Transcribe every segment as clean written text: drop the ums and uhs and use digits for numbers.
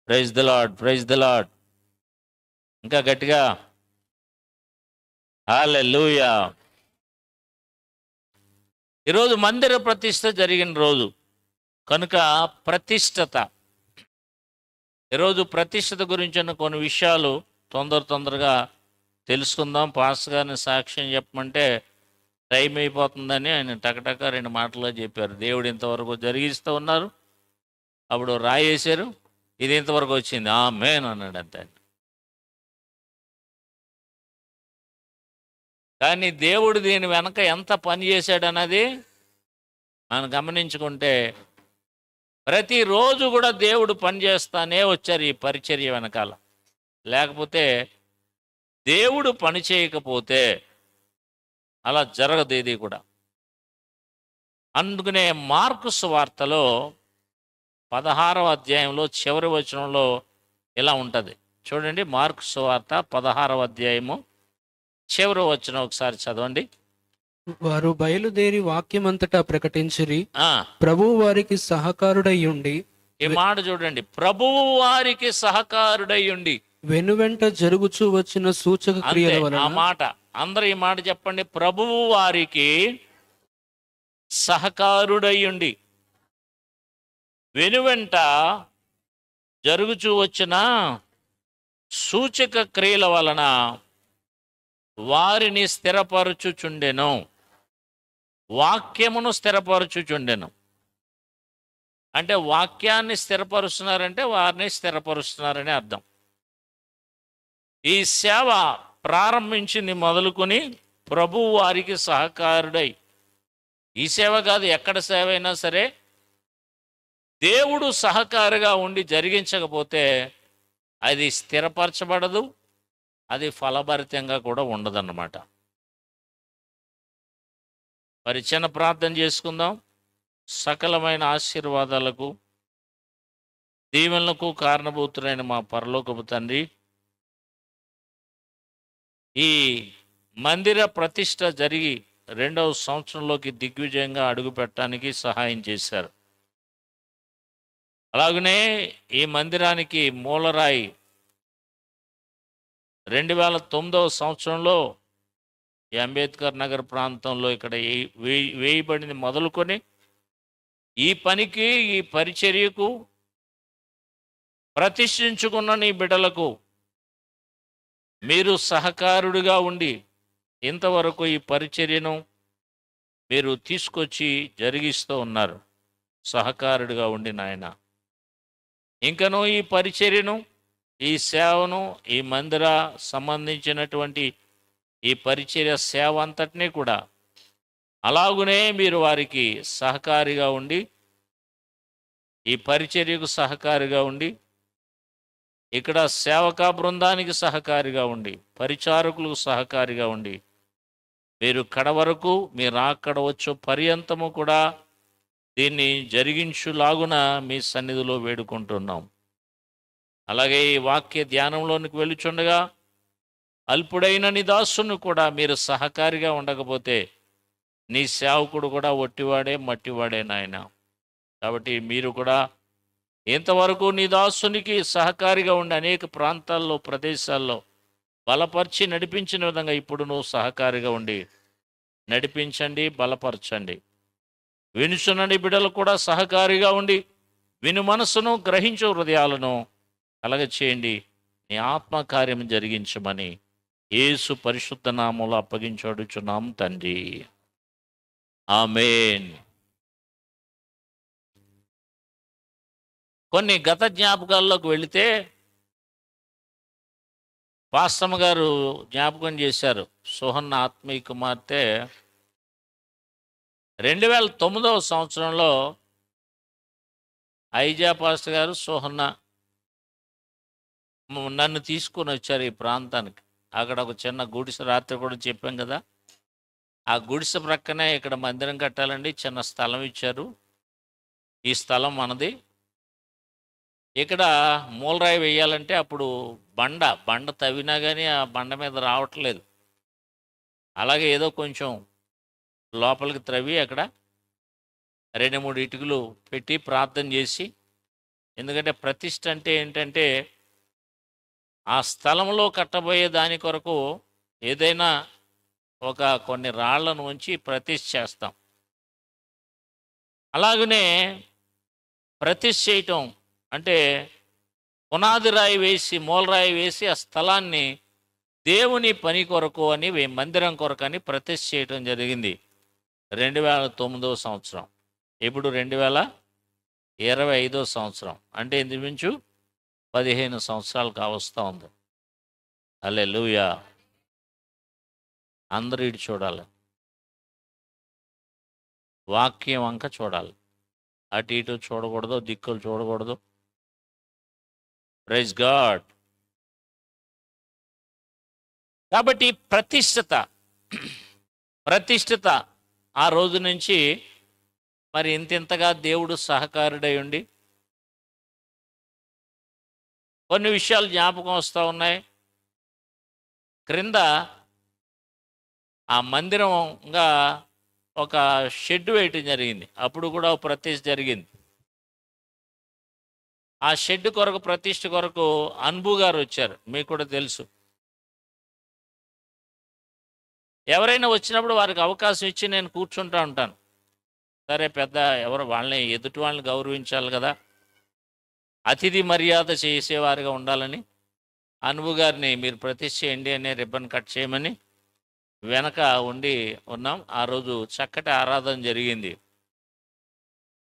Praise the Lord, praise the Lord. ఇంకా గట్టిగా హల్లెలూయా. ఈరోజు మందిర ప్రతిష్ఠ జరిగిన రోజు కనుక ప్రతిష్టత, ఈరోజు ప్రతిష్టత గురించిన కొన్ని విషయాలు తొందరగా తెలుసుకుందాం. పాస్టర్ గారిని సాక్ష్యం చెప్పమంటే టైం అయిపోతుందని ఆయన టకటక 2 మాటల్లో చెప్పారు. దేవుడు ఇంతవరకు జరిగిస్తూ ఉన్నారు, అప్పుడు రాయేశారు, ఇది ఇంతవరకు వచ్చింది ఆమేన్ అన్నాడు అంతే. కానీ దేవుడు దీని వెనక ఎంత పని చేశాడన్నది మనం గమనించుకుంటే ప్రతిరోజు కూడా దేవుడు పని చేస్తానే వచ్చారు ఈ పరిచర్య వెనకాల. లేకపోతే దేవుడు పని చేయకపోతే అలా జరగదు ఇది కూడా. అందుకనే మార్కు సువార్తలో 16వ అధ్యాయంలో చివరి వచనంలో ఇలా ఉంటుంది చూడండి. మార్కు సువార్త 16వ అధ్యాయము చివరి వచనం ఒకసారి చదవండి. వారు బయలుదేరి వాక్యమంతటా ప్రకటించిరి. ఆ, ప్రభువు వారికి సహకారుడై ఉండి ఈ మాట చూడండి, ప్రభువు వారికి సహకారుడై ఉండి. వెనువెంట జరుగుచూ వచ్చిన సూచక క్రియల అంతే, ఆ వలన మాట అందరూ ఈ మాట చెప్పండి. ప్రభువు వారికి సహకారుడై ఉండి వెనువెంట జరుగుచూ వచ్చిన సూచక క్రియల వలన వారిని స్థిరపరచుచుండెను. వాక్యమును స్థిరపరచుచుండెను అంటే వాక్యాన్ని స్థిరపరుస్తున్నారంటే వారిని స్థిరపరుస్తున్నారని అర్థం. ఈ సేవ ప్రారంభించింది మొదలుకొని ప్రభువు వారికి సహకారుడై. ఈ సేవ కాదు, ఎక్కడ సేవ అయినా సరే దేవుడు సహకారిగా ఉండి జరిగించకపోతే అది స్థిరపరచబడదు, అది ఫలభరితంగా కూడా ఉండదన్నమాట. మరి చిన్న ప్రార్థన చేసుకుందాం. సకలమైన ఆశీర్వాదాలకు దీవెనలకు కారణభూతులైన మా పరలోకపు తండ్రి, ఈ మందిర ప్రతిష్ట జరిగి 2వ సంవత్సరంలోకి దిగ్విజయంగా అడుగు పెట్టడానికి సహాయం చేశారు. అలాగనే ఈ మందిరానికి మూలరాయి 2009వ సంవత్సరంలో ఈ అంబేద్కర్ నగర్ ప్రాంతంలో ఇక్కడ వేయబడింది మొదలుకొని ఈ పనికి, ఈ పరిచర్యకు ప్రతిష్ఠించుకున్న నీ బిడ్డలకు మీరు సహకారుడిగా ఉండి ఇంతవరకు ఈ పరిచర్యను మీరు తీసుకొచ్చి జరిగిస్తూ ఉన్నారు. సహకారుడిగా ఉండి నాయన, ఇంకనూ ఈ పరిచర్యను, ఈ సేవను, ఈ మందిర సంబంధించినటువంటి ఈ పరిచర్య సేవ అంతటినీ కూడా అలాగునే మీరు వారికి సహకారిగా ఉండి, ఈ పరిచర్యకు సహకారిగా ఉండి, ఇక్కడ సేవకా బృందానికి సహకారిగా ఉండి, పరిచారకులకు సహకారిగా ఉండి, మీరు కడవరకు మీరు అక్కడ వచ్చు పర్యంతము కూడా దీన్ని జరిగించులాగున మీ సన్నిధిలో వేడుకుంటున్నాం. అలాగే ఈ వాక్య ధ్యానంలోనికి వెళ్ళుచుండగా అల్పుడైన నీ దాసును కూడా మీరు సహకారిగా ఉండకపోతే నీ సేవకుడు కూడా ఒట్టివాడే మట్టివాడే నాయన. కాబట్టి మీరు కూడా ఇంతవరకు నీ దాసునికి సహకారిగా ఉండి అనేక ప్రాంతాల్లో, ప్రదేశాల్లో బలపరిచి నడిపించిన విధంగా ఇప్పుడు నువ్వు సహకారిగా ఉండి నడిపించండి, బలపరచండి. వినుచున్నని బిడ్డలు కూడా సహకారిగా ఉండి విను మనసును, గ్రహించు హృదయాలను కలగచేయండి. నీ ఆత్మకార్యం జరిగించమని యేసు పరిశుద్ధ నామములో అప్పగించడుచున్నాం తండ్రి, ఆమేన్. కొన్ని గత జ్ఞాపకాల్లోకి వెళితే పాస్తమ్మ గారు జ్ఞాపకం చేశారు. సోహన్న ఆత్మీయ కుమార్తె 2009వ సంవత్సరంలో ఐజా పాస్టర్ గారు, సోహన్న నన్ను తీసుకొని వచ్చారు ఈ ప్రాంతానికి. అక్కడ ఒక చిన్న గుడిసె, రాత్రి కూడా చెప్పాం కదా, ఆ గుడిసె ప్రక్కనే ఇక్కడ మందిరం కట్టాలండి, చిన్న స్థలం ఇచ్చారు. ఈ స్థలం మనది. ఇక్కడ మూలరాయి వేయాలంటే అప్పుడు బండ తవ్వినా కానీ ఆ బండ మీద రావట్లేదు. అలాగే ఏదో కొంచెం లోపలికి త్రవ్వి అక్కడ 2-3 ఇటుకలు పెట్టి ప్రార్థన చేసి ఎందుకంటే ప్రతిష్ఠ అంటే ఏంటంటే ఆ స్థలంలో కట్టబోయే దాని కొరకు ఏదైనా ఒక కొన్ని రాళ్లను ఉంచి ప్రతిష్ఠ చేస్తాం. అలాగనే ప్రతిష్ఠ చేయటం అంటే పునాది రాయి వేసి మూలరాయి వేసి ఆ స్థలాన్ని దేవుని పని కొరకు అని మందిరం కొరకు అని ప్రతిష్ఠ చేయటం జరిగింది 2009 సంవత్సరం. ఇప్పుడు 2025 సంవత్సరం, అంటే ఇంచుమించు 15 సంవత్సరాలు కావస్తూ ఉంది. హల్లెలూయా. అందరూ ఇటు చూడాలి, వాక్యం వంక చూడాలి, అటు ఇటు చూడకూడదు, దిక్కులు చూడకూడదు. Praise God. కాబట్టి ప్రతిష్ఠత ఆ రోజు నుంచి మరి ఇంతగా దేవుడు సహకారుడై ఉండి కొన్ని విషయాలు జ్ఞాపకం వస్తూ ఉన్నాయి. క్రింద ఆ మందిరంగా ఒక షెడ్ వేయటం జరిగింది. అప్పుడు కూడా ఒక ప్రతిష్ఠ జరిగింది. ఆ షెడ్ కొరకు ప్రతిష్ఠ కొరకు అన్బు గారు వచ్చారు, మీకు కూడా తెలుసు. ఎవరైనా వచ్చినప్పుడు వారికి అవకాశం ఇచ్చి నేను కూర్చుంటూ ఉంటాను. సరే, పెద్ద ఎవరు వాళ్ళని ఎదుటి వాళ్ళని గౌరవించాలి కదా, అతిథి మర్యాద చేసేవారిగా ఉండాలని అన్బు గారిని మీరు ప్రతిష్ఠ చేయండి అనే రిబ్బన్ కట్ చేయమని వెనక ఉండి ఉన్నాం. ఆ రోజు చక్కటి ఆరాధన జరిగింది.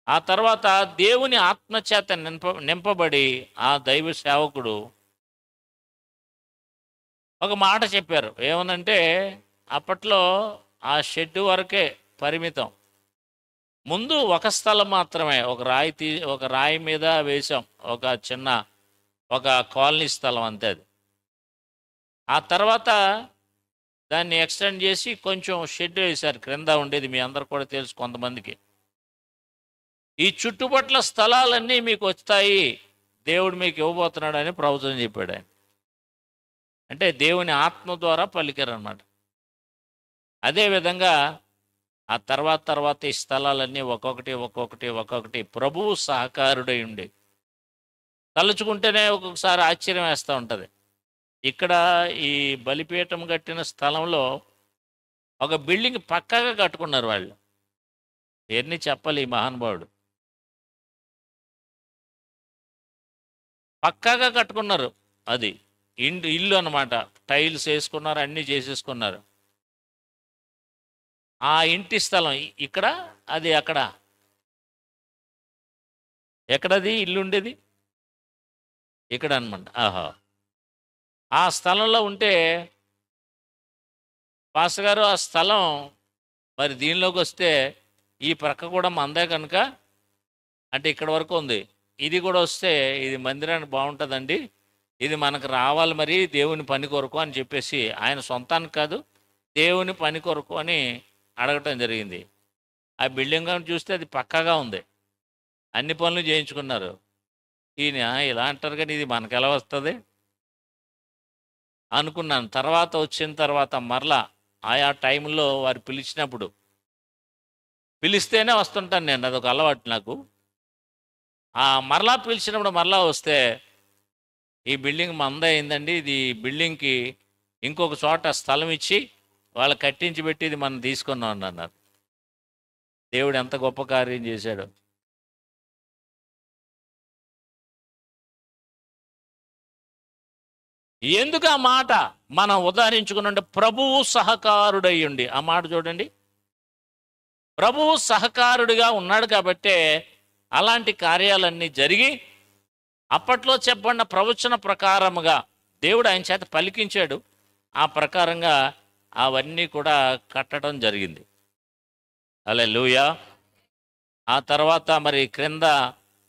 ఆ తర్వాత దేవుని ఆత్మచేత నింపబడి ఆ దైవ సేవకుడు ఒక మాట చెప్పారు. ఏమనంటే, అప్పట్లో ఆ షెడ్ వరకే పరిమితం. ముందు ఒక స్థలం మాత్రమే, ఒక రాయి మీద వేశాం, ఒక కాలనీ స్థలం అంతే అది. ఆ తర్వాత దాన్ని ఎక్స్టెండ్ చేసి కొంచెం షెడ్ వేశారు, క్రింద ఉండేది మీ అందరు కూడా తెలుసు కొంతమందికి. ఈ చుట్టుపట్ల స్థలాలన్నీ మీకు వస్తాయి, దేవుడు మీకు ఇవ్వబోతున్నాడు అని ప్రవచనం చెప్పాడు ఆయన. అంటే దేవుని ఆత్మ ద్వారా పలికారనమాట. అదేవిధంగా ఆ తర్వాత ఈ స్థలాలన్నీ ఒక్కొక్కటి ప్రభువు సహకారుడై ఉండి తలుచుకుంటేనే ఒక్కొక్కసారి ఆశ్చర్యం వేస్తూ ఉంటుంది. ఇక్కడ ఈ బలిపీఠం కట్టిన స్థలంలో ఒక బిల్డింగ్ పక్కాగా కట్టుకున్నారు వాళ్ళు. ఎన్ని చెప్పాలి, ఈ మహానుభావుడు పక్కాగా కట్టుకున్నారు. అది ఇల్లు అన్నమాట. టైల్స్ వేసుకున్నారు, అన్నీ చేసేసుకున్నారు. ఆ ఇంటి స్థలం ఇక్కడ, అది అక్కడ. ఎక్కడది ఇల్లు ఉండేది? ఇక్కడ అనమాట. ఆహా, ఆ స్థలంలో ఉంటే పాస్టర్ గారు, ఆ స్థలం మరి దీనిలోకి వస్తే ఈ ప్రక్క కూడా మందే కనుక, అంటే ఇక్కడ వరకు ఉంది, ఇది కూడా వస్తే ఇది మందిరానికి బాగుంటుందండి, ఇది మనకు రావాలి మరి దేవుని పని కొరకు అని చెప్పేసి, ఆయన సొంతానికి కాదు దేవుని పని కొరకు అని అడగటం జరిగింది. ఆ బిల్డింగ్ చూస్తే అది పక్కాగా ఉంది, అన్ని పనులు చేయించుకున్నారు. ఈయన ఇలా అంటారు కానీ ఇది మనకు ఎలా వస్తుంది అనుకున్నాను. తర్వాత వచ్చిన తర్వాత మరలా ఆయా టైంలో వారు పిలిస్తేనే వస్తుంటాను నేను, అదొక అలవాటు నాకు. మరలా పిలిచినప్పుడు మరలా వస్తే, ఈ బిల్డింగ్ మందే అయిందండి, ఇది బిల్డింగ్కి ఇంకొక చోట స్థలం ఇచ్చి వాళ్ళు కట్టించి పెట్టి ఇది మనం తీసుకున్నాం అన్నారు. దేవుడు ఎంత గొప్ప కార్యం చేశాడు. ఎందుకు ఆ మాట మనం ఉదాహరించుకున్నంటే, ప్రభువు సహకారుడయ్యుండి, ఆ మాట చూడండి, ప్రభువు సహకారుడిగా ఉన్నాడు కాబట్టే అలాంటి కార్యాలన్నీ జరిగి అప్పట్లో చెప్పబడిన ప్రవచన ప్రకారముగా దేవుడు ఆయన చేత పలికించాడు. ఆ ప్రకారంగా అవన్నీ కూడా కట్టడం జరిగింది. హల్లెలూయా. ఆ తర్వాత మరి క్రింద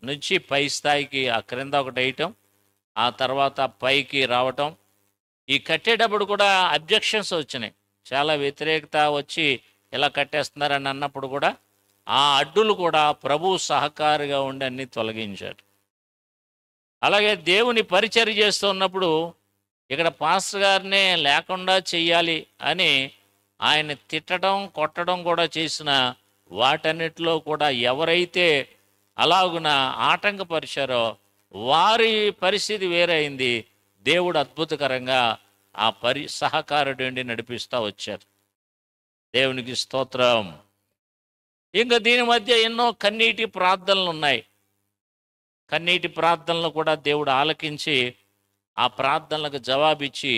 నుంచి పై స్థాయికి, ఆ క్రింద ఒకటి వేయటం, ఆ తర్వాత పైకి రావటం. ఈ కట్టేటప్పుడు కూడా అబ్జెక్షన్స్ వచ్చినాయి, చాలా వ్యతిరేకత వచ్చి ఇలా కట్టేస్తున్నారని అన్నప్పుడు కూడా ఆ అడ్డులు కూడా ప్రభు సహకారిగా ఉండి అన్ని తొలగించాడు. అలాగే దేవుని పరిచర్య చేస్తున్నప్పుడు ఇక్కడ పాస్టర్ గారినే లేకుండా చెయ్యాలి అని ఆయన తిట్టడం కొట్టడం కూడా చేసిన వాటన్నిటిలో కూడా ఎవరైతే అలాగున ఆటంకపరిచారో వారి పరిస్థితి వేరైంది. దేవుడు అద్భుతకరంగా ఆ సహకారుడు నుండి నడిపిస్తూ వచ్చారు. దేవునికి స్తోత్రం. ఇంకా దీని మధ్య ఎన్నో కన్నీటి ప్రార్థనలు ఉన్నాయి. కన్నీటి ప్రార్థనలు కూడా దేవుడు ఆలకించి ఆ ప్రార్థనలకు జవాబిచ్చి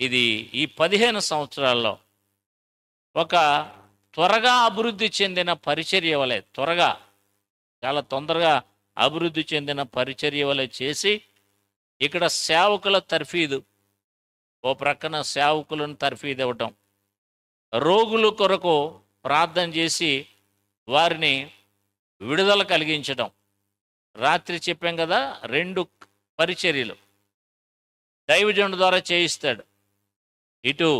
ఇది ఈ 15 సంవత్సరాల్లో ఒక త్వరగా అభివృద్ధి చెందిన పరిచర్య వలె, చాలా తొందరగా అభివృద్ధి చెందిన పరిచర్య వలె చేసి ఇక్కడ సేవకుల తర్ఫీదు, ఓ ప్రక్కన సేవకులను తర్ఫీదు ఇవ్వటం, రోగుల కొరకు ప్రార్థన చేసి వారిని విడుదల కలిగించడం. రాత్రి చెప్పాం కదా, 2 పరిచర్యలు దైవజనుడి ద్వారా చేయిస్తాడు. ఇటు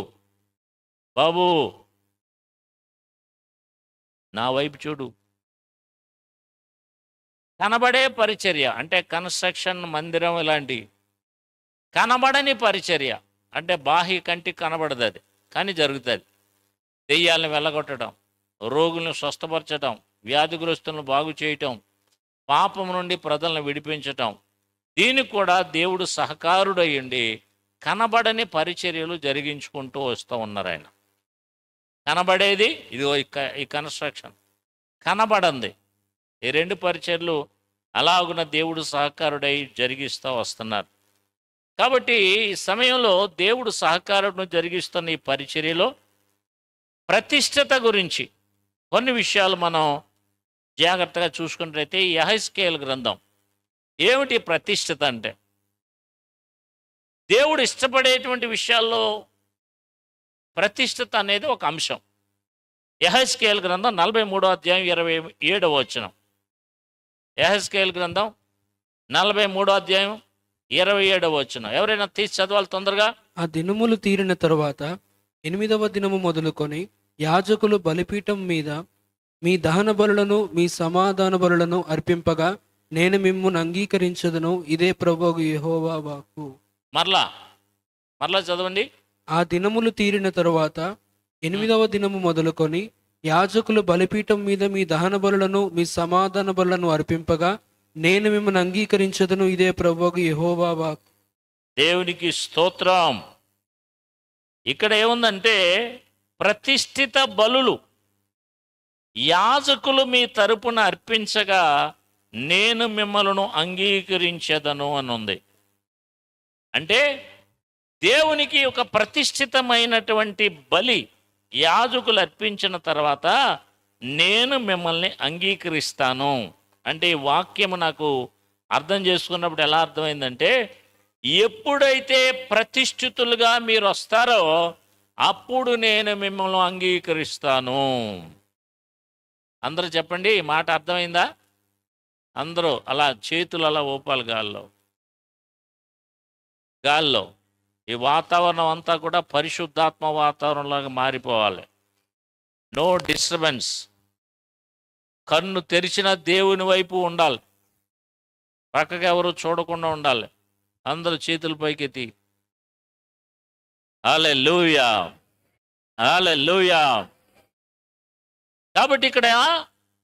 బాబు నా వైపు చూడు, కనబడే పరిచర్య అంటే కన్స్ట్రక్షన్, మందిరం, ఇలాంటి కనబడని పరిచర్య అంటే బాహ్య కంటికి కనబడదు, అది కానీ జరుగుతుంది. దెయ్యాలను వెళ్ళగొట్టడం, రోగులను స్వస్థపరచడం, వ్యాధిగ్రస్తులను బాగు చేయటం, పాపం నుండి ప్రజలను విడిపించటం, దీనికి కూడా దేవుడు సహకారుడయ్యండి కనబడని పరిచర్యలు జరిగించుకుంటూ వస్తూ ఉన్నారు. ఆయన కనబడేది ఇదిగో ఈ కన్స్ట్రక్షన్, కనబడంది ఈ 2 పరిచర్యలు అలాగున దేవుడు సహకారుడై జరిగిస్తూ వస్తున్నారు. కాబట్టి ఈ సమయంలో దేవుడు సహకారుడును జరిగిస్తున్న ఈ పరిచర్యలో ప్రతిష్టత గురించి కొన్ని విషయాలు మనం జాగ్రత్తగా చూసుకున్నట్లయితే, ఈ యెహెజ్కేలు గ్రంథం ఏమిటి ప్రతిష్టత అంటే, దేవుడు ఇష్టపడేటువంటి విషయాల్లో ప్రతిష్టత అనేది ఒక అంశం. యెహెజ్కేలు గ్రంథం 43వ అధ్యాయం 27వ వచనం. యెహెజ్కేలు గ్రంథం 43వ అధ్యాయం 27వ వచనం. ఎవరైనా తీసి చదవాలి తొందరగా. ఆ దినములు తీరిన తరువాత 8వ దినము మొదలుకొని యాజకులు బలిపీఠం మీద మీ దహన బలులను మీ సమాధాన బలులను అర్పింపగా నేను మిమ్మును అంగీకరించదును, ఇదే ప్రభువు యెహోవా వాక్కు. మరలా చదవండి. ఆ దినములు తీరిన తరువాత 8వ దినము మొదలుకొని యాజకులు బలిపీఠం మీద మీ దహన బలులను మీ సమాధాన బలులను అర్పింపగా నేను మిమ్మల్ని అంగీకరించదును, ఇదే ప్రభువు యెహోవా వాక్కు. దేవునికి స్తోత్రం. ఇక్కడ ఏముందంటే, ప్రతిష్ఠిత బలులు యాజకులు మీ తరపున అర్పించగా నేను మిమ్మలను అంగీకరించదను అని ఉంది. అంటే దేవునికి ఒక ప్రతిష్ఠితమైనటువంటి బలి యాజకులు అర్పించిన తర్వాత నేను మిమ్మల్ని అంగీకరిస్తాను అంటే, ఈ వాక్యము నాకు అర్థం చేసుకున్నప్పుడు ఎలా అర్థమైందంటే, ఎప్పుడైతే ప్రతిష్ఠితులుగా మీరు వస్తారో అప్పుడు నేను మిమ్మల్ని అంగీకరిస్తాను. అందరూ చెప్పండి, ఈ మాట అర్థమైందా? అందరూ అలా చేతులు అలా ఊపాలి గాల్లో. ఈ వాతావరణం అంతా కూడా పరిశుద్ధాత్మ వాతావరణంలాగా మారిపోవాలి. No disturbance. కన్ను తెరిచిన దేవుని వైపు ఉండాలి, పక్కకి ఎవరు చూడకుండా ఉండాలి. అందరూ చేతుల పైకెత్తి హల్లెలూయా, హల్లెలూయా. కాబట్టి ఇక్కడ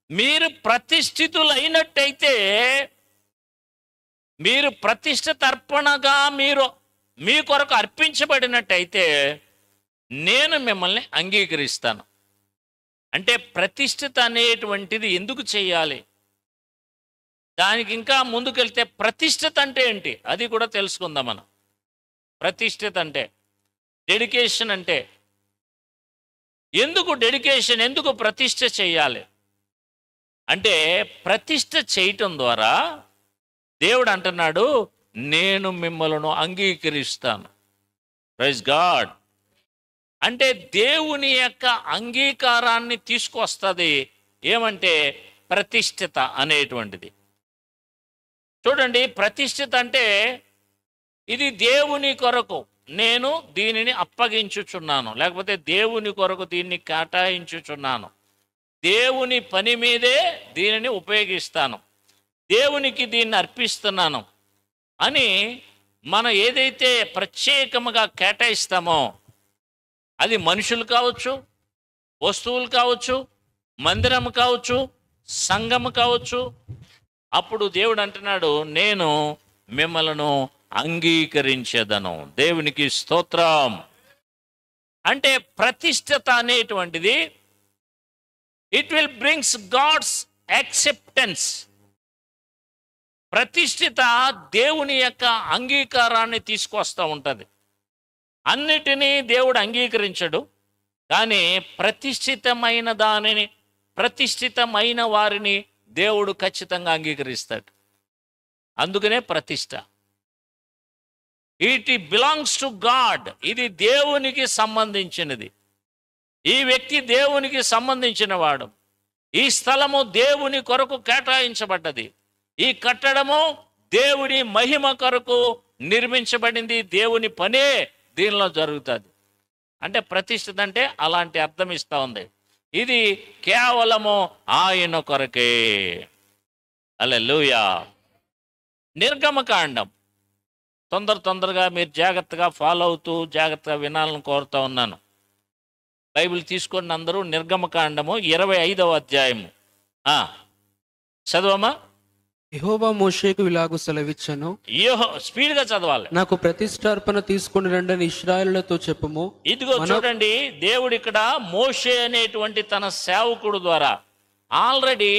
మీరు ప్రతిష్ఠితులైనట్టయితే, మీరు ప్రతిష్ఠిత అర్పణగా మీరు మీ కొరకు అర్పించబడినట్టయితే నేను మిమ్మల్ని అంగీకరిస్తాను. అంటే ప్రతిష్ఠిత అనేటువంటిది ఎందుకు చేయాలి, దానికి ఇంకా ముందుకెళ్తే ప్రతిష్ఠిత అంటే ఏంటి అది కూడా తెలుసుకుందాం మనం. ప్రతిష్ఠిత అంటే డెడికేషన్. అంటే ఎందుకు డెడికేషన్, ఎందుకు ప్రతిష్ఠ చేయాలి అంటే, ప్రతిష్ఠ చేయటం ద్వారా దేవుడు అంటున్నాడు నేను మిమ్మల్ని అంగీకరిస్తాను. Praise God. అంటే దేవుని యొక్క అంగీకారాన్ని తీసుకొస్తుంది ఏమంటే ప్రతిష్ఠిత అనేటువంటిది. చూడండి, ప్రతిష్ఠిత అంటే ఇది దేవుని కొరకు నేను దీనిని అప్పగించుచున్నాను, లేకపోతే దేవుని కొరకు దీన్ని కేటాయించుచున్నాను, దేవుని పని మీదే దీనిని ఉపయోగిస్తాను, దేవునికి దీన్ని అర్పిస్తున్నాను అని మనం ఏదైతే ప్రత్యేకముగా కేటాయిస్తామో, అది మనుషులు కావచ్చు, వస్తువులు కావచ్చు, మందిరం కావచ్చు, సంఘము కావచ్చు, అప్పుడు దేవుడు అంటున్నాడు, నేను మిమ్మలను అంగీకరించేదను. దేవునికి స్తోత్రం. అంటే ప్రతిష్టత అనేటువంటిది it will brings God's acceptance. ప్రతిష్ఠిత దేవుని యొక్క అంగీకారాన్ని తీసుకొస్తూ ఉంటుంది. అన్నిటినీ దేవుడు అంగీకరించడు, కానీ ప్రతిష్ఠితమైన దానిని, ప్రతిష్ఠితమైన వారిని దేవుడు ఖచ్చితంగా అంగీకరిస్తాడు. అందుకనే ప్రతిష్ట. It belongs to God. ఇది దేవునికి సంబంధించినది. ఈ వ్యక్తి దేవునికి సంబంధించిన వాడు. ఈ స్థలము దేవుని కొరకు కేటాయించబడ్డది. ఈ కట్టడము దేవుని మహిమ కొరకు నిర్మించబడింది. దేవుని పనే దీనిలో జరుగుతుంది. అంటే ప్రతిష్ఠిత అంటే అలాంటి అర్థం ఇస్తూ ఉంది. ఇది కేవలము ఆయన కొరకే. హల్లెలూయా. నిర్గమకాండం తొందరగా మీరు జాగ్రత్తగా ఫాలో అవుతూ జాగ్రత్తగా వినాలని కోరుతూ ఉన్నాను. బైబిల్ తీసుకొని అందరూ నిర్గమకాండము 25వ అధ్యాయము చదవమా. యెహోవా మోషేకు ఇలాగు సెలవిచ్చెను, స్పీడ్గా చదవాలి. నాకు ప్రతిష్టార్పణ తీసుకుని రండని ఇశ్రాయేలులతో చెప్పుము. ఇదిగో చూడండి, దేవుడు ఇక్కడ మోషే అనేటువంటి తన సేవకుడు ద్వారా ఆల్రెడీ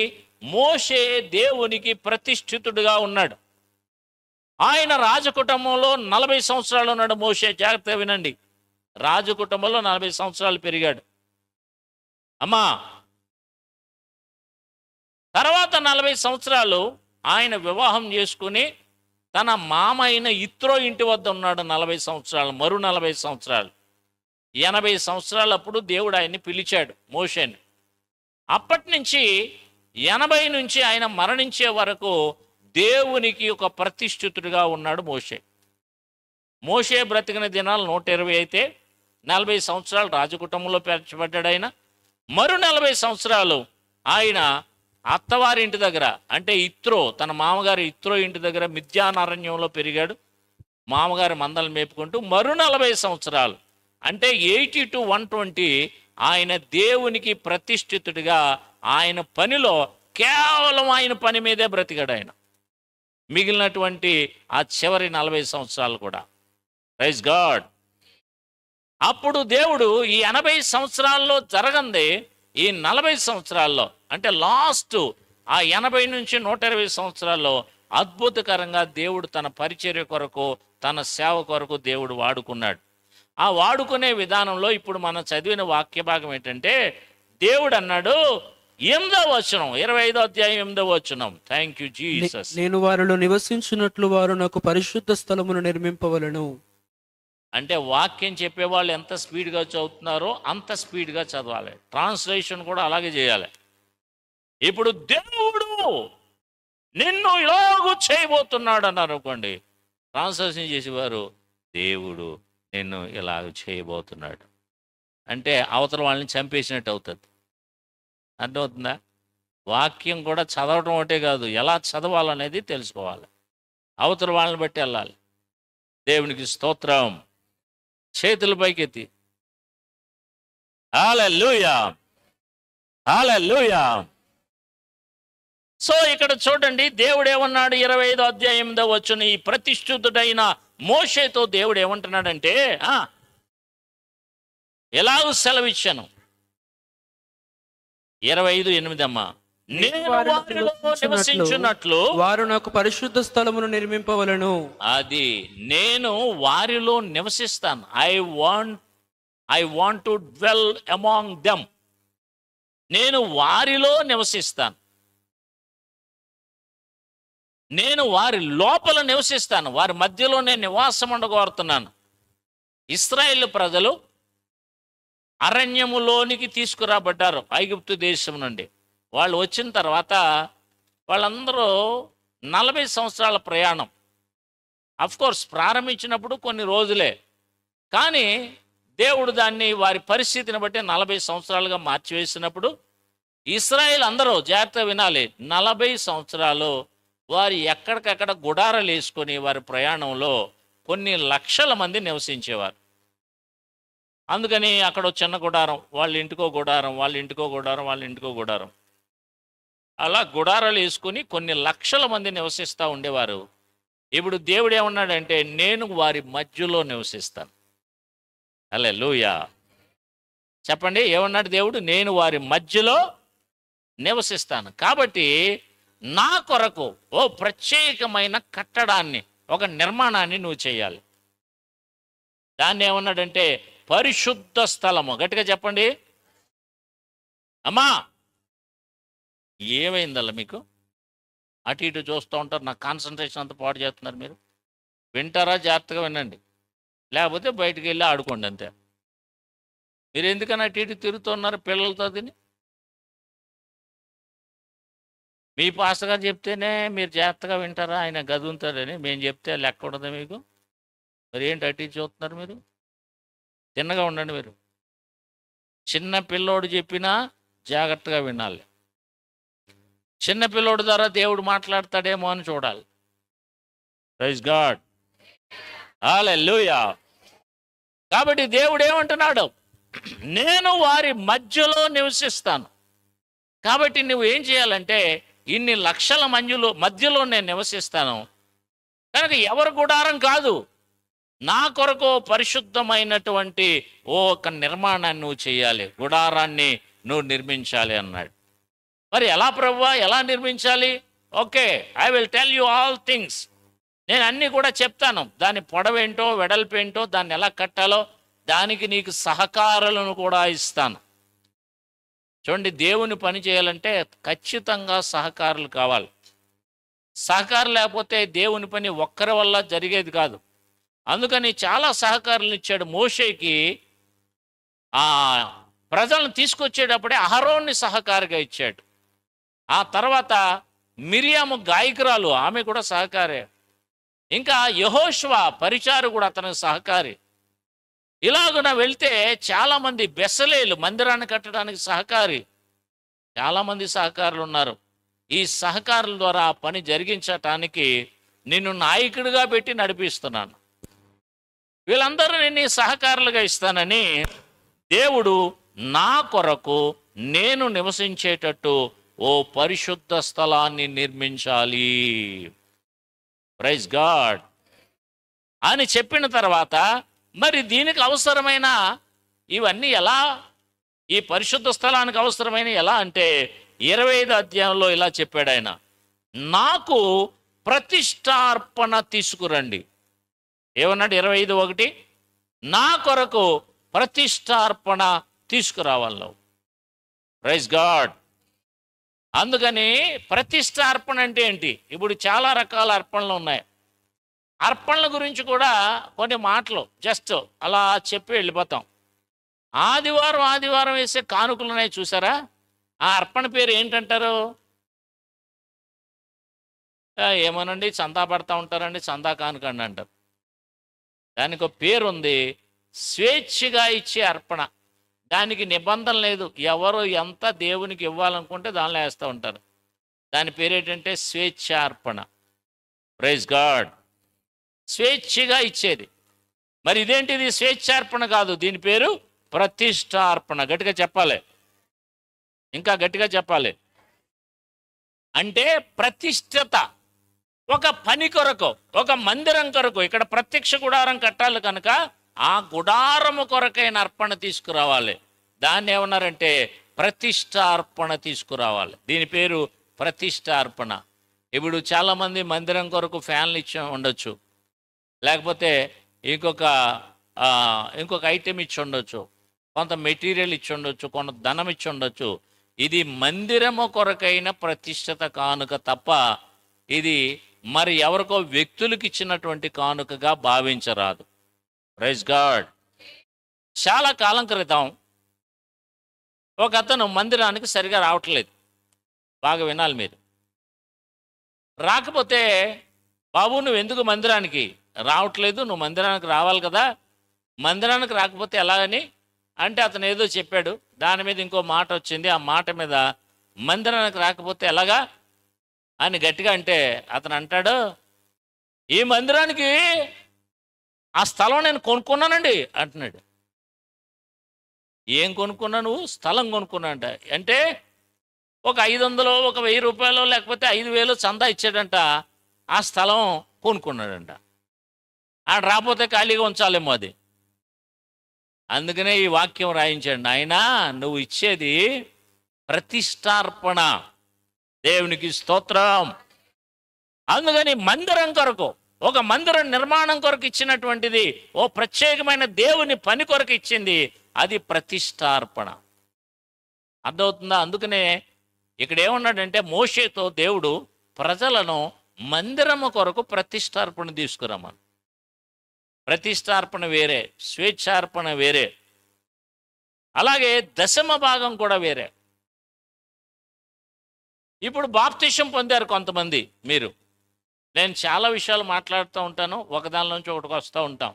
మోషే దేవునికి ప్రతిష్ఠితుడుగా ఉన్నాడు. ఆయన రాజకుటుంబంలో 40 సంవత్సరాలు ఉన్నాడు మోషే. జాగ్రత్తగా వినండి, రాజకుటుంబంలో 40 సంవత్సరాలు పెరిగాడు. అమ్మా తర్వాత 40 సంవత్సరాలు ఆయన వివాహం చేసుకుని తన మామ అయిన ఇత్రో ఇంటి వద్ద ఉన్నాడు 40 సంవత్సరాలు. మరో 40 సంవత్సరాలు 80 సంవత్సరాలప్పుడు దేవుడు ఆయన్ని పిలిచాడు మోషేని. అప్పటి నుంచి 80 నుంచి ఆయన మరణించే వరకు దేవునికి ఒక ప్రతిష్ఠితుడిగా ఉన్నాడు మోషే. మోషే బ్రతికిన దినాలు 120 అయితే 40 సంవత్సరాలు రాజకుటుంబంలో పేర్చబడ్డాడు ఆయన. మరో 40 సంవత్సరాలు ఆయన అత్తవారి ఇంటి దగ్గర, అంటే ఇత్రో, తన మామగారు ఇత్రో ఇంటి దగ్గర మిద్యానారణ్యంలో పెరిగాడు. మామగారు మందలు మేపుకుంటూ మరో 40 సంవత్సరాలు, అంటే 80 to 120 ఆయన దేవునికి ప్రతిష్ఠితుడిగా ఆయన పనిలో కేవలం ఆయన పని మీదే బ్రతికాడు ఆయన. మిగిలినటువంటి ఆ చివరి 40 సంవత్సరాలు కూడా. Praise God. అప్పుడు దేవుడు ఈ 80 సంవత్సరాల్లో జరగంది ఈ 40 సంవత్సరాల్లో, అంటే లాస్ట్ ఆ 80 నుంచి 120 సంవత్సరాల్లో అద్భుతకరంగా దేవుడు తన పరిచర్య కొరకు, తన సేవ కొరకు దేవుడు వాడుకున్నాడు. ఆ వాడుకునే విధానంలో ఇప్పుడు మనం చదివిన వాక్య భాగం ఏంటంటే, దేవుడు అన్నాడు 8వ వచనం, 25వ అధ్యాయం 8వ వచనం. Thank you Jesus. నేను వారిలో నివసించినట్లు వారు నాకు పరిశుద్ధ స్థలమును నిర్మింపవలెను. అంటే వాక్యం చెప్పేవాళ్ళు ఎంత స్పీడ్గా చదువుతున్నారో అంత స్పీడ్గా చదవాలి. ట్రాన్స్లేషన్ కూడా అలాగే చేయాలి. ఇప్పుడు దేవుడు నిన్ను ఇలాగూ చేయబోతున్నాడు అన్నారు అనుకోండి, ట్రాన్స్లేషన్ చేసేవారు దేవుడు నిన్ను ఇలాగ చేయబోతున్నాడు అంటే అవతల వాళ్ళని చంపేసినట్టు అవుతుంది. అర్థమవుతుందా? వాక్యం కూడా చదవడం ఒకటే కాదు, ఎలా చదవాలనేది తెలుసుకోవాలి. అవతల వాళ్ళని బట్టి వెళ్ళాలి. దేవునికి స్తోత్రం. చేతుల పైకెత్తి హల్లెలూయా, హల్లెలూయా. సో ఇక్కడ చూడండి, దేవుడు ఏమన్నాడు 25వ అధ్యాయం 8వ వచనం, ఈ ప్రతిష్ఠితుడైన మోషేతో దేవుడు ఏమంటున్నాడంటే, ఎలాగూ సెలవిచ్చాను. 25:8 అమ్మా, నేను వారిలో నివసించున్నట్లు వారు నాకు పరిశుద్ధ స్థలమును నిర్మింపవలెను. అది నేను వారిలో నివసిస్తాను. I want to dwell among them. నేను వారిలో నివసిస్తాను. నేను వారి లోపల నివసిస్తాను. వారి మధ్యలో నేను నివాసం ఉండగోరుతున్నాను. ఇశ్రాయేలు ప్రజలు అరణ్యములోనికి తీసుకురాబడ్డారు ఐగుప్తు దేశం నుండి. వాళ్ళు వచ్చిన తర్వాత వాళ్ళందరూ 40 సంవత్సరాల ప్రయాణం. అఫ్కోర్స్ ప్రారంభించినప్పుడు కొన్ని రోజులే, కానీ దేవుడు దాన్ని వారి పరిస్థితిని బట్టి 40 సంవత్సరాలుగా మార్చివేసినప్పుడు ఇశ్రాయేల్ అందరూ జాగ్రత్త వినాలి, 40 సంవత్సరాలు వారు ఎక్కడికక్కడ గుడారాలు వేసుకొని వారి ప్రయాణంలో కొన్ని లక్షల మంది నివసించేవారు. అందుకని అక్కడ చిన్న గుడారం, వాళ్ళ ఇంటికో గుడారం, వాళ్ళ ఇంటికో గుడారం, వాళ్ళ ఇంటికో గుడారం. అలా గుడారాలు వేసుకుని కొన్ని లక్షల మంది నివసిస్తూ ఉండేవారు. ఇప్పుడు దేవుడు ఏమన్నాడంటే, నేను వారి మధ్యలో నివసిస్తాను. హల్లెలూయా. చెప్పండి, ఏమన్నాడు దేవుడు? నేను వారి మధ్యలో నివసిస్తాను. కాబట్టి నా కొరకు ఓ ప్రత్యేకమైన కట్టడాన్ని, ఒక నిర్మాణాన్ని నువ్వు చేయాలి. దాన్ని ఏమన్నాడంటే పరిశుద్ధ స్థలము. గట్టిగా చెప్పండి. అమ్మా, ఏమైందల్లా మీకు? అటు ఇటు చూస్తూ ఉంటారు, నా కాన్సన్ట్రేషన్ అంతా పాడు చేస్తున్నారు మీరు. వింటారా? జాగ్రత్తగా వినండి, లేకపోతే బయటికి వెళ్ళి ఆడుకోండి అంతే. మీరు ఎందుకని అటు ఇటు తిరుగుతున్నారు పిల్లలతో? తిని మీ పాస్టర్ గారు చెప్తేనే మీరు జాగ్రత్తగా వింటారా? ఆయన గదుంతాడని మేము చెప్తే లెక్క ఉండదా మీకు? మరి ఏంటి అటు ఇటు చూస్తున్నారు మీరు? తిన్నగా ఉండండి మీరు. చిన్న పిల్లోడు చెప్పినా జాగ్రత్తగా వినాలి. చిన్న పిల్లోడు ద్వారా దేవుడు మాట్లాడతాడేమో అని చూడాలి. Praise God. హల్లెలూయా. కాబట్టి దేవుడు ఏమంటున్నాడు? నేను వారి మధ్యలో నివసిస్తాను. కాబట్టి నువ్వు ఏం చేయాలంటే, ఇన్ని లక్షల మధ్యలో నేను నివసిస్తాను కనుక ఎవరి గుడారం కాదు, నా కొరకు పరిశుద్ధమైనటువంటి ఒక నిర్మాణాన్ని నువ్వు చేయాలి, గుడారాన్ని నువ్వు నిర్మించాలి అన్నాడు. మరి ఎలా ప్రభువా, ఎలా నిర్మించాలి? Okay, I will tell you all things. నేను అన్నీ కూడా చెప్తాను. దాని పొడవేంటో వెడల్పేంటో, దాన్ని ఎలా కట్టాలో, దానికి నీకు సహకారాలను కూడా ఇస్తాను. చూడండి, దేవుని పని చేయాలంటే ఖచ్చితంగా సహకారులు కావాలి. సహకారం లేకపోతే దేవుని పని ఒక్కరి వల్ల జరిగేది కాదు. అందుకని చాలా సహకారులు ఇచ్చాడు. మోషేకి ఆ ప్రజలను తీసుకొచ్చేటప్పుడే అహరోన్ని సహకారిగా ఇచ్చాడు. ఆ తర్వాత మిరియాము గాయకురాలు, ఆమె కూడా సహకారే. ఇంకా యెహోషువ పరిచారకుడు, అతనికి సహకారి. ఇలాగున వెళ్తే చాలామంది, బెసలేలు మందిరాన్ని కట్టడానికి సహకారి, చాలామంది సహకారులు ఉన్నారు. ఈ సహకారుల ద్వారా ఆ పని జరిగించటానికి నిన్ను నాయకుడిగా పెట్టి నడిపిస్తున్నాను. వీళ్ళందరూ నేను సహకారులుగా ఇస్తానని దేవుడు నా కొరకు నేను నివసించేటట్టు ఓ పరిశుద్ధ స్థలాన్ని నిర్మించాలి. ప్రైజ్ గాడ్ అని చెప్పిన తర్వాత, మరి దీనికి అవసరమైన ఇవన్నీ ఎలా, ఈ పరిశుద్ధ స్థలానికి అవసరమైన ఎలా అంటే 25 అధ్యాయంలో ఇలా చెప్పాడు ఆయన, నాకు ప్రతిష్టార్పణ తీసుకురండి. ఏమన్నాడు? 25:1, నా కొరకు ప్రతిష్టార్పణ తీసుకురావాలి. Praise God. అందుకని ప్రతిష్టార్పణ అంటే ఏంటి? ఇప్పుడు చాలా రకాల అర్పణలు ఉన్నాయి. అర్పణల గురించి కూడా కొన్ని మాటలు జస్ట్ అలా చెప్పి వెళ్ళిపోతాం. ఆదివారం వేసే కానుకలు ఉన్నాయి చూసారా? ఆ అర్పణ పేరు ఏంటంటారు? ఏమోనండి, చందా పడతా ఉంటారండి, చందా కానుకండి అంటారు. దానికి ఒక పేరు ఉంది, స్వేచ్ఛగా ఇచ్చే అర్పణ. దానికి నిబంధన లేదు, ఎవరు ఎంత దేవునికి ఇవ్వాలనుకుంటే దానిలో వేస్తూ ఉంటారు. దాని పేరు ఏంటంటే స్వేచ్ఛార్పణ. Praise God. స్వేచ్ఛగా ఇచ్చేది. మరి ఇదేంటిది? స్వేచ్ఛార్పణ కాదు, దీని పేరు ప్రతిష్టార్పణ. గట్టిగా చెప్పాలి, ఇంకా గట్టిగా చెప్పాలి. అంటే ప్రతిష్టత, ఒక పని కొరకు, ఒక మందిరం కొరకు. ఇక్కడ ప్రత్యక్ష గుడారం కట్టాలి కనుక ఆ గుడారము కొరకైన అర్పణ తీసుకురావాలి. దాన్ని ఏమన్నారంటే ప్రతిష్టార్పణ తీసుకురావాలి. దీని పేరు ప్రతిష్టార్పణ. ఇప్పుడు చాలామంది మందిరం కొరకు ఫ్యాన్లు ఇచ్చి ఉండొచ్చు, లేకపోతే ఇంకొక ఐటెం ఇచ్చి ఉండొచ్చు, కొంత మెటీరియల్ ఇచ్చి ఉండొచ్చు, కొంత ధనం ఇచ్చి ఉండొచ్చు. ఇది మందిరము కొరకైన ప్రతిష్టత కానుక తప్ప ఇది మరి ఎవరికో వ్యక్తులకు ఇచ్చినటువంటి కానుకగా భావించరాదు. Praise God. చాలా కాలం క్రితం ఒక అతను మందిరానికి సరిగా రావట్లేదు. బాగా వినాలి మీరు. రాకపోతే, బాబు నువ్వు ఎందుకు మందిరానికి రావట్లేదు, నువ్వు మందిరానికి రావాలి కదా, మందిరానికి రాకపోతే ఎలాగని అంటే అతను ఏదో చెప్పాడు. దాని మీద ఇంకో మాట వచ్చింది. ఆ మాట మీద మందిరానికి రాకపోతే ఎలాగా అని గట్టిగా అంటే అతను అంటాడు, ఈ మందిరానికి ఆ స్థలం నేను కొనుక్కున్నానండి అంటున్నాడు. ఏం కొనుక్కున్నా? నువ్వు స్థలం కొనుక్కున్నా అంట. అంటే ఒక 500 ఒక 1000 రూపాయలు లేకపోతే 5000 చందా ఇచ్చాడంట. ఆ స్థలం కొనుక్కున్నాడంట. ఆడ రాకపోతే ఖాళీగా ఉంచాలేమో అది. అందుకనే ఈ వాక్యం రాయించాడు, నాయనా నువ్వు ఇచ్చేది ప్రతిష్టార్పణ, దేవునికి స్తోత్రం. అందుకని మందిరం కొరకు, ఒక మందిరం నిర్మాణం కొరకు ఇచ్చినటువంటిది, ఓ ప్రత్యేకమైన దేవుని పని కొరకు ఇచ్చింది, అది ప్రతిష్టార్పణ. అర్థమవుతుందా? అందుకనే ఇక్కడ ఏమన్నాడంటే, మోషేతో దేవుడు ప్రజలను మందిరము కొరకు ప్రతిష్టార్పణ తీసుకురమ్మని. ప్రతిష్టార్పణ వేరే, స్వేచ్ఛార్పణ వేరే, అలాగే దశమ భాగం కూడా వేరే. ఇప్పుడు బాప్తిసం పొందారు కొంతమంది. మీరు, నేను చాలా విషయాలు మాట్లాడుతూ ఉంటాను, ఒకదానిలోంచి ఒకటికి వస్తూ ఉంటాం.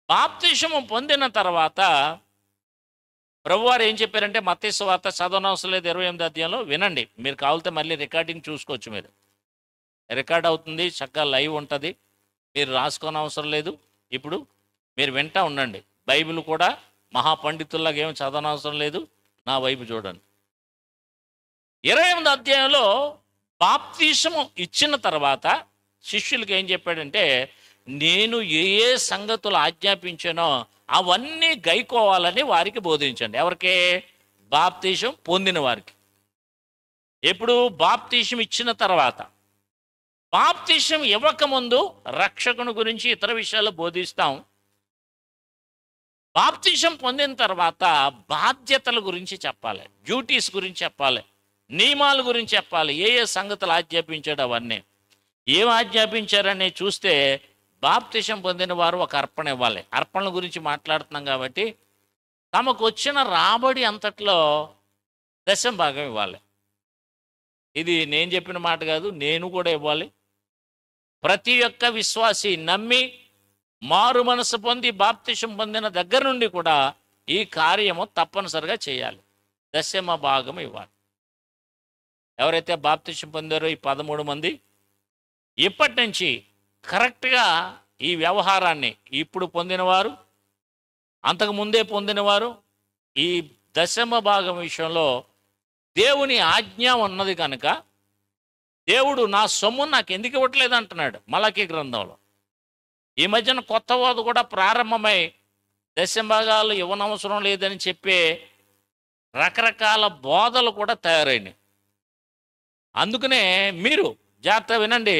బాప్తిసము పొందిన తర్వాత ప్రభువారు ఏం చెప్పారంటే, మత్తయి సువార్త చదవనవసరం లేదు 28వ అధ్యాయంలో వినండి. మీరు కావాలితే మళ్ళీ రికార్డింగ్ చూసుకోవచ్చు. మీరు రికార్డ్ అవుతుంది, చక్కగా లైవ్ ఉంటుంది, మీరు రాసుకోని అవసరం లేదు. ఇప్పుడు మీరు వింటా ఉండండి. బైబిల్ కూడా మహాపండితుల్లాగా ఏమి చదవనవసరం లేదు, నా వైపు చూడండి. 28వ అధ్యాయంలో బాప్తిసము ఇచ్చిన తర్వాత శిష్యులకి ఏం చెప్పాడంటే, నేను ఏ ఏ సంగతులు ఆజ్ఞాపించానో అవన్నీ గైకోవాలని వారికి బోధించండి. ఎవరికి? బాప్తిసం పొందిన వారికి. ఎప్పుడు? బాప్తిసం ఇచ్చిన తర్వాత. బాప్తిసం ఇవ్వకముందు రక్షకుని గురించి ఇతర విషయాలు బోధిస్తాం. బాప్తిసం పొందిన తర్వాత బాధ్యతల గురించి చెప్పాలి, డ్యూటీస్ గురించి చెప్పాలి, నియమాల గురించి చెప్పాలి. ఏ ఏ సంగతులు ఆజ్ఞాపించాడు అవన్నీ. ఏం ఆజ్ఞాపించారని చూస్తే, బాప్తిసం పొందిన వారు ఒక అర్పణ ఇవ్వాలి. అర్పణల గురించి మాట్లాడుతున్నాం కాబట్టి తమకు వచ్చిన రాబడి అంతట్లో దశమ భాగం ఇవ్వాలి. ఇది నేను చెప్పిన మాట కాదు, నేను కూడా ఇవ్వాలి. ప్రతి ఒక్క విశ్వాసి నమ్మి మారు మనసు పొంది బాప్తిసం పొందిన దగ్గర నుండి కూడా ఈ కార్యము తప్పనిసరిగా చేయాలి. దశమ భాగం ఇవ్వాలి. ఎవరైతే బాప్తిసం పొందారో ఈ 13 మంది, ఇప్పటి నుంచి కరెక్ట్గా ఈ వ్యవహారాన్ని, ఇప్పుడు పొందినవారు, అంతకుముందే పొందినవారు, ఈ దశమ భాగం విషయంలో దేవుని ఆజ్ఞ ఉన్నది కనుక, దేవుడు నా సొమ్మును నాకు ఎందుకు ఇవ్వట్లేదు అంటున్నాడు మలాకీ గ్రంథంలో. ఈ మధ్యన కొత్త వాదు కూడా ప్రారంభమై దశమ భాగాలు ఇవ్వనవసరం లేదని చెప్పే రకరకాల బోధలు కూడా తయారైనాయి. అందుకనే మీరు జాగ్రత్త వినండి,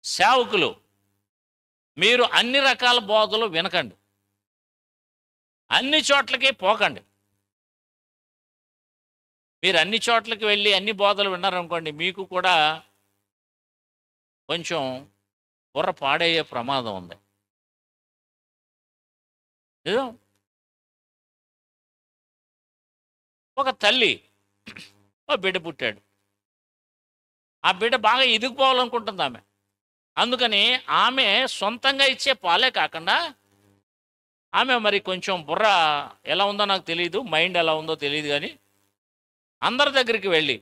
సేవకులు, మీరు అన్ని రకాల బోధలు వినకండి, అన్ని చోట్లకి పోకండి. మీరు అన్ని చోట్లకి వెళ్ళి అన్ని బోధలు విన్నారనుకోండి, మీకు కూడా కొంచెం బుర్ర పాడయ్యే ప్రమాదం ఉంది. ఏదో ఒక తల్లి ఓ బిడ్డ పుట్టాడు. ఆ బిడ్డ బాగా ఎదిగిపోవాలనుకుంటుంది ఆమె. అందుకని ఆమె సొంతంగా ఇచ్చే పాలే కాకుండా, ఆమె మరి కొంచెం బుర్ర ఎలా ఉందో నాకు తెలియదు, మైండ్ ఎలా ఉందో తెలియదు, కానీ అందరి దగ్గరికి వెళ్ళి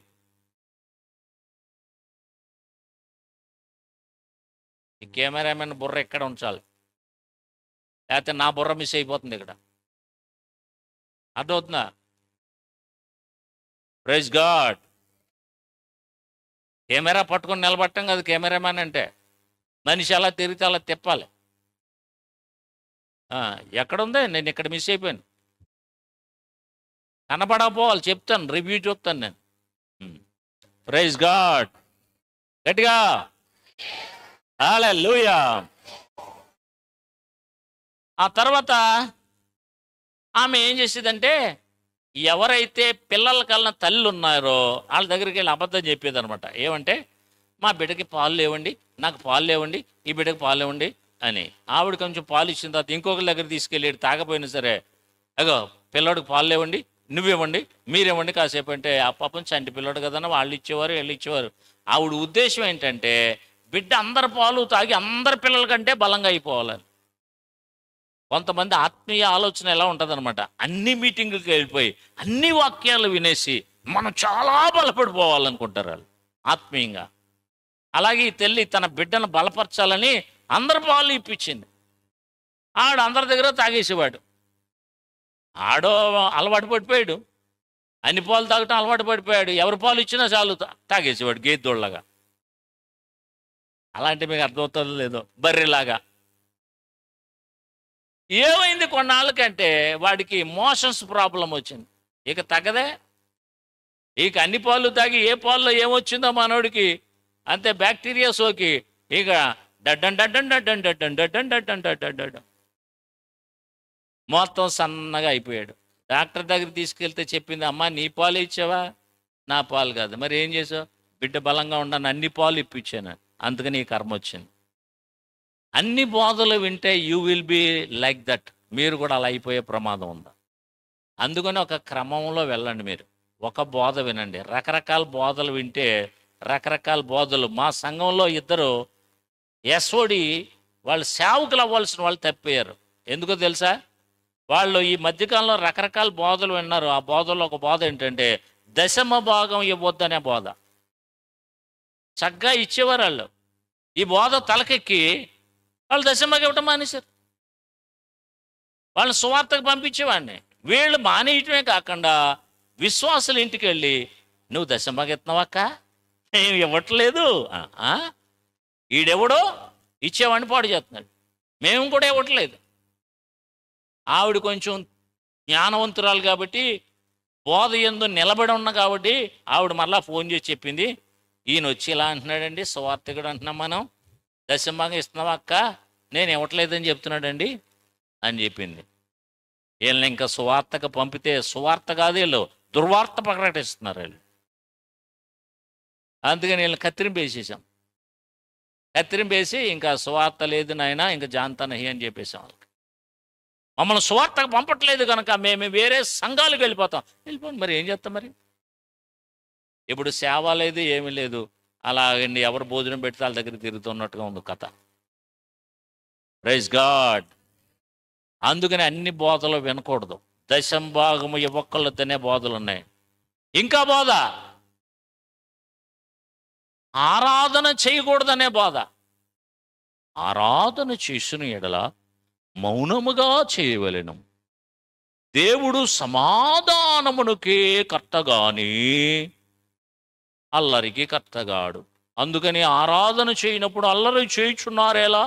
ఈ కెమెరామెన్ బుర్ర ఎక్కడ ఉంచాలి, లేకపోతే నా బుర్ర మిస్ అయిపోతుంది ఇక్కడ. అర్థమవుతుందా? Praise God. కెమెరా పట్టుకొని నిలబట్టం కాదు కెమెరామెన్ అంటే. మనిషి అలా తిరిగితే అలా తిప్పాలి. ఎక్కడుందే, నేను ఇక్కడ మిస్ అయిపోయాను, కనపడకపోవాలి, చెప్తాను, రివ్యూ చెప్తాను నేను. Praise God. గట్టిగా హల్లెలూయా. ఆ తర్వాత ఆమె ఏం చేసేదంటే, ఎవరైతే పిల్లల కన్నా తల్లి ఉన్నారో వాళ్ళ దగ్గరికి వెళ్ళి అబద్ధం చెప్పేది అనమాట. ఏమంటే, మా బిడ్డకి పాలు లేవండి, నాకు పాలు లేవండి, ఈ బిడ్డకి పాలు లేవండి అని. ఆవిడ కొంచెం పాలు ఇచ్చిన తర్వాత ఇంకొకరి దగ్గర తీసుకెళ్ళి తాగపోయినా సరే, అగో పిల్లోడికి పాలు లేవండి, నువ్వేవ్వండి, మీరేవ్వండి కాసేపు అంటే, ఆ పాపం చంటి పిల్లోడు కదన్నా వాళ్ళు ఇచ్చేవారు వీళ్ళు ఇచ్చేవారు. ఆవిడ ఉద్దేశం ఏంటంటే, బిడ్డ అందరి పాలు తాగి అందరి పిల్లల కంటే బలంగా అయిపోవాలని. కొంతమంది ఆత్మీయ ఆలోచన ఎలా ఉంటుందన్నమాట, అన్ని మీటింగులకి వెళ్ళిపోయి అన్ని వాక్యాలు వినేసి మనం చాలా బలపడిపోవాలనుకుంటారు వాళ్ళు ఆత్మీయంగా. అలాగే ఈ తల్లి తన బిడ్డను బలపరచాలని అందరి పాలు ఇప్పించింది. ఆడు అందరి దగ్గర తాగేసేవాడు. ఆడో అలవాటు పడిపోయాడు. అన్ని పాలు తాగటం అలవాటు పడిపోయాడు. ఎవరి పాలు ఇచ్చినా చాలు తాగేసేవాడు గేదెోళ్ళగా. అలాంటి మీకు అర్థమవుతుందో లేదో, బర్రెలాగా. ఏమైంది కొన్నాళ్ళకంటే వాడికి మోషన్స్ ప్రాబ్లం వచ్చింది. ఇక తగ్గదే. ఇక అన్ని పాలు తాగి ఏ పాల్లో ఏమొచ్చిందో మనోడికి అంతే బ్యాక్టీరియా సోకి ఇక డడ్డం డడ్డం డడ్డం డడ్డం డడ్డం డడ్డం డడ్డం డడ్డం మొత్తం సన్నగా అయిపోయాడు. డాక్టర్ దగ్గర తీసుకెళ్తే చెప్పింది, అమ్మా నీ పాలు ఇచ్చావా? నా పాలు కాదు. మరి ఏం చేసావు? బిడ్డ బలంగా ఉండని అన్ని పాలు ఇప్పించాను, అందుకని ఈ కర్మ వచ్చింది. అన్ని బోధలు వింటే you will be like that. మీరు కూడా అలా అయిపోయే ప్రమాదం ఉంది. అందుకని ఒక క్రమంలో వెళ్ళండి. మీరు ఒక బోధ వినండి. రకరకాల బోధలు వింటే రకరకాల బోధలు. మా సంఘంలో ఇద్దరు ఎస్ఓడి వాళ్ళు సేవకులు అవ్వాల్సిన వాళ్ళు తప్పిపోయారు. ఎందుకో తెలుసా? వాళ్ళు ఈ మధ్యకాలంలో రకరకాల బోధలు విన్నారు. ఆ బోధలో ఒక బోధ ఏంటంటే దశమ భాగం ఇవ్వద్దనే బోధ. చక్కగా ఇచ్చేవారు వాళ్ళు. ఈ బోధ తలకెక్కి వాళ్ళు దశమగా ఇవ్వటం మానేశారు. వాళ్ళని సువార్తకు పంపించేవాడిని. వీళ్ళు మానేయటమే కాకుండా విశ్వాసుల ఇంటికి వెళ్ళి, నువ్వు దశమగా ఇస్తున్నావక్క, మేము ఇవ్వట్లేదు, ఈడెవడో ఇచ్చేవాడిని పాడు చేస్తున్నాడు, మేము కూడా ఇవ్వట్లేదు. ఆవిడ కొంచెం జ్ఞానవంతురాలు కాబట్టి బోధ ఎందు నిలబడి ఉన్న కాబట్టి ఆవిడ మళ్ళా ఫోన్ చేసి చెప్పింది, ఈయన వచ్చి ఇలా అంటున్నాడండి, సువార్తకుడు అంటున్నాం మనం, దశంభాగం ఇస్తున్నావా అక్క, నేను ఇవ్వట్లేదని చెప్తున్నాడండి అని చెప్పింది. వీళ్ళని ఇంకా సువార్తకు పంపితే సువార్త కాదు, వీళ్ళు దుర్వార్త ప్రకటిస్తున్నారు వీళ్ళు. అందుకని వీళ్ళని కత్తిరింపేసేసాం. కత్తిరింపేసి ఇంకా సువార్త లేదు నాయన, ఇంకా జాంతనహి అని చెప్పేసాం. వాళ్ళకి మమ్మల్ని సువార్తకు పంపట్లేదు కనుక మేము వేరే సంఘాలకు వెళ్ళిపోతాం. వెళ్ళిపోండి, మరి ఏం చేస్తాం? మరి ఇప్పుడు సేవ లేదు, ఏమీ లేదు, అలాగండి ఎవరు భోజనం పెడితే వాళ్ళ దగ్గర తిరుగుతున్నట్టుగా ఉంది కథ. Praise God. అందుకని అన్ని బోధలు వినకూడదు. దశంభాగము ఇవ్వక్కలు తినే బోధలు ఉన్నాయి. ఇంకా బోధ ఆరాధన చేయకూడదనే బోధ. ఆరాధన చేసిన ఎడల మౌనముగా చేయవలెను, దేవుడు సమాధానమునకే కర్తగాని అల్లరికి కర్తగాడు. అందుకని ఆరాధన చేయనప్పుడు అల్లరి చేయుచున్నారేలా?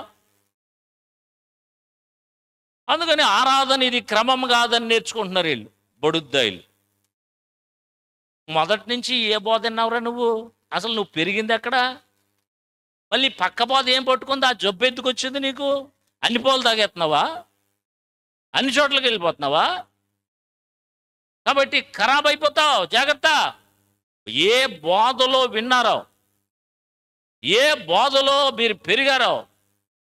అందుకని ఆరాధన ఇది క్రమం కాదని నేర్చుకుంటున్నారు వీళ్ళు, బడుద్దాయిలు. మొదటి నుంచి ఏ బోధ విన్నావురా నువ్వు? అసలు నువ్వు పెరిగింది ఎక్కడ? మళ్ళీ పక్క బోధ ఏం పట్టుకుంది? ఆ జబ్బు ఎందుకు వచ్చింది నీకు? అన్ని పోలు తాగేస్తున్నావా? అన్ని చోట్లకి వెళ్ళిపోతున్నావా? కాబట్టి ఖరాబ్ అయిపోతావు, జాగ్రత్త. ఏ బోధలో విన్నారో, ఏ బోధలో మీరు పెరిగారో,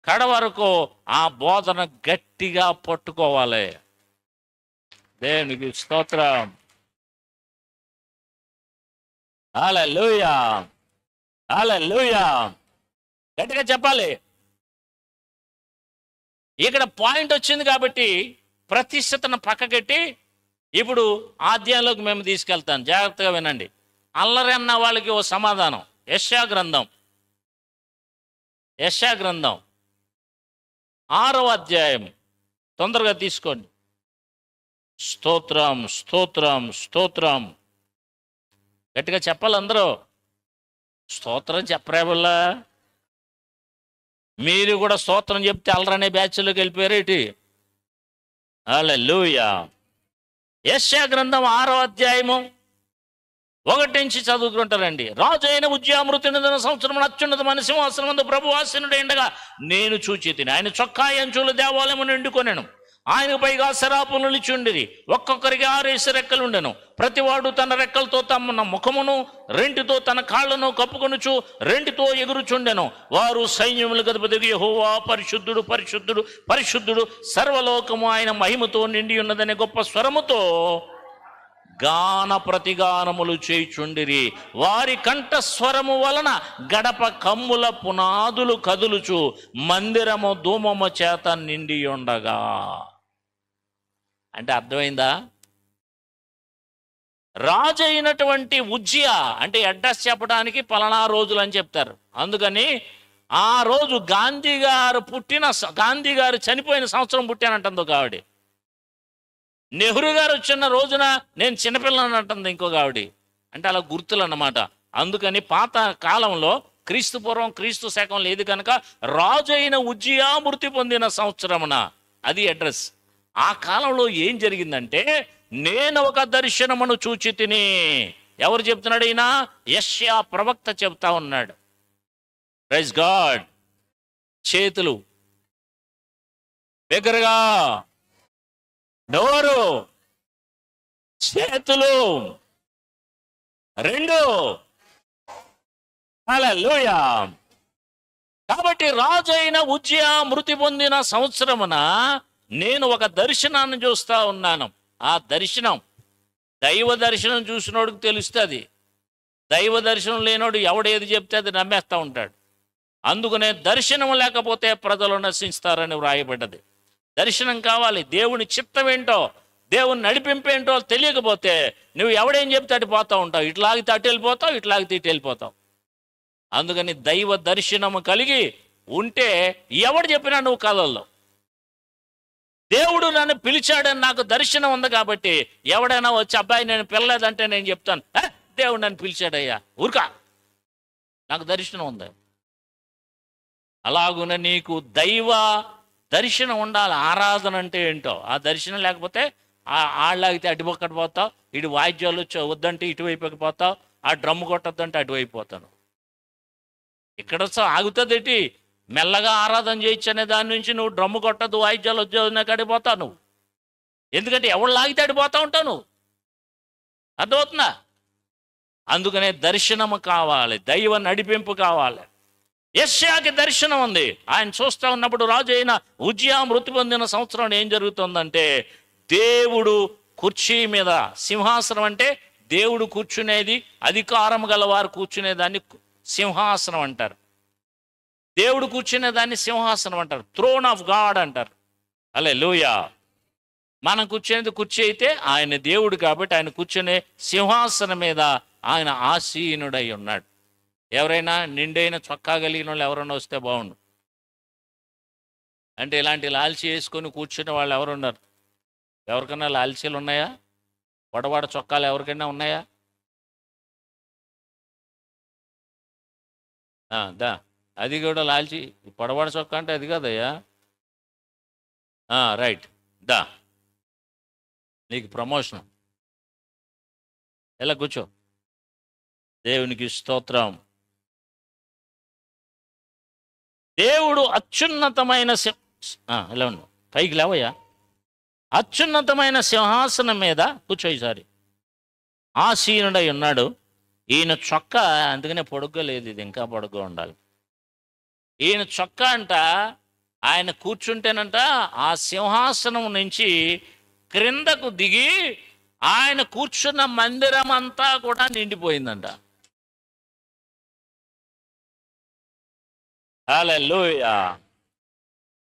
కడ వరకు ఆ బోధన గట్టిగా పట్టుకోవాలి. దేవునికి స్తోత్రం. హల్లెలూయా, హల్లెలూయా. గట్టిగా చెప్పాలి. ఇక్కడ పాయింట్ వచ్చింది కాబట్టి ప్రతిష్టతను పక్కకెట్టి ఇప్పుడు ఆధ్యాయంలోకి మేము తీసుకెళ్తాను. జాగ్రత్తగా వినండి. అల్లరి అన్న వాళ్ళకి ఓ సమాధానం. యెషయా గ్రంథం 6వ అధ్యాయం తొందరగా తీసుకోండి. స్తోత్రం, స్తోత్రం, స్తోత్రం. గట్టిగా చెప్పాలి అందరూ. స్తోత్రం చెప్పరేబుల్లా? మీరు కూడా స్తోత్రం చెప్తే అల్లరనే బ్యాచ్లోకి వెళ్ళిపోయారు ఏంటి? హల్లెలూయా. యెషయా గ్రంథం 6వ అధ్యాయము 1 నుంచి చదువుకుంటారండి. రాజు అయిన ఉజ్జియా మృతి నొందిన సంవత్సరం అత్యున్నతమైన సింహాసనమందు ప్రభు ఆసీనుడై ఉండగా నేను చూచి తిని, ఆయన చొక్కా అంచులు దేవాలయము నిండుకొనెను. ఆయనకు పైగా శరాపులు నిలిచుండిరి. ఒక్కొక్కరికి 6 రెక్కలు ఉండెను. ప్రతివాడు తన రెక్కలతో తమ ముఖమును, రెంటితో తన కాళ్లను కప్పుకొనుచు రెంటితో ఎగురుచుండెను. వారు సైన్యములకు అధిపతి యెహోవా పరిశుద్ధుడు, పరిశుద్ధుడు, పరిశుద్ధుడు, సర్వలోకము ఆయన మహిమతో నిండి ఉన్నదనే గొప్ప స్వరముతో గాన ప్రతిగానములు చేయుచుండిరి. వారి కంఠస్వరము వలన గడప కమ్ముల పునాదులు కదులుచు మందిరము ధూమము చేత నిండి ఉండగా. అంటే అర్థమైందా? రాజు అయినటువంటి ఉజ్జియా అంటే అడ్రస్ చెప్పడానికి పలానా రోజులు అని చెప్తారు. అందుకని ఆ రోజు గాంధీ గారు చనిపోయిన సంవత్సరం పుట్టానంటుంది ఒక ఆవిడ. నెహ్రూ గారు వచ్చిన రోజున నేను చిన్నపిల్లని అంటుంది ఇంకొక ఆవిడ. అంటే అలా గుర్తులు అన్నమాట. అందుకని పాత కాలంలో క్రీస్తు పూర్వం క్రీస్తు శకం లేదు కనుక రాజు అయిన ఉజ్జియా మృతి పొందిన సంవత్సరమున అది అడ్రస్. ఆ కాలంలో ఏం జరిగిందంటే, నేను ఒక దర్శనమును చూచి తిని. ఎవరు చెప్తున్నాడు? ఈయన యెషయా ప్రవక్త చెప్తా ఉన్నాడు. Praise God. చేతులు బిగ్గరగా, నోరు, చేతులు రెండు. హల్లెలూయా. కాబట్టి రాజు అయిన ఉజ్జియా మృతి పొందిన సంవత్సరమున నేను ఒక దర్శనాన్ని చూస్తా ఉన్నాను. ఆ దర్శనం దైవ దర్శనం చూసినోడికి తెలుస్తుంది. దైవ దర్శనం లేనోడు ఎవడేది చెప్తే అది నమ్మేస్తూ ఉంటాడు. అందుకనే దర్శనం లేకపోతే ప్రజలు నశిస్తారని వ్రాయబడ్డది. దర్శనం కావాలి. దేవుని చిత్తం ఏంటో, దేవుని నడిపింపేంటో తెలియకపోతే నువ్వు ఎవడేం చెప్తే అటు పోతూ ఉంటావు. ఇట్లాగితే అటు వెళ్ళిపోతావు, ఇట్లాగితే ఇటు వెళ్ళిపోతావు. అందుకని దైవ దర్శనము కలిగి ఉంటే ఎవడు చెప్పినా నువ్వు కలల్లో. దేవుడు నన్ను పిలిచాడని నాకు దర్శనం ఉంది కాబట్టి ఎవడైనా వచ్చి అబ్బాయి నేను పిల్లలేదంటే నేను చెప్తాను, దేవుడు నన్ను పిలిచాడయ్యా, ఊరుకా, నాకు దర్శనం ఉంది. అలాగున నీకు దైవ దర్శనం ఉండాలి. ఆరాధన అంటే ఏంటో ఆ దర్శనం లేకపోతే ఆళ్ళాగితే అటుపక్కటి పోతావు, ఇటు వాయిద్యాలు వద్దంటే ఇటువైపుకి పోతావు, ఆ డ్రమ్ము కొట్టద్దంటే అటువైపు పోతాను. ఇక్కడ ఆగుతుంది ఏంటి? మెల్లగా ఆరాధన చేయొచ్చు అనే దాని నుంచి నువ్వు డ్రమ్ము కొట్టద్దు, వాయిద్యాలు వచ్చేదాకా అడిపోతావు నువ్వు. ఎందుకంటే ఎవడు లాగితే అడిపోతా ఉంటావు నువ్వు. అర్థమవుతుందా? అందుకనే దర్శనము కావాలి, దైవ నడిపింపు కావాలి. యెషయాకి దర్శనం ఉంది. ఆయన చూస్తూ ఉన్నప్పుడు రాజు అయిన ఉజ్జియా మృతి పొందిన సంవత్సరం ఏం జరుగుతుందంటే, దేవుడు కుర్చీ మీద, సింహాసనం అంటే దేవుడు కూర్చునేది, అధికారం గల వారు కూర్చునేదాన్ని సింహాసనం అంటారు. దేవుడు కూర్చునేదాన్ని సింహాసనం అంటారు. థ్రోన్ ఆఫ్ గాడ్ అంటారు. హల్లెలూయా. మనం కూర్చునేది కుర్చీ అయితే ఆయన దేవుడు కాబట్టి ఆయన కూర్చునే సింహాసనం మీద ఆయన ఆసీనుడై ఉన్నాడు. ఎవరైనా నిండైన చొక్కా కలిగిన వాళ్ళు ఎవరైనా వస్తే బాగుండు. అంటే ఇలాంటి లాల్చీ వేసుకొని కూర్చునే వాళ్ళు ఎవరున్నారు? ఎవరికైనా లాల్చీలు ఉన్నాయా? పొడవాడ చొక్కాలు ఎవరికైనా ఉన్నాయా? దా, అది కూడా లాల్చి. పొడవాడ చొక్కా అంటే అది కాదయ్యా. రైట్, దా, నీకు ప్రమోషన్. ఎలా కూర్చో. దేవునికి స్తోత్రం. దేవుడు అత్యున్నతమైన ఎలా ఉండు, పైకి లేవయ్యా. అత్యున్నతమైన సింహాసనం మీద కూర్చో. ఈసారి ఆసీనుడై ఉన్నాడు. ఈయన చొక్కా అందుకనే పొడుగ్గా లేదు, ఇది ఇంకా పొడుగ్గా ఉండాలి. ఈయన చొక్కా అంట, ఆయన కూర్చుంటేనంట ఆ సింహాసనం నుంచి క్రిందకు దిగి ఆయన కూర్చున్న మందిరం అంతా కూడా నిండిపోయిందంట. హల్లెలూయా.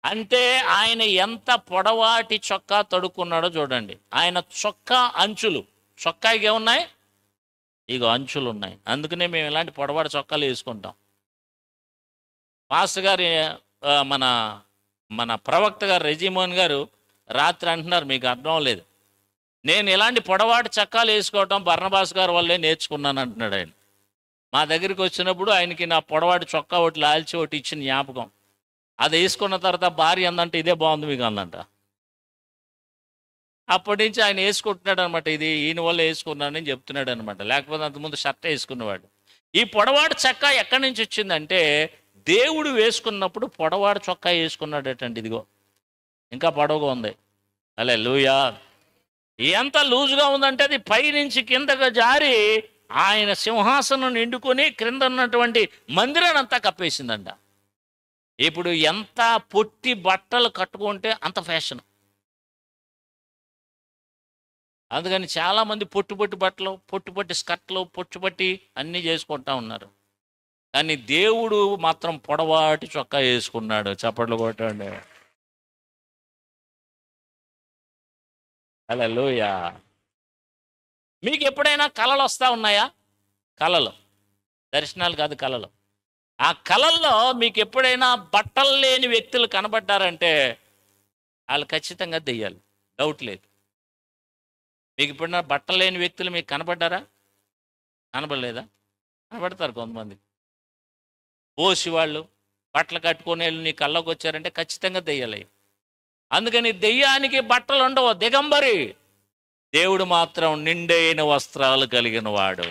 అంటే ఆయన ఎంత పొడవాటి చొక్కా తొడుక్కున్నాడో చూడండి. ఆయన చొక్కా అంచులు, చొక్కాకి ఏమున్నాయి? ఇగో అంచులు ఉన్నాయి. అందుకనే మేము ఇలాంటి పొడవాటి చొక్కాలు వేసుకుంటాం. పాస్టర్ గారు మన మన ప్రవక్త గారు రెజిమోహన్ గారు రాత్రి అంటున్నారు, మీకు అర్థం లేదు, నేను ఇలాంటి పొడవాటి చొక్కాలు వేసుకోవటం బర్నబాస్ గారు వల్లే నేర్చుకున్నాను అంటున్నాడు ఆయన. మా దగ్గరికి వచ్చినప్పుడు ఆయనకి నా పొడవాటి చొక్కా ఒకటి లాల్చి ఒకటి ఇచ్చిన జ్ఞాపకం. అది వేసుకున్న తర్వాత భార్య అందంటే ఇదే బాగుంది మీకు అందంట. అప్పటి నుంచి ఆయన వేసుకుంటున్నాడు అనమాట. ఇది ఈయన వల్ల వేసుకున్నానని చెప్తున్నాడు అనమాట. లేకపోతే అంతకుముందు షర్ట్ వేసుకునేవాడు. ఈ పొడవాటి చొక్కా ఎక్కడి నుంచి వచ్చిందంటే, దేవుడు వేసుకున్నప్పుడు పొడవాటి చొక్కా వేసుకున్నాడటండి. ఇదిగో ఇంకా పొడవుగా ఉంది. హల్లెలూయా. ఎంత లూజుగా ఉందంటే అది పైనుంచి కిందగా జారి ఆయన సింహాసనం నిండుకొని క్రింద ఉన్నటువంటి మందిరాన్ని అంతా కప్పేసిందంట. ఇప్పుడు ఎంత పొట్టి బట్టలు కట్టుకుంటే అంత ఫ్యాషన్. అందుకని చాలామంది పొట్టి బట్టలు, పొట్టి స్కర్ట్లు, పొట్టి అన్నీ చేసుకుంటా ఉన్నారు. కానీ దేవుడు మాత్రం పొడవాటి చొక్కా వేసుకున్నాడు. చప్పట్లు కొట్టండి. హల్లెలూయా. మీకు ఎప్పుడైనా కళలు వస్తూ ఉన్నాయా? కళలు, దర్శనాలు కాదు, కళలు. ఆ కళల్లో మీకు ఎప్పుడైనా బట్టలు లేని వ్యక్తులు కనబడ్డారంటే వాళ్ళు ఖచ్చితంగా దెయ్యాలి, డౌట్ లేదు. మీకు ఇప్పుడు బట్టలు లేని వ్యక్తులు మీకు కనబడ్డారా? కనబడలేదా? కనబడతారు కొంతమంది. ఓసి వాళ్ళు బట్టలు కట్టుకొని వెళ్ళి నీ కళ్ళకు వచ్చారంటే ఖచ్చితంగా దెయ్యాలి. అందుకని దెయ్యానికి బట్టలు ఉండవు, దిగంబరి. దేవుడు మాత్రం నిండైన వస్త్రాలు కలిగిన వాడు.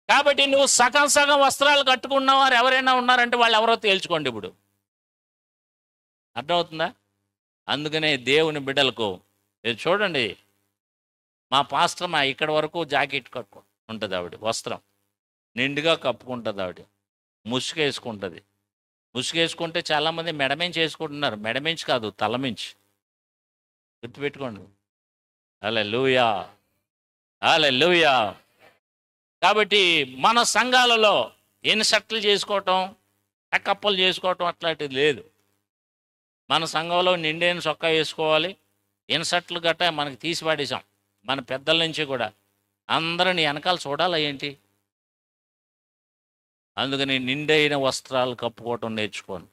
కాబట్టి నువ్వు సగం సగం వస్త్రాలు కట్టుకున్న వారు ఎవరైనా ఉన్నారంటే వాళ్ళు ఎవరో తేల్చుకోండి ఇప్పుడు. అర్థమవుతుందా? అందుకనే దేవుని బిడ్డలకు మీరు చూడండి, మా పాస్టర్ మా ఇక్కడ వరకు జాకెట్ కట్టుకో ఉంటుంది ఆవిడ, వస్త్రం నిండుగా కప్పుకుంటుంది ఆవిడ, ముసుగేసుకుంటుంది. ముసుగేసుకుంటే చాలామంది మెడమించి వేసుకుంటున్నారు. మెడమించి కాదు, తలమించి. గుర్తుపెట్టుకోండి. హల్లెలూయా, హల్లెలూయా. కాబట్టి మన సంఘాలలో ఇన్సర్ట్లు చేసుకోవటం, టకప్పులు చేసుకోవటం అట్లాంటిది లేదు. మన సంఘంలో నిండైన చొక్కా వేసుకోవాలి. ఇన్సర్ట్లు గట్రా మనకి తీసి పడేసాం మన పెద్దల నుంచి కూడా. అందరిని వెనకాల చూడాలా ఏంటి? అందుకని నిండైన వస్త్రాలు కప్పుకోవటం నేర్చుకోండి.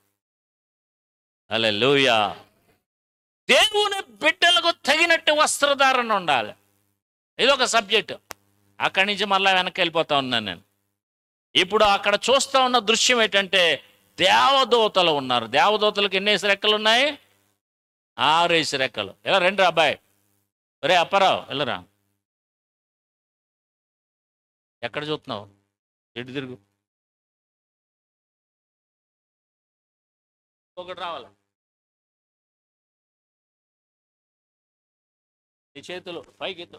హల్లెలూయా. దేవుని బిడ్డలకు తగినట్టు వస్త్రధారణ ఉండాలి. ఇదొక సబ్జెక్టు. అక్కడి నుంచి మళ్ళీ వెనక్కి వెళ్ళిపోతా ఉన్నాను నేను. ఇప్పుడు అక్కడ చూస్తూ ఉన్న దృశ్యం ఏంటంటే దేవదూతలు ఉన్నారు. దేవదూతలకు ఎన్నేసి రెక్కలు ఉన్నాయి? 6 రెక్కలు. ఎలా రండి అబ్బాయి, ఒరే అప్పారావు వెళ్ళరా. ఎక్కడ చూస్తున్నావు? ఎటు తిరుగు. ఒకటి రావాలి. ఈ చేతులు పైకి ఎత్తు,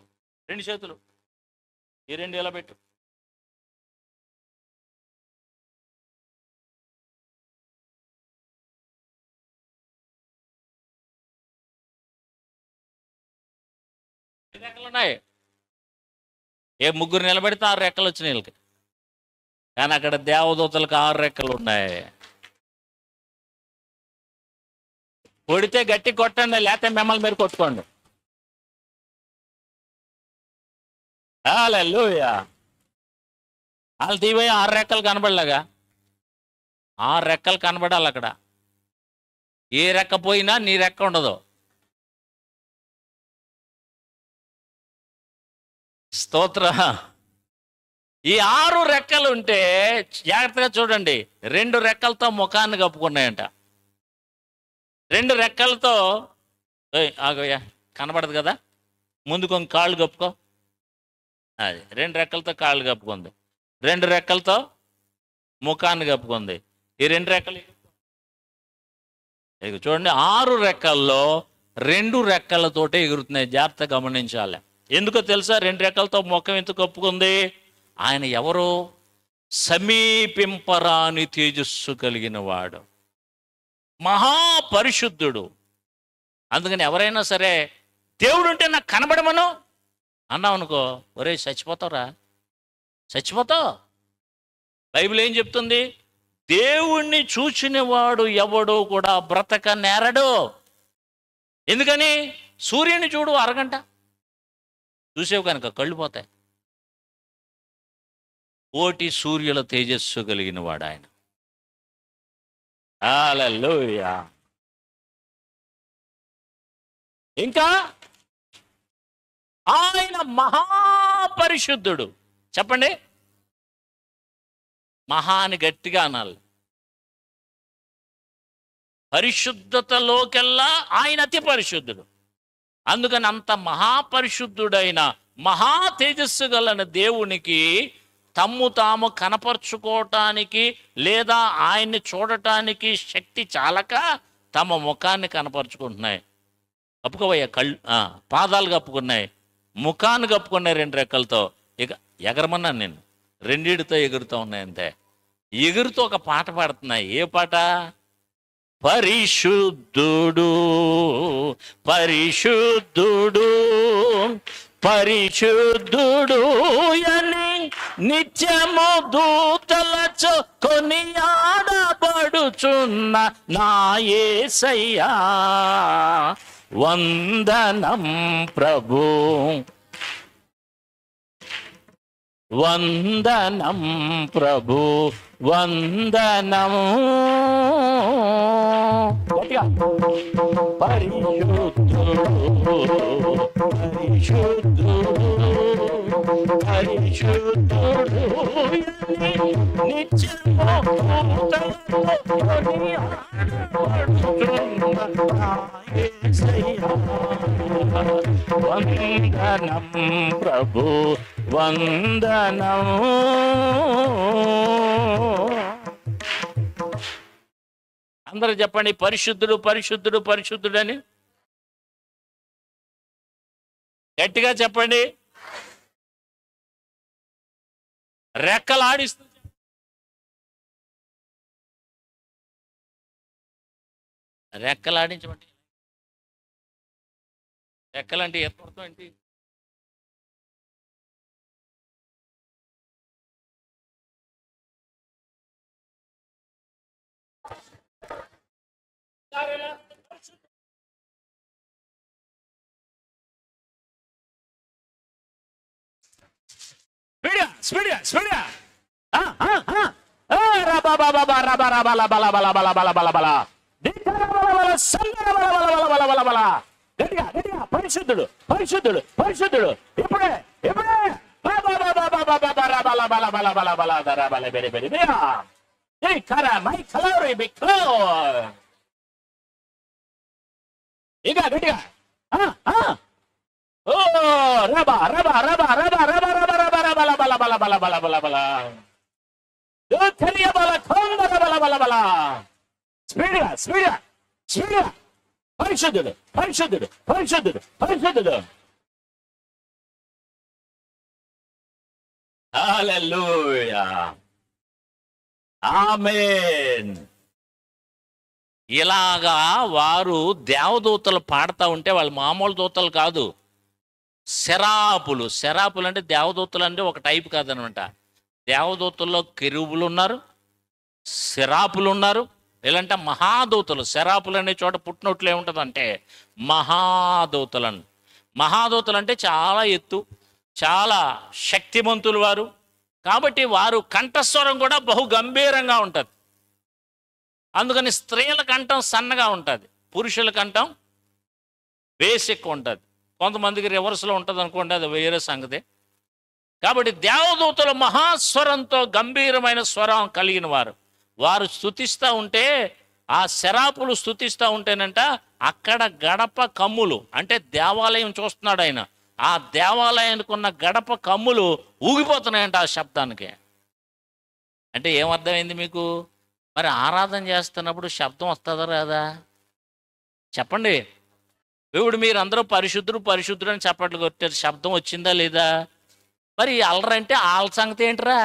2 చేతులు, ఈ 2 ఇలా పెట్టు. రెక్కలు ఉన్నాయి. ఏ ముగ్గురు నిలబెడితే 6 రెక్కలు వచ్చినాయి వీళ్ళకి. కానీ అక్కడ దేవదూతలకు 6 రెక్కలు ఉన్నాయి. కొడితే గట్టి కొట్టండి, లేకపోతే మిమ్మల్ని మీరు కొట్టుకోండి. హల్లెలూయా. వాళ్ళు తీపోయి 6 రెక్కలు కనబడలేగా. 6 రెక్కలు కనబడాలి అక్కడ. ఏ రెక్క పోయినా నీ రెక్క ఉండదు. స్తోత్ర. ఈ 6 రెక్కలు ఉంటే జాగ్రత్తగా చూడండి. 2 రెక్కలతో ముఖాన్ని కప్పుకున్నాయంట. 2 రెక్కలతో ఆగోయ్యా కనబడదు కదా, ముందు కొంచెం కాళ్ళు కప్పుకో. అది 2 రెక్కలతో కాళ్ళు కప్పుకుంది, 2 రెక్కలతో ముఖాన్ని కప్పుకుంది. ఈ 2 రెక్కలు చూడండి. 6 రెక్కల్లో 2 రెక్కలతోటే ఎగురుతున్నాయి. జాగ్రత్త గమనించాలి. ఎందుకో తెలుసా? 2 రెక్కలతో ముఖం ఎందుకు కప్పుకుంది? ఆయన ఎవరు? సమీపింపరాని తేజస్సు కలిగిన వాడు, మహాపరిశుద్ధుడు. అందుకని ఎవరైనా సరే దేవుడు ఉంటే నాకు కనబడమను అన్నావు అనుకో, ఒరే చచ్చిపోతావురా, చచ్చిపోతావు. బైబిల్ ఏం చెప్తుంది? దేవుణ్ణి చూచిన వాడు ఎవడో కూడా బ్రతక నేరడు. ఎందుకని? సూర్యుని చూడు, అరగంట చూసేవు కనుక కళ్ళు పోతాయి. కోటి సూర్యుల తేజస్సు కలిగిన వాడు ఆయన. హల్లెలూయా. ఇంకా ఆయన మహాపరిశుద్ధుడు. చెప్పండి, మహా అని గట్టిగా అనాలి. పరిశుద్ధతలోకెల్లా ఆయన అతి పరిశుద్ధుడు. అందుకని అంత మహాపరిశుద్ధుడైన మహా తేజస్సు గలన దేవునికి తమ్ము తాము కనపరుచుకోవటానికి లేదా ఆయన్ని చూడటానికి శక్తి చాలక తమ ముఖాన్ని కనపరుచుకుంటున్నాయి. కప్పుకోవయ్యా, కళ్ళు పాదాలు కప్పుకున్నాయి, ముఖాన్ని కప్పుకున్నాయి 2 రెక్కలతో. ఇక ఎగరమన్నాను నేను, 2తో ఎగురుతూ ఉన్నాయి అంతే. ఎగురుతూ ఒక పాట పాడుతున్నాయి. ఏ పాట? పరిశుద్ధుడు పరిశుద్ధుడు పరిశుద్ధుడు అని నిత్యము దూతలచో కొనియాడబడుచున్న నా యేసయ్యా వందనం ప్రభు, వందనం ప్రభు, వందనం. పరిశుద్ధుడు పరిశుద్ధుడు పరిశుద్ధుడు నిత్యము వందనం ప్రభు వందనం. అందరూ చెప్పండి, పరిశుద్ధుడు పరిశుద్ధుడు పరిశుద్ధుడు అని గట్టిగా చెప్పండి. రెక్కలు ఆడిస్తూ రెక్కలు ఆడించమండి. రెక్కలు అంటే ఏర్పడతాం ఏంటి? స్పీడ్గా స్పీడ్గా గట్టిగా గట్టిగా పరిశుద్ధుడు పరిశుద్ధుడు పరిశుద్ధుడు ఇప్పుడే ఇప్పుడే ఇంకా గట్టిగా ఓ రబా రబా రబా రబా రబా రబా రబా రబా బల బల బల బల బల బల బల బల బల బల స్పీడ్గా స్పీడ్గా స్పీడ్గా పరిశుద్ధుడు పరిశుద్ధుడు పరిశుద్ధుడు పరిశుద్ధుడు. హల్లెలూయా ఆమేన్. ఇలాగా వారు దేవదూతలు పాడుతూ ఉంటే వాళ్ళు మామూలు దూతలు కాదు, శరాపులు. శరాపులు అంటే దేవదూతలు అంటే ఒక టైప్ కాదనమాట. దేవదూతల్లో కెరూబులు ఉన్నారు, శరాపులు ఉన్నారు, ఇలాంటి మహాదూతలు. శరాపులు అనే చోట పుట్టినట్లు ఏముంటుంది అంటే మహాదూతలను. మహాదూతలు అంటే చాలా ఎత్తు, చాలా శక్తిమంతులు వారు. కాబట్టి వారు కంఠస్వరం కూడా బహు గంభీరంగా ఉంటుంది. అందుకని స్త్రీల కంఠం సన్నగా ఉంటుంది, పురుషుల కంఠం బేసిక్ ఉంటుంది. కొంతమందికి రివర్స్లో ఉంటుంది అనుకోండి, అది వేరే సంగతి. కాబట్టి దేవదూతలు మహాస్వరంతో గంభీరమైన స్వరం కలిగిన వారు. వారు స్తుతిస్తూ ఉంటే, ఆ శరాపులు స్తుతిస్తూ ఉంటేనంట అక్కడ గడప కమ్ములు అంటే దేవాలయం చూస్తున్నాడు ఆయన. ఆ దేవాలయానికి ఉన్న గడప కమ్ములు ఊగిపోతున్నాయంట ఆ శబ్దానికి. అంటే ఏమర్థమైంది మీకు? మరి ఆరాధన చేస్తున్నప్పుడు శబ్దం వస్తుందా రాదా? చెప్పండి. ఇప్పుడు మీరు అందరూ పరిశుద్ధుడు పరిశుద్ధుడు అని చప్పట్లు కొట్టారు, శబ్దం వచ్చిందా లేదా? మరి అల్లరంటే వాళ్ళ సంగతి ఏంట్రా?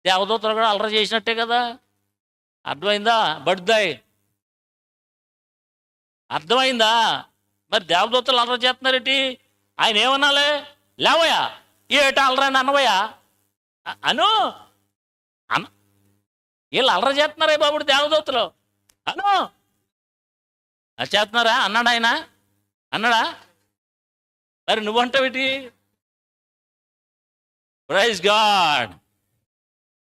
దేవదూతలు కూడా అల్లరి చేసినట్టే కదా. అర్థమైందా? బడుద్దాయి అర్థమైందా? మరి దేవదూతలు అల్లరి చేస్తున్నారేంటి? ఆయన ఏమన్నాలే, లేవయా ఏట అల్లరని అన్నవయ్యా అను అన్న. వీళ్ళు అల్లరి చేస్తున్నారే బాబుడు దేవదూతలు అను చేస్తున్నారా అన్నాడు ఆయన. అన్నాడా? మరి నువ్వంటావేటి? Praise God.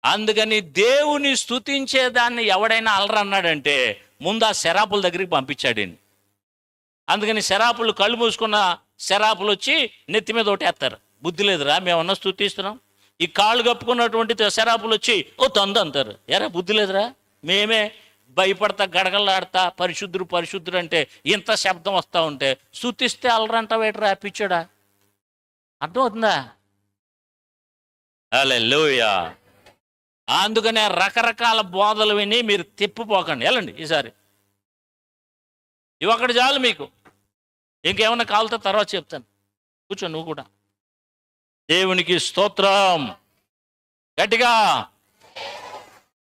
అందుకని దేవుని స్తుతించేదాన్ని ఎవడైనా అల్లరన్నాడంటే ముందు ఆ శరాపుల దగ్గరికి పంపించాడు. అందుకని శరాపులు కళ్ళు మూసుకున్న శరాపులు వచ్చి నెత్తి మీద ఒకటేస్తారు. బుద్ధి లేదురా, మేమన్నా స్తుతిస్తున్నాం. ఈ కాళ్ళు కప్పుకున్నటువంటి శరాపులు వచ్చి ఓ తందు అంటారు. ఎరా బుద్ధి లేదురా, మేమే భయపడతా గడగలాడతా పరిశుద్ధుడు పరిశుద్ధుడు అంటే ఇంత శబ్దం వస్తూ ఉంటే స్తుతిస్తే అల్లరంటావేట్రా పిచ్చోడా? అర్థమవుతుందా? హల్లెలూయా. అందుకనే రకరకాల బోధలు విని మీరు తిప్పిపోకండి. వెళ్ళండి ఈసారి. ఇవి ఒకటి చాలు మీకు. ఇంకేమన్నా కావాలితే తర్వాత చెప్తాను. కూర్చో నువ్వు కూడా. దేవునికి స్తోత్రం. గట్టిగా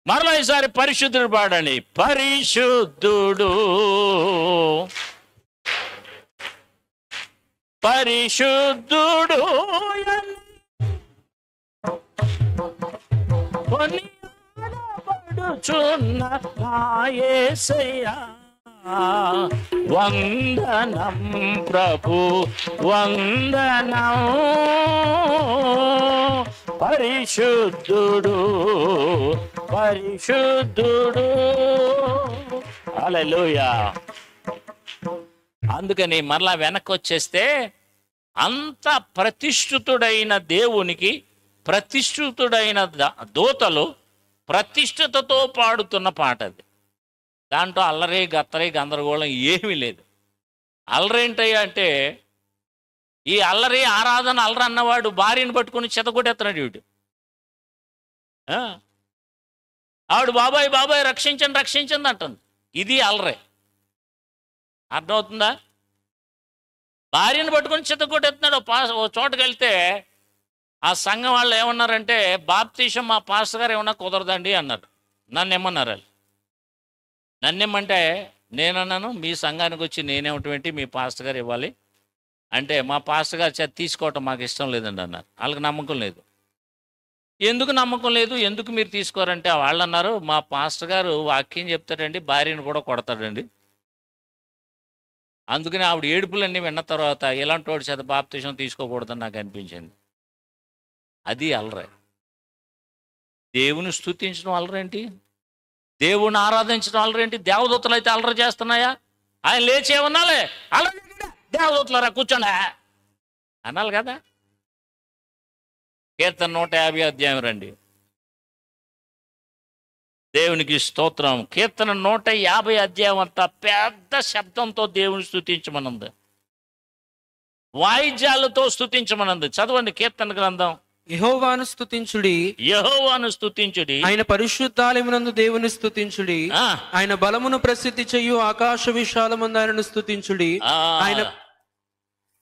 మరలా ఈసారి పరిశుద్ధుడు పాడండి. పరిశుద్ధుడు పరిశుద్ధుడు కొనియాడబడుచున్న నా యేసయ్యా వందనం ప్రభు వందనం. పరిశుద్ధుడు పరిశుద్ధుడు. హల్లెలూయా. అందుకని మరలా వెనక్కి వచ్చేస్తే, అంత ప్రతిష్ఠితుడైన దేవునికి ప్రతిష్ఠితుడైన దూతలు ప్రతిష్ఠతతో పాడుతున్న పాట అది. దాంట్లో అల్లరి గత్తరి గందరగోళం ఏమీ లేదు. అల్లరేంటయ్యా అంటే, ఈ అల్లరి ఆరాధన అల్లరి అన్నవాడు భార్యను పట్టుకుని చెతగొట్టేస్తున్నాడు వీడు. ఆవిడ బాబాయ్ బాబాయ్ రక్షించండి రక్షించండి అంటుంది. ఇది అల్లరే. అర్థమవుతుందా? భార్యను పట్టుకుని చెతగొట్టేస్తున్నాడు. ఓ చోటుకి వెళ్తే ఆ సంఘం వాళ్ళు ఏమన్నారంటే, బాప్తీసం మా పాస్టర్ గారు ఏమన్నా కుదరదండి అన్నారు. నన్ను ఏమన్నారు వాళ్ళు. నన్నేమంటే నేనన్నాను, మీ సంఘానికి వచ్చి నేనేమిటంటే మీ పాస్టర్ గారు ఇవ్వాలి అంటే, మా పాస్టర్ గారు చేత తీసుకోవటం మాకు ఇష్టం లేదండి అన్నారు. వాళ్ళకి నమ్మకం లేదు. ఎందుకు నమ్మకం లేదు, ఎందుకు మీరు తీసుకోరంటే వాళ్ళు అన్నారు, మా పాస్టర్ గారు వాక్యం చెప్తాడండి, భార్యను కూడా కొడతాడండి. అందుకని ఆవిడ ఏడుపులన్నీ విన్న తర్వాత ఇలాంటి వాడి చేత బాప్తీసం తీసుకోకూడదని నాకు అనిపించింది. అది అల్లరి. దేవుని స్తుతించడం అల్లరేంటి? దేవుని ఆరాధించడం అల్లరేంటి? దేవదూతలు అయితే అల్లరి చేస్తున్నాయా? ఆయన లేచి ఏమన్నాలే, అల్లరి దేవదూతలరా కూర్చోండా అనాలి కదా. కీర్తన 150 అధ్యాయం రండి. దేవునికి స్తోత్రం. కీర్తన 150 అధ్యాయం అంతా పెద్ద శబ్దంతో దేవుని స్తుతించమనుంది, వాయిద్యాలతో స్తుతించమనుంది. చదవండి కీర్తన గ్రంథం. యెహోవాను స్తుతించుడి, యెహోవాను స్తుతించుడి, ఆయన పరిశుద్ధాలయమునందు దేవుని స్తుతించుడి, ఆయన బలమును ప్రసిద్ధి చేయు ఆకాశ విశాలమందు ఆయనను స్తుతించుడి. ఆయన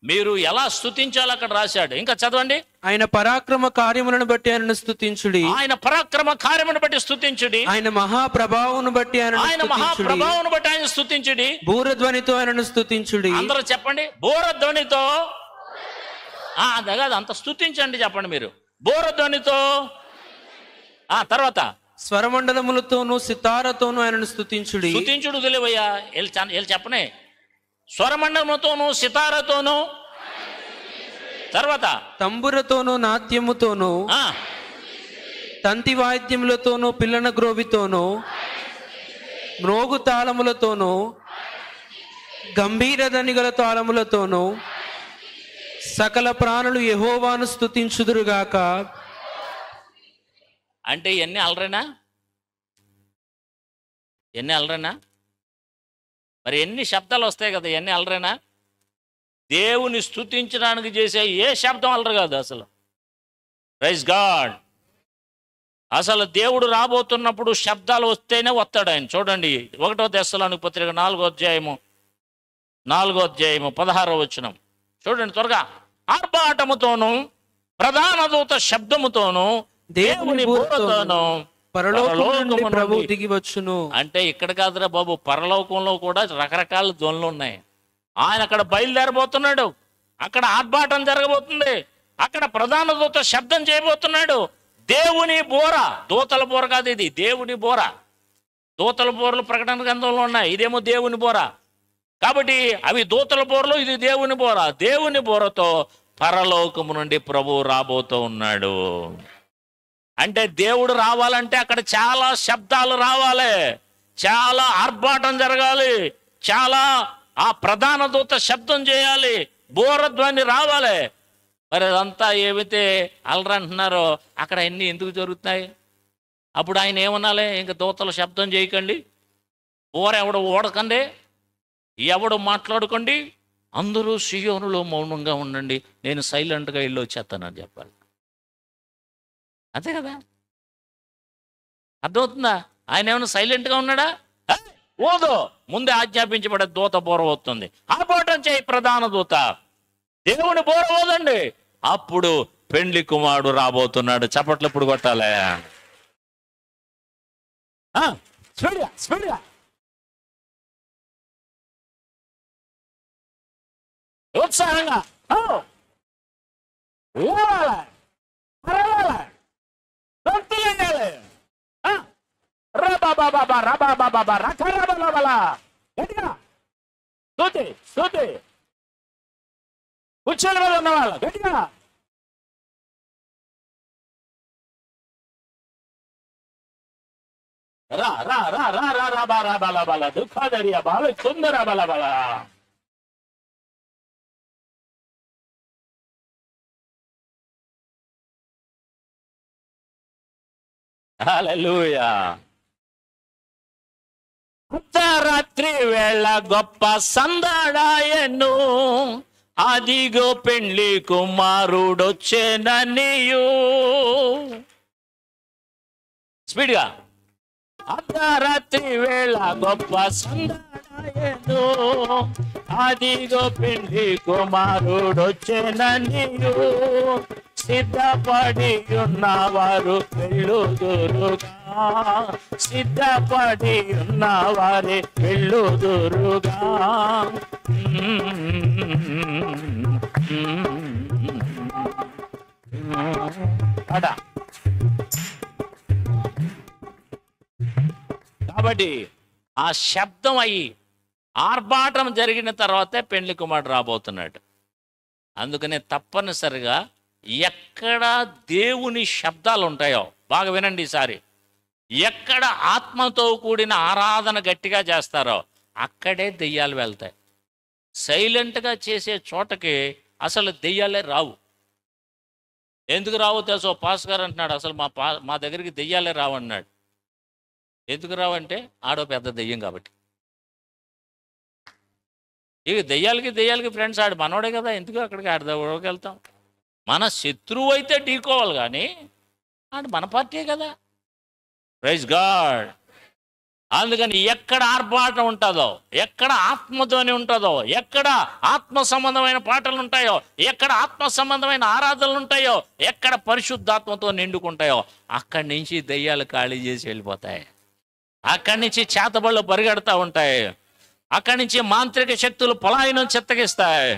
మీరు ఎలా స్తుతించాలో అక్కడ రాశాడు. ఇంకా చదవండి. ఆయన పరాక్రమ కార్యములను బట్టి ఆయనను స్తుతించుడి, ఆయన పరాక్రమ కార్యమును బట్టి స్తుతించుడి, ఆయన మహాప్రభావమును బట్టి ఆయన మహాప్రభావమును బట్టి ఆయన స్తుతించుడి, బూరధ్వనితో ఆయనను స్తుతించుడి. అందరూ చెప్పండి, బూరధ్వనితో. అదే కాదు, అంత స్తుతించండి చెప్పండి మీరు, బూరధ్వనితో. తర్వాత స్వరమండలములతోనూ సితారతోనూ ఆయనను స్తుతించుడి. స్తుతించుడు తెలివయ్యా వీళ్ళు చెప్పనే. స్వరమండలముతోనూ సితారతోనూ, తర్వాత తంబురతోనూ నాట్యముతోనూ తంతి వాయిద్యములతోనూ పిల్లన గ్రోవితోనూ మ్రోగు తాళములతోనూ గంభీర ధనిగల తాళములతోనూ సకల ప్రాణులు యెహోవాను స్తుతించుదురుగాక. అంటే ఎన్ని అలరేనా? ఎన్ని అలరేనా? మరి ఎన్ని శబ్దాలు వస్తాయి కదా, ఎన్ని అలరేనా? దేవుని స్తుతించడానికి చేసే ఏ శబ్దం అలరు కాదు అసలు. Praise God. అసలు దేవుడు రాబోతున్నప్పుడు శబ్దాలు వస్తేనే వస్తాడు ఆయన. చూడండి 1 తెస్సలోనికీ పత్రిక 4వ అధ్యాయము 16వ వచనం చూడండి త్వరగా. ఆర్భాటముతోనూ ప్రధాన దూత శబ్దముతోనూ దేవుని బూరతోనూ పరలోకము ప్రభువు దిగి వచ్చును. అంటే ఇక్కడ కాదురా బాబు, పరలోకంలో కూడా రకరకాల ధ్వనులు ఉన్నాయి. ఆయన అక్కడ బయలుదేరబోతున్నాడు, అక్కడ ఆర్భాటం జరగబోతుంది, అక్కడ ప్రధాన దూత శబ్దం చేయబోతున్నాడు. దేవుని బోర, దూతల బోర కాదు ఇది, దేవుని బోర. దూతల బోరలు ప్రకటన గ్రంథంలో ఉన్నాయి, ఇదేమో దేవుని బోర. కాబట్టి అవి దూతల బోరలు, ఇది దేవుని బోర. దేవుని బోరతో పరలోకము నుండి ప్రభువు రాబోతూ ఉన్నాడు. అంటే దేవుడు రావాలంటే అక్కడ చాలా శబ్దాలు రావాలి, చాలా ఆర్భాటం జరగాలి, చాలా ఆ ప్రధాన దూత శబ్దం చేయాలి, బోరధ్వని రావాలి. మరి అదంతా ఏమైతే అలరంటున్నారో అక్కడ అన్నీ ఎందుకు జరుగుతున్నాయి? అప్పుడు ఆయన ఏమనాలి, ఇంకా దూతల శబ్దం చేయకండి, బోర ఎవడు ఓడకండి, ఎవడు మాట్లాడుకోండి, అందరూ సియోనులో మౌనంగా ఉండండి, నేను సైలెంట్గా వెళ్ళి వచ్చేస్తానని చెప్పాలి. అంతే కదా, అర్థమవుతుందా? ఆయన ఏమైనా సైలెంట్గా ఉన్నాడా? ఓదో ముందే ఆజ్ఞాపించబడే దూత బోర అవుతుంది. ఆర్భాటం చేయి ప్రధాన దూత, దేవుని బోర ఓదండి. అప్పుడు పెండ్లి కుమారుడు రాబోతున్నాడు. చప్పట్లు ఇప్పుడు కొట్టాలే. ఉత్సాహంగా కూర్చొని మీద ఉన్నవాళ్ళు గట్టిగా రా రా రా రా రా రా బా రా బల బల దుఃఖాదరియా బాల సుందర బల బల హల్లెలూయా. అర్ధరాత్రి వేళ గొప్ప సందడాయను, అదిగో పెండ్లి కుమారుడొచ్చెననియు. స్పీడ్గా. అర్ధరాత్రి వేళ గొప్ప సందడాయను, అదిగో పెండ్లి కుమారుడొచ్చెననియు. సిద్ధపడి ఉన్నవారు వెళ్ళుదురుగా, సిద్ధపడి ఉన్నవారే వెళ్ళుదురుగా. కాబట్టి ఆ శబ్దం అయ్యి ఆర్భాటం జరిగిన తర్వాతే పెండ్లి కుమారుడు రాబోతున్నాడు. అందుకనే తప్పనిసరిగా ఎక్కడ దేవుని శబ్దాలు ఉంటాయో, బాగా వినండి ఈసారి, ఎక్కడ ఆత్మతో కూడిన ఆరాధన గట్టిగా చేస్తారో అక్కడే దెయ్యాలు వెళ్తాయి. సైలెంట్గా చేసే చోటకి అసలు దెయ్యాలే రావు. ఎందుకు రావు తెలుసో? పాస్ గారు అంటున్నాడు, అసలు మా దగ్గరికి దెయ్యాలే రావు అన్నాడు. ఎందుకు రావంటే ఆడో పెద్ద దెయ్యం కాబట్టి. ఇక దెయ్యాలకి ఫ్రెండ్స్, ఆడు మనోడే కదా, ఎందుకు అక్కడికి ఆడదాకి వెళ్తాం? మన శత్రువు అయితే ఢీకోవాలి, కానీ ఆడు మన పార్టీ కదా. Praise God. అందుకని ఎక్కడ ఆర్భాటం ఉంటుందో, ఎక్కడ ఆత్మధ్వని ఉంటుందో, ఎక్కడ ఆత్మ సంబంధమైన పాటలు ఉంటాయో, ఎక్కడ ఆత్మ సంబంధమైన ఆరాధనలు ఉంటాయో, ఎక్కడ పరిశుద్ధాత్మతో నిండుకుంటాయో అక్కడి నుంచి దెయ్యాలు ఖాళీ చేసి వెళ్ళిపోతాయి. అక్కడి నుంచి చేతబళ్ళు పరిగెడతా ఉంటాయి. అక్కడి నుంచి మాంత్రిక శక్తులు పలాయనం చిత్తగిస్తాయి.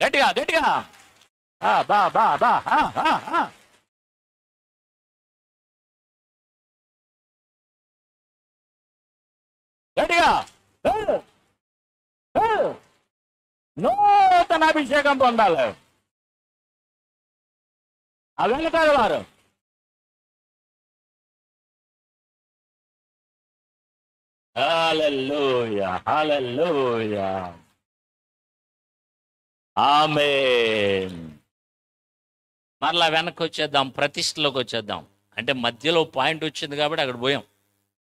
గట్టిగా గట్టిగా బా బా బా గట్టిగా నూతన అభిషేకం పొందాలి. ఆ వెనకాల వారు హల్లెలూయా హల్లెలూయా ఆమేన్. మరలా వెనక్కి వచ్చేద్దాం, ప్రతిష్టలోకి వచ్చేద్దాం. అంటే మధ్యలో పాయింట్ వచ్చింది కాబట్టి అక్కడ పోయాం.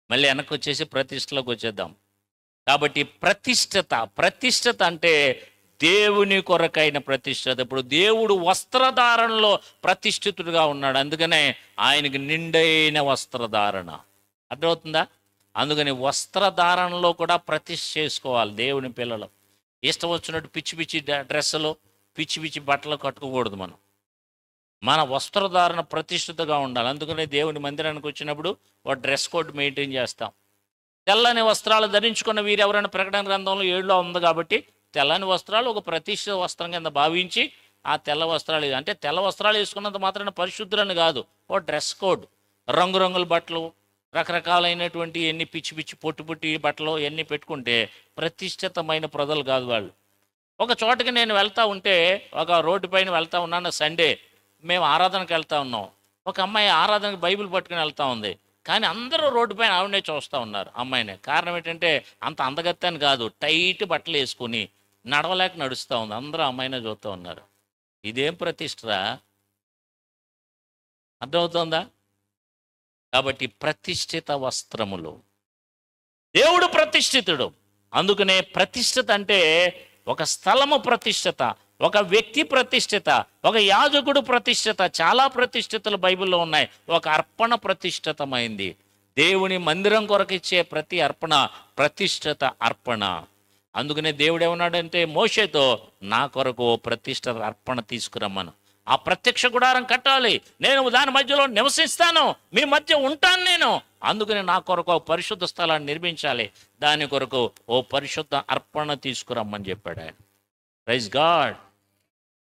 మళ్ళీ వెనక్కి వచ్చేసి ప్రతిష్టలోకి వచ్చేద్దాం. కాబట్టి ప్రతిష్టత అంటే దేవుని కొరకైన ప్రతిష్టత. ఇప్పుడు దేవుడు వస్త్రధారణలో ప్రతిష్ఠితుడుగా ఉన్నాడు. అందుకనే ఆయనకి నిండైన వస్త్రధారణ. అర్థమవుతుందా? అందుకని వస్త్రధారణలో కూడా ప్రతిష్ఠ చేసుకోవాలి. దేవుని పిల్లలు ఇష్టం వచ్చినట్టు పిచ్చి పిచ్చి డ్రెస్సులు, పిచ్చి పిచ్చి బట్టలు కట్టుకోకూడదు. మన వస్త్రధారణ ప్రతిష్ఠితగా ఉండాలి. అందుకనే దేవుని మందిరానికి వచ్చినప్పుడు ఒక డ్రెస్ కోడ్ మెయింటైన్ చేస్తాం. తెల్లని వస్త్రాలు ధరించుకున్న వీరు ఎవరైనా ప్రకటన గ్రంథంలో 7లో ఉంది కాబట్టి తెల్లని వస్త్రాలు ఒక ప్రతిష్ఠిత వస్త్రం కింద భావించి ఆ తెల్ల వస్త్రాలు, అంటే తెల్ల వస్త్రాలు వేసుకున్నంత మాత్రాన పరిశుద్ధులని కాదు, ఓ డ్రెస్ కోడ్, రంగురంగుల బట్టలు, రకరకాలైనటువంటి ఎన్ని పిచ్చి పిచ్చి పొట్టి బట్టలు ఎన్ని పెట్టుకుంటే ప్రతిష్ఠితమైన ప్రజలు కాదు వాళ్ళు. ఒక చోటకి నేను వెళ్తూ ఉంటే, ఒక రోడ్డు పైన వెళ్తూ ఉన్నాను, సండే మేము ఆరాధనకు వెళ్తూ ఉన్నాం. ఒక అమ్మాయి ఆరాధనకు బైబిల్ పట్టుకుని వెళ్తూ ఉంది, కానీ అందరూ రోడ్డు పైన ఆవిడనే చూస్తూ ఉన్నారు అమ్మాయినే. కారణం ఏంటంటే అంత అందగత్తని కాదు, టైట్ బట్టలు వేసుకుని నడవలేక నడుస్తూ ఉంది, అందరూ అమ్మాయినే చూస్తూ ఉన్నారు. ఇదేం ప్రతిష్టరా? అర్థమవుతుందా? కాబట్టి ప్రతిష్ఠిత వస్త్రములు, దేవుడు ప్రతిష్ఠితుడు. అందుకనే ప్రతిష్ఠిత అంటే ఒక స్థలము ప్రతిష్ఠిత, ఒక వ్యక్తి ప్రతిష్ఠిత, ఒక యాజకుడు ప్రతిష్ఠిత. చాలా ప్రతిష్ఠితలు బైబిల్లో ఉన్నాయి. ఒక అర్పణ ప్రతిష్ఠితమైంది. దేవుని మందిరం కొరకు ఇచ్చే ప్రతి అర్పణ ప్రతిష్ఠిత అర్పణ. అందుకనే దేవుడు ఏమన్నాడంటే మోషేతో, నా కొరకు ప్రతిష్ఠిత అర్పణ తీసుకురమ్మను. ఆ ప్రత్యక్ష గుడారం కట్టాలి, నేను దాని మధ్యలో నివసిస్తాను, మీ మధ్య ఉంటాను నేను. అందుకని నా కొరకు ఓ పరిశుద్ధ స్థలాన్ని నిర్మించాలి, దాని కొరకు ఓ పరిశుద్ధ అర్పణ తీసుకురమ్మని చెప్పాడు ఆయన. Praise God.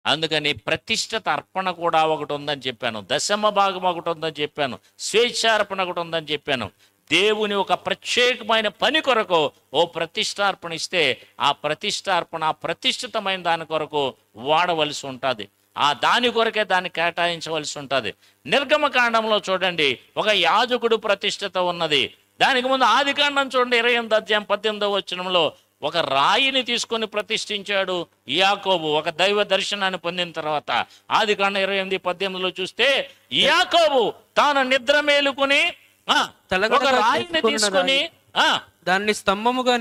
అందుకని ప్రతిష్ఠిత అర్పణ కూడా ఒకటి ఉందని చెప్పాను, దశమ భాగం ఒకటి ఉందని చెప్పాను, స్వేచ్ఛార్పణ ఒకటి ఉందని చెప్పాను. దేవుని ఒక ప్రత్యేకమైన పని కొరకు ఓ ప్రతిష్టార్పణ ఇస్తే ఆ ప్రతిష్టార్పణ ప్రతిష్ఠితమైన దాని కొరకు వాడవలసి ఉంటుంది. ఆ దాని కొరకే దాన్ని కేటాయించవలసి ఉంటుంది. నిర్గమకాండంలో చూడండి, ఒక యాజకుడు ప్రతిష్ఠిత ఉన్నది. దానికి ముందు ఆదికాండం చూడండి 28 అధ్యాయం 18వ వచనంలో ఒక రాయిని తీసుకొని ప్రతిష్ఠించాడు యాకోబు ఒక దైవ దర్శనాన్ని పొందిన తర్వాత. ఆదికాండం 28:18 చూస్తే యాకోబు తాను నిద్ర మేలుకుని ఒక రాయిని తీసుకొని దాన్ని స్తంభముగా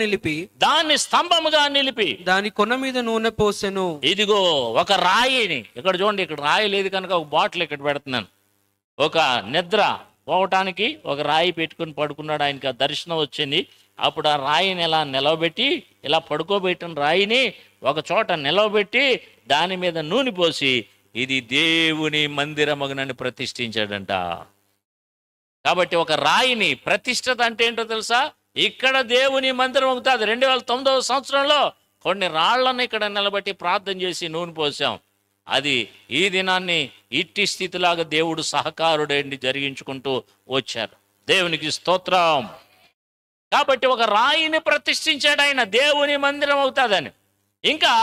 నిలిపి దాని కొన మీద నూనె పోసెను. ఇదిగో ఒక రాయిని, ఇక్కడ చూడండి, ఇక్కడ రాయి లేదు కనుక ఒక బాటిల్ ఇక్కడ పెడుతున్నాను. ఒక నిద్ర పోవటానికి ఒక రాయి పెట్టుకుని పడుకున్నాడు. ఆయనకి ఆ దర్శనం వచ్చింది. అప్పుడు ఆ రాయిని ఇలా నిలవబెట్టి, ఇలా పడుకోబెట్టిన రాయిని ఒక చోట నిలవబెట్టి దాని మీద నూనె పోసి ఇది దేవుని మందిరమగునని ప్రతిష్ఠించాడంట. కాబట్టి ఒక రాయిని ప్రతిష్ఠత అంటే ఏంటో తెలుసా? ఇక్కడ దేవుని మందిరం అవుతుంది. 2009 సంవత్సరంలో కొన్ని రాళ్లను ఇక్కడ నిలబెట్టి ప్రార్థన చేసి నూనె పోసాం. అది ఈ దినాన్ని ఇట్టి స్థితిలాగా దేవుడు సహకారుడేంటి జరిగించుకుంటూ వచ్చారు. దేవునికి స్తోత్రం. కాబట్టి ఒక రాయిని ప్రతిష్ఠించాడు ఆయన, దేవుని మందిరం అవుతుందని. ఇంకా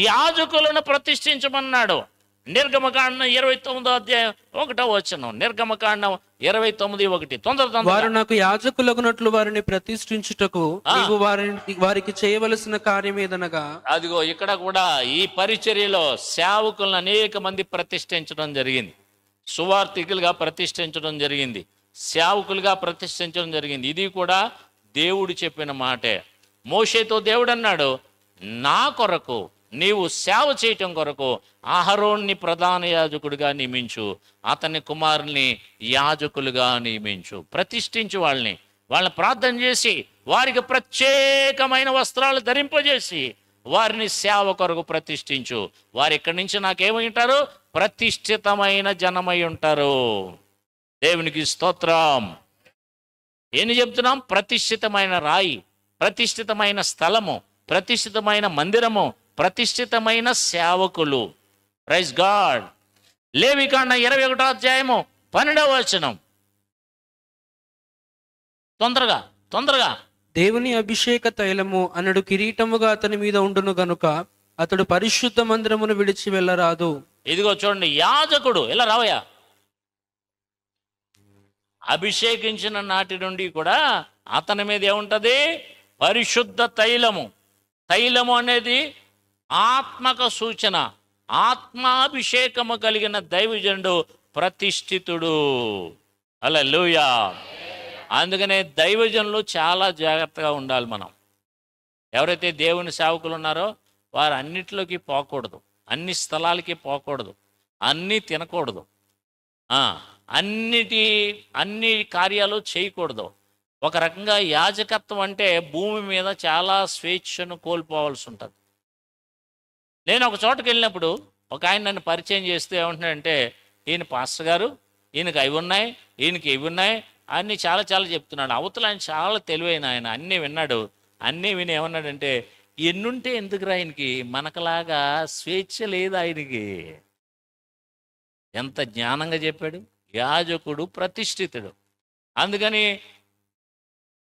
యాజకులను ప్రతిష్ఠించమన్నాడు. నిర్గమకాండం 29:1 నిర్గమకాండం 29:1 తొందర వారు నాకు యాజకులగునట్లు వారిని ప్రతిష్ఠించుటకు నీవు వారికి చేయవలసిన కార్యం ఏదనగా. అదిగో ఇక్కడ కూడా ఈ పరిచర్యలో సేవకులను అనేక మంది ప్రతిష్ఠించడం జరిగింది. సువార్థికులుగా ప్రతిష్ఠించడం జరిగింది, సేవకులుగా ప్రతిష్ఠించడం జరిగింది. ఇది కూడా దేవుడు చెప్పిన మాటే. మోషేతో దేవుడు అన్నాడు, నా కొరకు నీవు సేవ చేయటం కొరకు అహరోన్ని ప్రధాన యాజకుడిగా నియమించు, అతని కుమారుల్ని యాజకులుగా నియమించు. ప్రతిష్ఠించు వాళ్ళని ప్రార్థన చేసి వారికి ప్రత్యేకమైన వస్త్రాలు ధరింపజేసి వారిని సేవ కొరకు ప్రతిష్ఠించు. వారు ఇక్కడి నుంచి నాకేమై ఉంటారు? ప్రతిష్ఠితమైన జనమై ఉంటారు. దేవునికి స్తోత్రం. ఏం చెప్తున్నాం? ప్రతిష్ఠితమైన రాయి, ప్రతిష్ఠితమైన స్థలము, ప్రతిష్ఠితమైన మందిరము, ప్రతిష్ఠితమైన సేవకులు. Praise God. లేవికాండం 21:12 తొందరగా దేవుని అభిషేక తైలము అనడు కిరీటముగా అతని మీద ఉండును గనుక అతడు పరిశుద్ధ మందిరమును విడిచి వెళ్ళరాదు. ఇదిగో చూడండి, యాజకుడు ఇలా రావయ్యా, అభిషేకించిన నాటి నుండి కూడా అతని మీద ఏముంటది? పరిశుద్ధ తైలము. తైలము అనేది ఆత్మక సూచన. ఆత్మాభిషేకము కలిగిన దైవజనుడు ప్రతిష్ఠితుడు. హల్లెలూయా. అందుకనే దైవజనులు చాలా జాగ్రత్తగా ఉండాలి. మనం ఎవరైతే దేవుని సేవకులు ఉన్నారో వారు అన్నిట్లోకి పోకూడదు, అన్ని స్థలాలకి పోకూడదు, అన్నీ తినకూడదు, అన్ని కార్యాలు చేయకూడదు. ఒక రకంగా యాజకత్వం అంటే భూమి మీద చాలా స్వేచ్ఛను కోల్పోవాల్సి ఉంటుంది. నేను ఒక చోటుకు వెళ్ళినప్పుడు ఒక ఆయన నన్ను పరిచయం చేస్తూ ఏమంటున్నాడంటే, ఈయన పాస్టర్ గారు, ఈయనకి అవి ఉన్నాయి, ఈయనకి ఇవి ఉన్నాయి, అన్నీ చాలా చెప్తున్నాడు. అవతల ఆయన చాలా తెలివైన ఆయన, అన్నీ విన్నాడు. అన్నీ విని ఏమన్నాడంటే, ఎన్నుంటే ఎందుకురా ఆయనకి, మనకలాగా స్వేచ్ఛ లేదు ఆయనకి. ఎంత జ్ఞానంగా చెప్పాడు. యాజకుడు ప్రతిష్ఠితుడు. అందుకని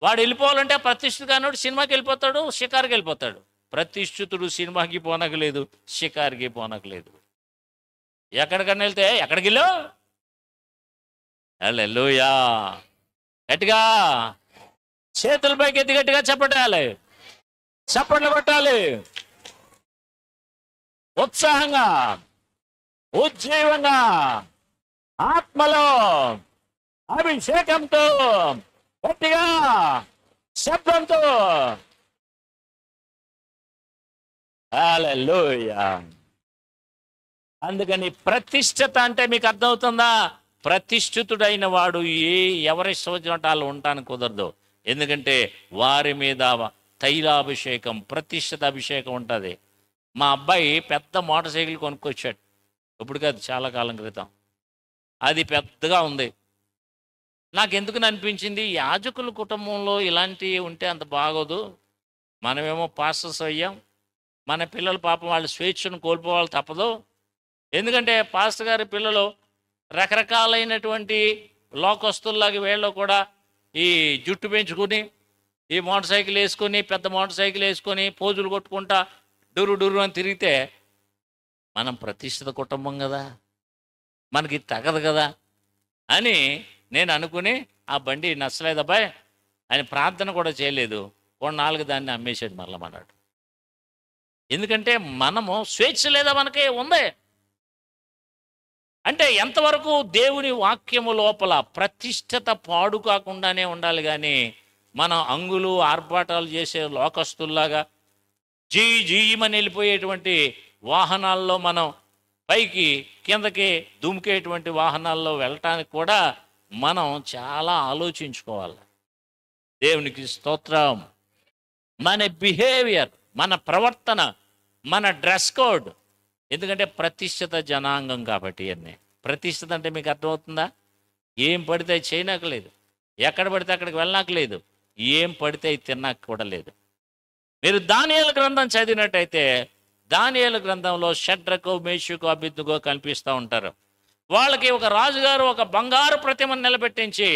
వాడు వెళ్ళిపోవాలంటే ప్రతిష్ఠిత కానోడు సినిమాకి వెళ్ళిపోతాడు, షికారుకి వెళ్ళిపోతాడు. ప్రతిష్ఠితుడు సినిమాకి పోనకలేదు, షికారుకి పోనకలేదు. ఎక్కడికన్నా వెళ్తే ఎక్కడికి వెళ్ళు? హల్లెలూయా. గట్టిగా చేతుల పైకి ఎత్తి గట్టిగా చెప్పటాలి, చప్పట్లు కొట్టాలి. ఉత్సాహంగా, ఉజ్జీవంగా, ఆత్మలో అభిషేకంతో, గట్టిగా శబ్దంతో. హల్లెలూయా. అందుకని ప్రతిష్ఠత అంటే మీకు అర్థమవుతుందా? ప్రతిష్ఠితుడైన వాడు ఎవరి సోజనటాలు ఉండటానికి కుదరదు. ఎందుకంటే వారి మీద తైలాభిషేకం, ప్రతిష్ఠిత అభిషేకం ఉంటుంది. మా అబ్బాయి పెద్ద మోటార్ సైకిల్ కొనుక్కొచ్చాడు. ఇప్పుడు కాదు, చాలా కాలం క్రితం. అది పెద్దగా ఉంది. నాకు ఎందుకు అనిపించింది, యాజకుల కుటుంబంలో ఇలాంటివి ఉంటే అంత బాగోదు. మనమేమో పాస్టర్స్ అయ్యాం, మన పిల్లలు పాపం వాళ్ళ స్వేచ్ఛను కోల్పోవాలి తప్పదు. ఎందుకంటే పాస్టర్ గారి పిల్లలు రకరకాలైనటువంటి లోకస్తుల్లాగా వీళ్ళు కూడా ఈ జుట్టు పెంచుకుని, ఈ మోటార్ సైకిల్ వేసుకొని, పెద్ద మోటార్ సైకిల్ వేసుకొని పోజులు కొట్టుకుంటా డూరు అని తిరిగితే మనం ప్రతిష్ఠిత కుటుంబం కదా, మనకి తగదు కదా అని నేను అనుకుని, ఆ బండి నచ్చలేదు అబ్బాయి, ఆయన ప్రార్థన కూడా చేయలేదు, కొన్నాళ్ళకి దాన్ని అమ్మేసాడు మరలా మన్నాడు. ఎందుకంటే మనము స్వేచ్ఛ లేదా మనకి ఉంది. అంటే ఎంతవరకు దేవుని వాక్యము లోపల ప్రతిష్టత పాడు కాకుండానే ఉండాలి. కానీ మనం అంగులు ఆర్భాటాలు చేసే లోకస్తుల్లాగా జీమని వెళ్ళిపోయేటువంటి వాహనాల్లో మనం పైకి కిందకి దుమికేటువంటి వాహనాల్లో వెళ్ళటానికి కూడా మనం చాలా ఆలోచించుకోవాలి. దేవునికి స్తోత్రం. మన బిహేవియర్, మన ప్రవర్తన, మన డ్రెస్ కోడ్. ఎందుకంటే ప్రతిష్ఠిత జనాంగం కాబట్టి. అన్నీ ప్రతిష్ఠిత అంటే మీకు అర్థమవుతుందా? ఏం పడితే చేయనక్కలేదు, ఎక్కడ పడితే అక్కడికి వెళ్ళనక్కలేదు, ఏం పడితే తిన్నాక కూడా లేదు. మీరు దానియేలు గ్రంథం చదివినట్టయితే దానియేలు గ్రంథంలో షడ్రకు మేషకు అబేద్నెగో కనిపిస్తూ ఉంటారు. వాళ్ళకి ఒక రాజుగారు ఒక బంగారు ప్రతిమను నిలబెట్టించి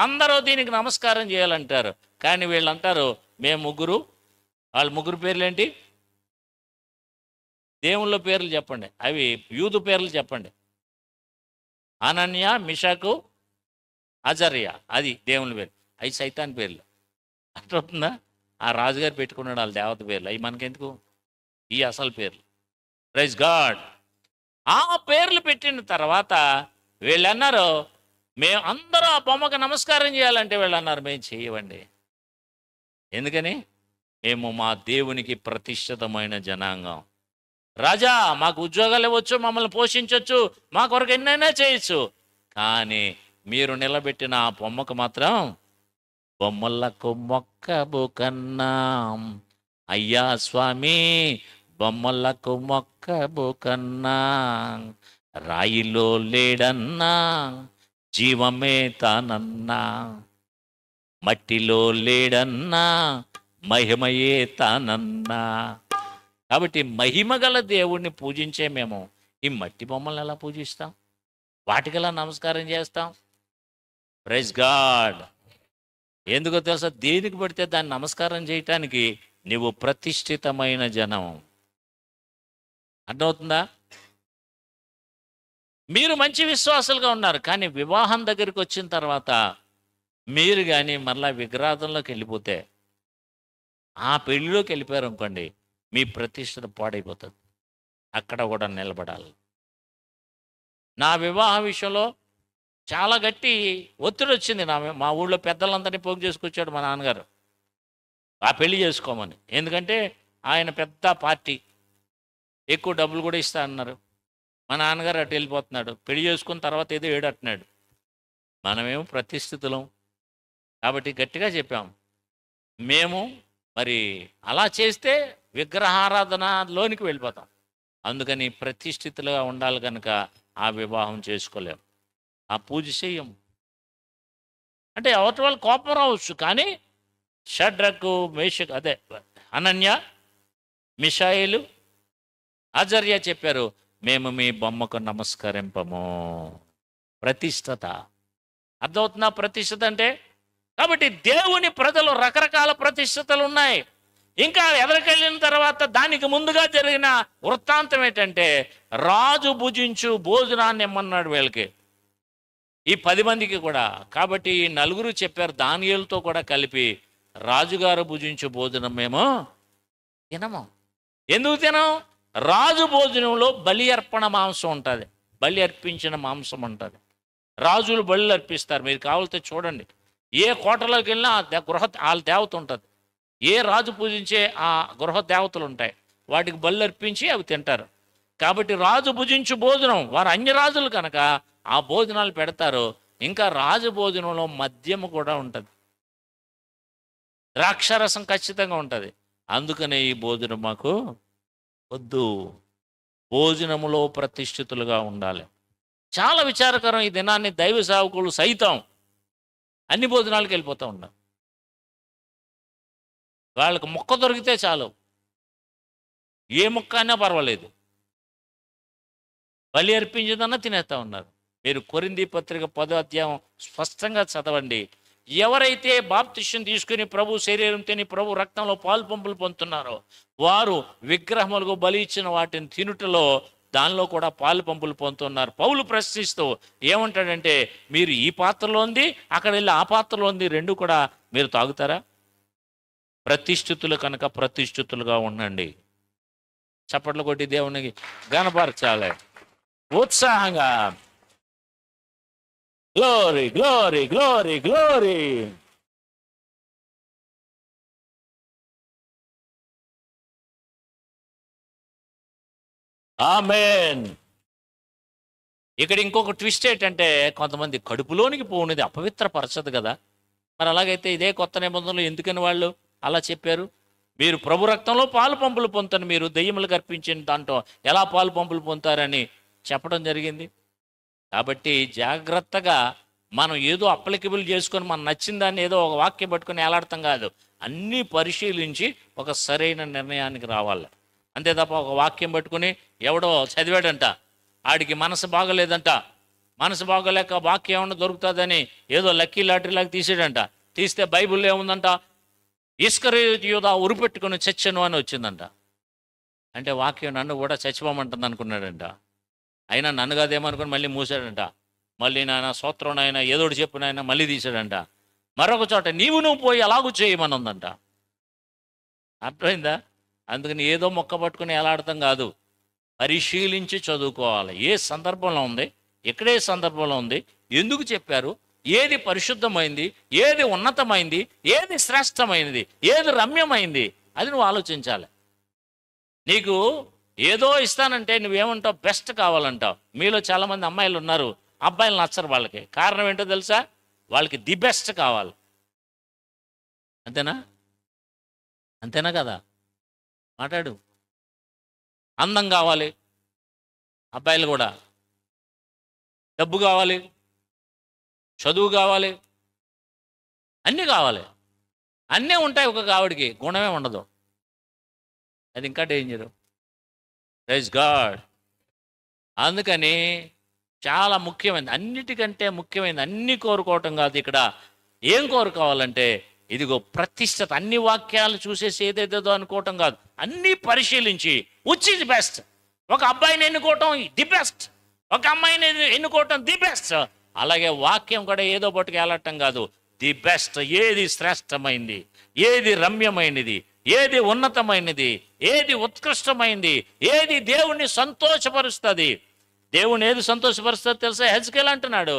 అందరూ దీనికి నమస్కారం చేయాలంటారు. కానీ వీళ్ళు అంటారు మేము ముగ్గురు. వాళ్ళ ముగ్గురు పేర్లు ఏంటి? దేవుళ్ళ పేర్లు చెప్పండి, అవి యూదు పేర్లు చెప్పండి. అనన్య, మిషాకు, అజర్య, అది దేవుని పేరు. అవి సైతాన్ పేర్లు. అర్థమవుతుందా? ఆ రాజుగారు పెట్టుకున్నాడు వాళ్ళ దేవత పేర్లు, అవి మనకెందుకు? ఈ అసలు పేర్లు. Praise God. ఆ పేర్లు పెట్టిన తర్వాత వీళ్ళు అన్నారు మేము అందరూ ఆ బొమ్మకు నమస్కారం చేయాలంటే వీళ్ళు అన్నారు మేము చేయవండి. ఎందుకని? మేము మా దేవునికి ప్రతిష్ఠితమైన జనాంగం. రాజా మాకు ఉద్యోగాలు ఇవ్వచ్చు, మమ్మల్ని పోషించవచ్చు, మా కొరకు ఎన్నైనా చేయొచ్చు, కానీ మీరు నిలబెట్టిన ఆ బొమ్మకు మాత్రం బొమ్మలకు మొక్కబు కన్నా అయ్యా స్వామి, బొమ్మలకు మొక్కబు కన్నా రాయిలో లేడన్నా జీవమే తానన్నా, మట్టిలో లేడన్నా మహిమయే తానన్నా. కాబట్టి మహిమగల దేవుణ్ణి పూజించే మేము ఈ మట్టి బొమ్మలను ఎలా పూజిస్తాం? వాటికెలా నమస్కారం చేస్తాం? Praise God. ఎందుకో తెలుసా? దేనికి పడితే దాన్ని నమస్కారం చేయటానికి నువ్వు ప్రతిష్ఠితమైన జనం. అర్థమవుతుందా? మీరు మంచి విశ్వాసాలుగా ఉన్నారు, కానీ వివాహం దగ్గరికి వచ్చిన తర్వాత మీరు కానీ మరలా విగ్రహాంలోకి వెళ్ళిపోతే, ఆ పెళ్లిలోకి వెళ్ళిపోయారు అనుకోండి, మీ ప్రతిష్ఠత పాడైపోతుంది. అక్కడ కూడా నిలబడాలి. నా వివాహ విషయంలో చాలా గట్టి ఒత్తిడి వచ్చింది. మా ఊళ్ళో పెద్దలందరినీ పోగు చేసుకొచ్చాడు మా నాన్నగారు ఆ పెళ్లి చేసుకోమని. ఎందుకంటే ఆయన పెద్ద పార్టీ, ఎక్కువ డబ్బులు కూడా ఇస్తా అన్నారు. మా నాన్నగారు అటు వెళ్ళిపోతున్నాడు, పెళ్లి చేసుకున్న తర్వాత ఏదో ఏడట్టున్నాడు. మనమేమో ప్రతిష్ఠితులం కాబట్టి గట్టిగా చెప్పాం, మేము మరి అలా చేస్తే విగ్రహారాధనలోనికి వెళ్ళిపోతాం. అందుకని ప్రతిష్ఠితులుగా ఉండాలి కనుక ఆ వివాహం చేసుకోలేం, ఆ పూజ చేయం. అంటే అవతల వాళ్ళు కోపం రావచ్చు, కానీ షడ్రకు, మేషకు, అదే అనన్య, మిషాయేలు, అజర్య చెప్పారు మేము మీ బొమ్మకు నమస్కరింపము. ప్రతిష్ఠత. అర్థమవుతుందా ప్రతిష్ఠత అంటే? కాబట్టి దేవుని ప్రజలు రకరకాల ప్రతిష్ఠతలు ఉన్నాయి. ఇంకా ఎదరికెళ్ళిన తర్వాత దానికి ముందుగా జరిగిన వృత్తాంతం ఏంటంటే రాజు భుజించు భోజనాన్ని ఇమ్మన్నాడు వీళ్ళకి, ఈ 10 మందికి కూడా. కాబట్టి ఈ నలుగురు చెప్పారు దానియేలుతో కూడా కలిపి, రాజుగారు భుజించు భోజనం మేము తినము. ఎందుకు తినం? రాజు భోజనంలో బలి అర్పణ మాంసం ఉంటుంది, బలి అర్పించిన మాంసం ఉంటుంది. రాజులు బలి అర్పిస్తారు. మీరు కావాలితే చూడండి, ఏ కోటలోకి వెళ్ళినా గృహ వాళ్ళ దేవత ఉంటుంది. ఏ రాజు పూజించే ఆ గృహ దేవతలు ఉంటాయి, వాటికి బలి అర్పించి అవి తింటారు. కాబట్టి రాజు భుజించు భోజనం, వారు అన్య రాజులు కనుక ఆ భోజనాలు పెడతారు. ఇంకా రాజు భోజనంలో మద్యము కూడా ఉంటుంది, ద్రాక్షరసం ఖచ్చితంగా ఉంటుంది. అందుకనే ఈ భోజనం మాకు వద్దు. భోజనములో ప్రతిష్ఠితులుగా ఉండాలి. చాలా విచారకరం, ఈ దినాన్ని దైవ సేవకులు సైతం అన్ని భోజనాలకు వెళ్ళిపోతూ ఉన్నారు. వాళ్ళకి మొక్క దొరికితే చాలు, ఏ మొక్క అయినా పర్వాలేదు, బలి అర్పించదన్నా తినేస్తూ ఉన్నారు. మీరు కొరింథీ పత్రిక 10వ అధ్యాయం స్పష్టంగా చదవండి. ఎవరైతే బాప్తిష్యం తీసుకుని ప్రభు శరీరం తిని ప్రభు రక్తంలో పాలు పంపులు పొందుతున్నారో వారు విగ్రహములకు బలి ఇచ్చిన వాటిని తినుటలో దానిలో కూడా పాలు పంపులు పొందుతున్నారు. పౌలు ప్రశ్నిస్తూ ఏమంటాడంటే, మీరు ఈ పాత్రలో ఉంది, అక్కడ వెళ్ళి ఆ పాత్రలో ఉంది, రెండు కూడా మీరు తాగుతారా? ప్రతిష్ఠితులు కనుక ప్రతిష్ఠితులుగా ఉండండి. చప్పట్లు కొట్టి దేవునికి గణపరచాలి ఉత్సాహంగా. Glory glory glory glory. ఆమేన్. ఇక్కడ ఇంకొక ట్విస్ట్ ఏంటంటే, కొంతమంది కడుపులోనికి పోనిది అపవిత్రపరచదు కదా. మరి అలాగైతే ఇదే కొత్త నిబంధనలు ఎందుకని వాళ్ళు అలా చెప్పారు? మీరు ప్రభు రక్తంలో పాలు పంపులు పొందుతారు, మీరు దెయ్యములకు అర్పించిన దాంట్లో ఎలా పాలు పంపులు పొందుతారని చెప్పడం జరిగింది. కాబట్టి జాగ్రత్తగా మనం ఏదో అప్లికబుల్ చేసుకొని మనం నచ్చిన దాన్ని ఏదో ఒక వాక్యం పట్టుకొని ఏలాడతాం కాదు. అన్నీ పరిశీలించి ఒక సరైన నిర్ణయానికి రావాలి. అంతే తప్ప ఒక వాక్యం పట్టుకుని ఎవడో చదివాడంట, ఆడికి మనసు బాగలేదంట, మనసు బాగోలేక వాక్యం ఏమన్నా దొరుకుతుందని ఏదో లక్కీ లాటరీలాగా తీసాడంట. తీస్తే బైబిల్లో ఏముందంట, ఇస్కరియోతు యూదా ఉరిపెట్టుకుని చచ్చెను అని వచ్చిందంట. అంటే వాక్యం నన్ను కూడా చచ్చిపోమంటుంది అనుకున్నాడంట. అయినా నన్ను కాదేమనుకుని మళ్ళీ మూసాడంట. మళ్ళీ నాయన స్తోత్రం నాయన ఏదోటి చెప్పు నాయన మళ్ళీ తీసాడంట. మరొక చోట నువ్వు పోయి అలాగూ చేయమని ఉందంట. అర్థమైందా? అందుకని ఏదో మొక్క పట్టుకుని ఎలాడతాం కాదు, పరిశీలించి చదువుకోవాలి. ఏ సందర్భంలో ఉంది, ఎక్కడే సందర్భంలో ఉంది, ఎందుకు చెప్పారు, ఏది పరిశుద్ధమైంది, ఏది ఉన్నతమైంది, ఏది శ్రేష్టమైనది, ఏది రమ్యమైంది, అది నువ్వు ఆలోచించాలి. నీకు ఏదో ఇస్తానంటే నువ్వేమంటావు, బెస్ట్ కావాలంటావు. మీలో చాలామంది అమ్మాయిలు ఉన్నారు, అబ్బాయిలు నచ్చరు వాళ్ళకి. కారణం ఏంటో తెలుసా? వాళ్ళకి ది బెస్ట్ కావాలి. అంతేనా? అంతేనా కదా? మాట్లాడు. అందం కావాలి అబ్బాయిలు కూడా, డబ్బు కావాలి, చదువు కావాలి, అన్నీ కావాలి. అన్నీ ఉంటాయి, ఒక ఆవిడికి గుణమే ఉండదు. అది ఇంకా డేంజరు. Praise God. అందుకని చాలా ముఖ్యమైనది, అన్నిటికంటే ముఖ్యమైనది అన్నీ కోరుకోవటం కాదు. ఇక్కడ ఏం కోరుకోవాలంటే ఇదిగో ప్రతిష్టత. అన్ని వాక్యాలు చూసేసి ఏదేదో అనుకోవటం కాదు, అన్నీ పరిశీలించి విచ్ ఈజ్ బెస్ట్. ఒక అబ్బాయిని ఎన్నుకోవటం ది బెస్ట్, ఒక అమ్మాయిని ఎన్నుకోవటం ది బెస్ట్. అలాగే వాక్యం కూడా ఏదో పట్టుకు వెళ్ళటం కాదు, ది బెస్ట్. ఏది శ్రేష్టమైంది, ఏది రమ్యమైనది, ఏది ఉన్నతమైనది, ఏది ఉత్కృష్టమైంది, ఏది దేవుణ్ణి సంతోషపరుస్తుంది. దేవుని ఏది సంతోషపరుస్తుందో తెలుసా? హెజ్కేల్ అంటున్నాడు,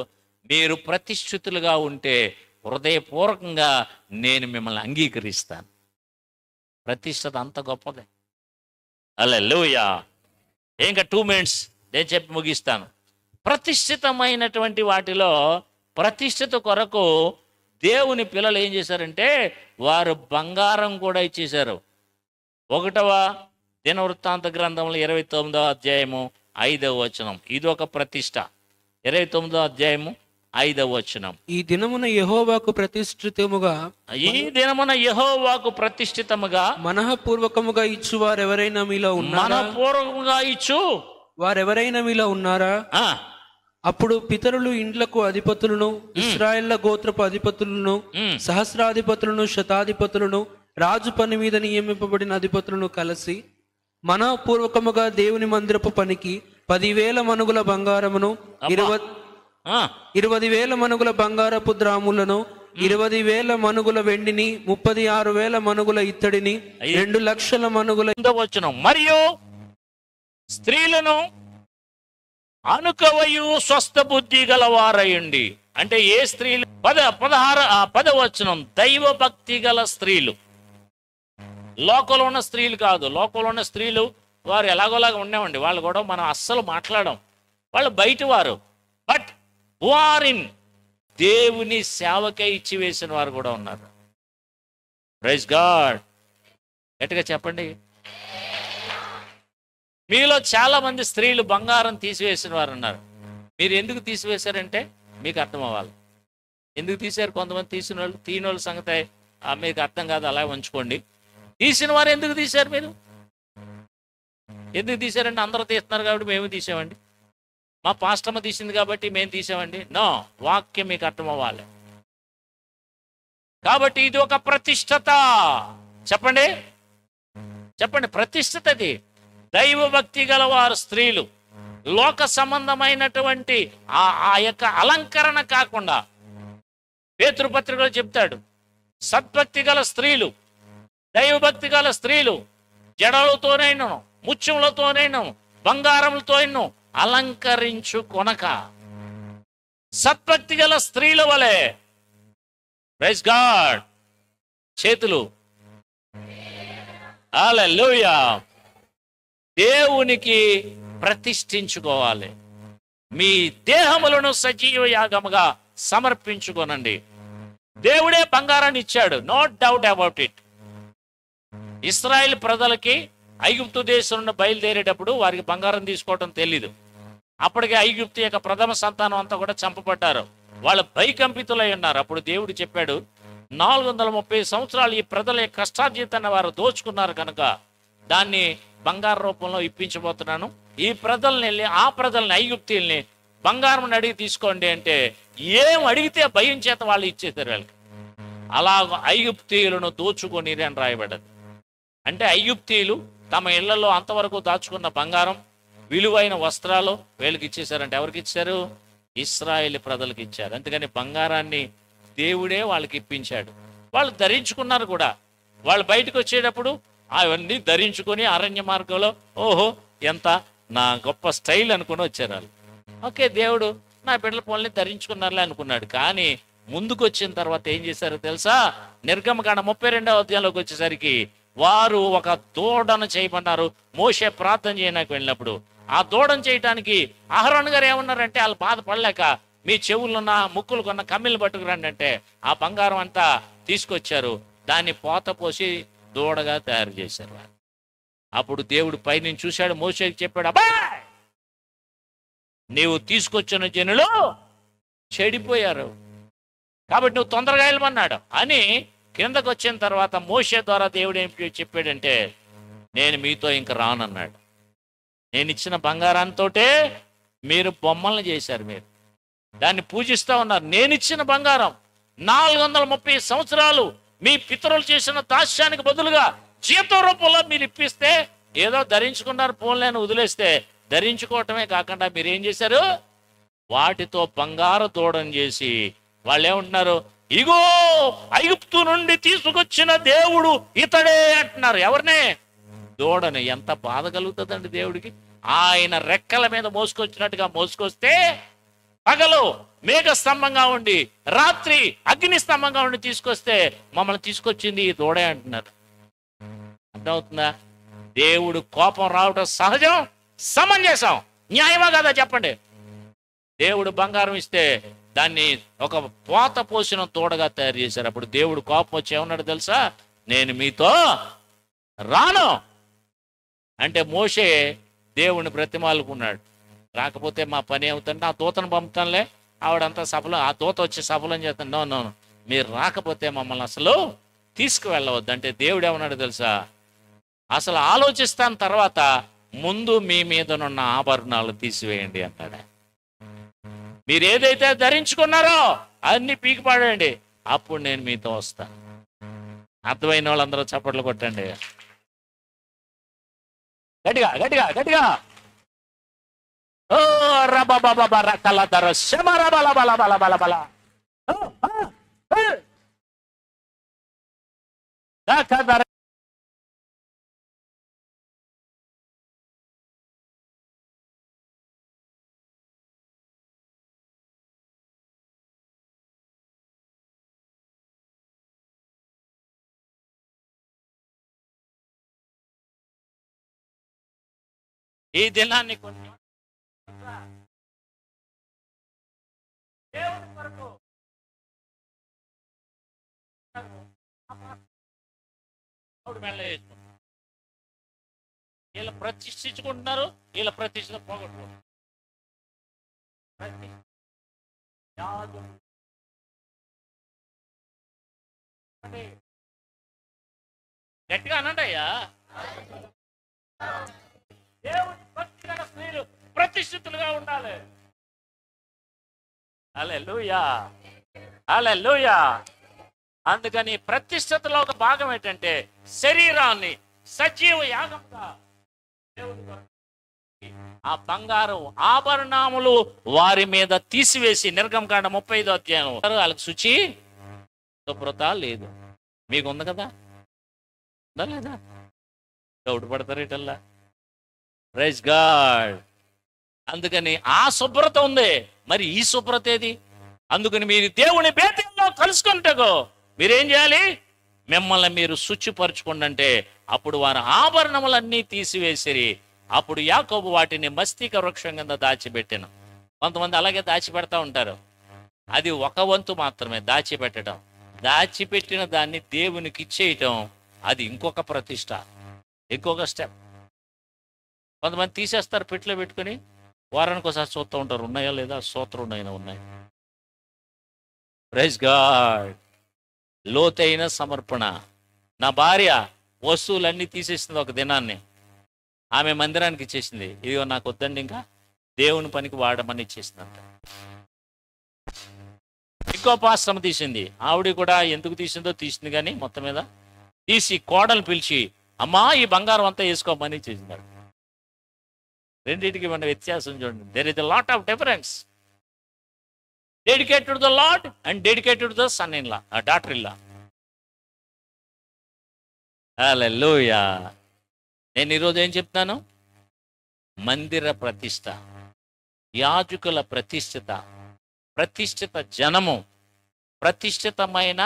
మీరు ప్రతిష్ఠితులుగా ఉంటే హృదయపూర్వకంగా నేను మిమ్మల్ని అంగీకరిస్తాను. ప్రతిష్టత అంత గొప్పదే. హల్లెలూయా. ఇంకా 2 minutes నేను చెప్పి ముగిస్తాను. ప్రతిష్ఠితమైనటువంటి వాటిలో ప్రతిష్ఠిత కొరకు దేవుని పిల్లలు ఏం చేశారంటే వారు బంగారం కూడా ఇచ్చేశారు. 1వ దినవృత్తాంత గ్రంథంలో 29వ అధ్యాయము 5వ వచనం. ఇది ఒక ప్రతిష్ట. 29వ అధ్యాయము 5వ వచనం. ఈ దినమున యెహోవాకు ప్రతిష్ఠితముగా, ఈ దినమున యెహోవాకు ప్రతిష్ఠితముగా మనఃపూర్వకముగా ఇచ్చు వారెవరైనా మీలో ఉన్నారా? మనపూర్వకంగా ఇచ్చు వారెవరైనా మీలో ఉన్నారా? అప్పుడు పితరులు ఇండ్లకు అధిపతులను, ఇశ్రాయేళ్ల గోత్రపు అధిపతులను, సహస్రాధిపతులను, శతాధిపతులను, రాజు పని మీద నియమింపబడిన అధిపతులను కలిసి మనఃపూర్వకముగా దేవుని మందిరపు పనికి 10,000 మనుగుల బంగారమును, 20,000 మనుగుల బంగారపు ద్రాములను, 20,000 మనుగుల వెండిని, 36,000 మనుగుల ఇత్తడిని, 2 లక్షల మనుగుల వచనం. మరియు స్త్రీలను అనుకవయు స్వస్థ బుద్ధి గలవారయండి. అంటే ఏ స్త్రీలు? 10వ వచనం. దైవ భక్తి గల స్త్రీలు. లోకంలో ఉన్న స్త్రీలు కాదు. లోకంలో ఉన్న స్త్రీలు వారు ఎలాగోలాగా ఉండేవండి, వాళ్ళు కూడా మనం అస్సలు మాట్లాడడం, వాళ్ళు బయట వారు. బట్ వారిన్ దేవుని సేవకై ఇచ్చివేసిన వారు కూడా ఉన్నారు. Praise God. గట్టిగా చెప్పండి. మీలో చాలా మంది స్త్రీలు బంగారం తీసివేసిన వారు ఉన్నారు. మీరు ఎందుకు తీసివేశారంటే మీకు అర్థం అవ్వాలి. ఎందుకు తీశారు? కొంతమంది తీసిన వాళ్ళు, తీయనోళ్ళ సంగతి మీకు అర్థం కాదు, అలా ఉంచుకోండి. తీసిన వారు ఎందుకు తీశారు? మీరు ఎందుకు తీశారంటే అందరూ తీస్తున్నారు కాబట్టి మేము తీసామండి, మా పాస్టమ్మ తీసింది కాబట్టి మేము తీసామండి. నో, వాక్యం మీకు అర్థం అవ్వాలి. కాబట్టి ఇది ఒక ప్రతిష్టత. చెప్పండి, చెప్పండి. ప్రతిష్టతది. దైవ భక్తి గలవారు స్త్రీలు, లోక సంబంధమైనటువంటి ఆ యొక్క అలంకరణ కాకుండా, పేతురు పత్రికలో చెప్తాడు, సద్భక్తి గల స్త్రీలు, దైవభక్తి గల స్త్రీలు జడలతోనైనా ముత్యములతోనైనా బంగారములతోనైనా అలంకరించుకొనక సద్భక్తి గల స్త్రీల వలె, ప్రైజ్ గాడ్, చేతులు హల్లెలూయా, దేవునికి ప్రతిష్ఠించుకోవాలి. మీ దేహములను సజీవ యాగముగా సమర్పించుకోనండి. దేవుడే బంగారాన్ని ఇచ్చాడు, నో డౌట్ అబౌట్ ఇట్. ఇశ్రాయేల్ ప్రజలకి ఐగుప్తు దేశం నుండి బయలుదేరేటప్పుడు వారికి బంగారం తీసుకోవడం తెలీదు. అప్పటికే ఐగుప్తు యొక్క ప్రథమ సంతానం అంతా కూడా చంపబడ్డారు. వాళ్ళు భయకంపితులై ఉన్నారు. అప్పుడు దేవుడు చెప్పాడు, 430 సంవత్సరాలు ఈ ప్రజల యొక్క కష్టార్జితాన్ని వారు దోచుకున్నారు కనుక దాన్ని బంగారు రూపంలో ఇప్పించబోతున్నాను. ఈ ప్రజల్ని వెళ్ళి ఆ ప్రజల్ని ఐగుప్తీల్ని బంగారం అడిగి తీసుకోండి అంటే ఏం అడిగితే భయం చేత వాళ్ళు ఇచ్చేసారు వాళ్ళకి. అలాగ ఐగుప్తీయులను దోచుకొని అని రాయబడ్డది. అంటే ఐగుప్తీయులు తమ ఇళ్లలో అంతవరకు దాచుకున్న బంగారం, విలువైన వస్త్రాలు వీళ్ళకి ఇచ్చేసారంటే ఎవరికి ఇచ్చారు? ఇశ్రాయేల్ ప్రజలకు ఇచ్చారు. అందుకని బంగారాన్ని దేవుడే వాళ్ళకి ఇప్పించాడు. వాళ్ళు ధరించుకున్నారు కూడా. వాళ్ళు బయటకు వచ్చేటప్పుడు అవన్నీ ధరించుకొని అరణ్య మార్గంలో ఓహో ఎంత నా గొప్ప స్టైల్ అనుకుని వచ్చారు వాళ్ళు. ఓకే, దేవుడు నా బిడ్డల పనుల్ని ధరించుకున్నారులే అనుకున్నాడు. కానీ ముందుకు వచ్చిన తర్వాత ఏం చేశారో తెలుసా? నిర్గమకాండ 32వ అధ్యాయంలోకి వచ్చేసరికి వారు ఒక దూడను చేయమన్నారు. మోషే ప్రార్థన చేయడానికి వెళ్ళినప్పుడు ఆ దూడను చేయడానికి అహరోన్ గారు ఏమన్నారంటే, వాళ్ళు బాధపడలేక మీ చెవులున్న ముక్కులుకున్న కమ్మిలు పట్టుకురండి అంటే ఆ బంగారం అంతా తీసుకొచ్చారు. దాన్ని పోత పోసి దూడగా తయారు చేశారు. అప్పుడు దేవుడు పైనుంచి చూశాడు, మోషేకి చెప్పాడు, అబ్బాయ్ నీవు తీసుకొచ్చిన జనులు చెడిపోయారు కాబట్టి నువ్వు తొందరగా వెళ్ళమన్నాడు అని కిందకు వచ్చిన తర్వాత మోషే ద్వారా దేవుడు ఏం చెప్పాడంటే, నేను మీతో ఇంక రానన్నాడు. నేను ఇచ్చిన బంగారంతోటే మీరు బొమ్మలను చేశారు, మీరు దాన్ని పూజిస్తూ ఉన్నారు. నేను ఇచ్చిన బంగారం 430 సంవత్సరాలు మీ పితరులు చేసిన దాస్యానికి బదులుగా జీతం రూపంలో మీరు ఇప్పిస్తే ఏదో ధరించుకున్నారు, పోన్లేని వదిలేస్తే ధరించుకోవటమే కాకుండా మీరు ఏం చేశారు? వాటితో బంగారు దూడను చేసి వాళ్ళు ఏమంటున్నారు? ఇగో ఐగుప్తు నుండి తీసుకొచ్చిన దేవుడు ఇతడే అంటున్నారు. ఎవరినే? దూడని. ఎంత బాధ కలుగుతుందండి దేవుడికి. ఆయన రెక్కల మీద మోసుకొచ్చినట్టుగా మోసుకొస్తే పగలు మేఘ స్తంభంగా ఉండి రాత్రి అగ్ని స్తంభంగా ఉండి తీసుకొస్తే మమ్మల్ని తీసుకొచ్చింది ఈ దూడే అంటున్నారు. అర్థమవుతుందా? దేవుడు కోపం రావటం సహజం, సమంజసం, న్యాయమా కదా చెప్పండి? దేవుడు బంగారం ఇస్తే దాన్ని ఒక పోత పోసిన తోడగా తయారు చేశారు. అప్పుడు దేవుడు కోపం వచ్చి ఏమన్నాడు తెలుసా? నేను మీతో రాను అంటే మోషే దేవుడిని బ్రతిమాలుకున్నాడు. రాకపోతే మా పని అవుతుంది, నా దూతను పంపుతానులే, ఆవిడంతా సఫలం, ఆ దూత వచ్చి సఫలం చేస్తాను. నో నో, మీరు రాకపోతే మమ్మల్ని అసలు తీసుకువెళ్ళవద్దు అంటే దేవుడు ఏమన్నాడు తెలుసా? అసలు ఆలోచిస్తాను, తర్వాత ముందు మీ మీదనున్న ఆభరణాలు తీసివేయండి అన్నాడు. మీరు ఏదైతే ధరించుకున్నారో అన్ని పీకిపాడండి, అప్పుడు నేను మీతో వస్తాను. అర్థమైన వాళ్ళందరూ చప్పట్లు కొట్టండి గట్టిగా గట్టిగా గట్టిగా. ఓ రబబబ రకల ధర శమర బల బల బల బల బల ధర. ఈ దినాన్ని కొన్ని దేవుని కొరకు వీళ్ళు ప్రతిష్ఠించుకుంటున్నారు, వీళ్ళ ప్రతిష్ఠ పోగొట్టుకుంటున్నారు. గట్టిగా అనండి అయ్యా. దేవుని భక్తి గల స్త్రీలు ప్రతిష్ఠితులుగా ఉండాలి. హల్లెలూయా హల్లెలూయా. అందుకని ప్రతిష్ఠతలో ఒక భాగం ఏంటంటే శరీరాన్ని సజీవ యాగంగా ఆ బంగారం ఆభరణములు వారి మీద తీసివేసి, నిర్గమకాండ 35వ అధ్యాయం, వాళ్ళకి శుచి శుభ్రత లేదు. మీకు ఉంది కదా? ఉందా లేదా? డౌట్ పడతారేటల్లా. Praise God. అందుకని ఆ శుభ్రత ఉంది, మరి ఈ శుభ్రత ఏది? అందుకని మీరు దేవుని బేతల్లో కలుసుకుంటగో మీరేం చేయాలి? మిమ్మల్ని మీరు శుచిపరచుకోండి అంటే అప్పుడు వారి ఆభరణములన్నీ తీసివేసిరి. అప్పుడు యాకోబు వాటిని మస్తీక వృక్షం కింద దాచిపెట్టాను. కొంతమంది అలాగే దాచిపెడతా ఉంటారు. అది ఒక వంతు మాత్రమే దాచిపెట్టడం. దాచిపెట్టిన దాన్ని దేవునికి ఇచ్చేయటం అది ఇంకొక ప్రతిష్ట, ఇంకొక స్టెప్. కొంతమంది తీసేస్తారు, పెట్టులో పెట్టుకుని వారానికి ఒకసారి చూస్తూ ఉంటారు, ఉన్నాయా లేదా, సూత్రం ఉన్నాయినా ఉన్నాయి. Praise God. లోతైన సమర్పణ. నా భార్య వస్తువులన్నీ తీసేసింది ఒక దినాన్ని. ఆమె మందిరానికి ఇచ్చేసింది. ఇదిగో నాకు వద్దండి, ఇంకా దేవుని పనికి వాడమని ఇచ్చేసిందంట. ఇంకో పాశ్రమ తీసింది. ఆవిడ కూడా ఎందుకు తీసిందో తీసింది, కానీ మొత్తం మీద తీసి కోడలు పిలిచి, అమ్మా ఈ బంగారం అంతా వేసుకోమని చేసినారు. రెండింటికి మన వ్యత్యాసం చూడండి. There is a lot of difference. Dedicated to the lord and dedicated to the son in law, daughter in law. హల్లెలూయా. నేను ఈరోజు ఏం చెప్తాను? మందిర ప్రతిష్ట, యాజకుల ప్రతిష్ఠిత, ప్రతిష్ఠిత జనము, ప్రతిష్ఠితమైన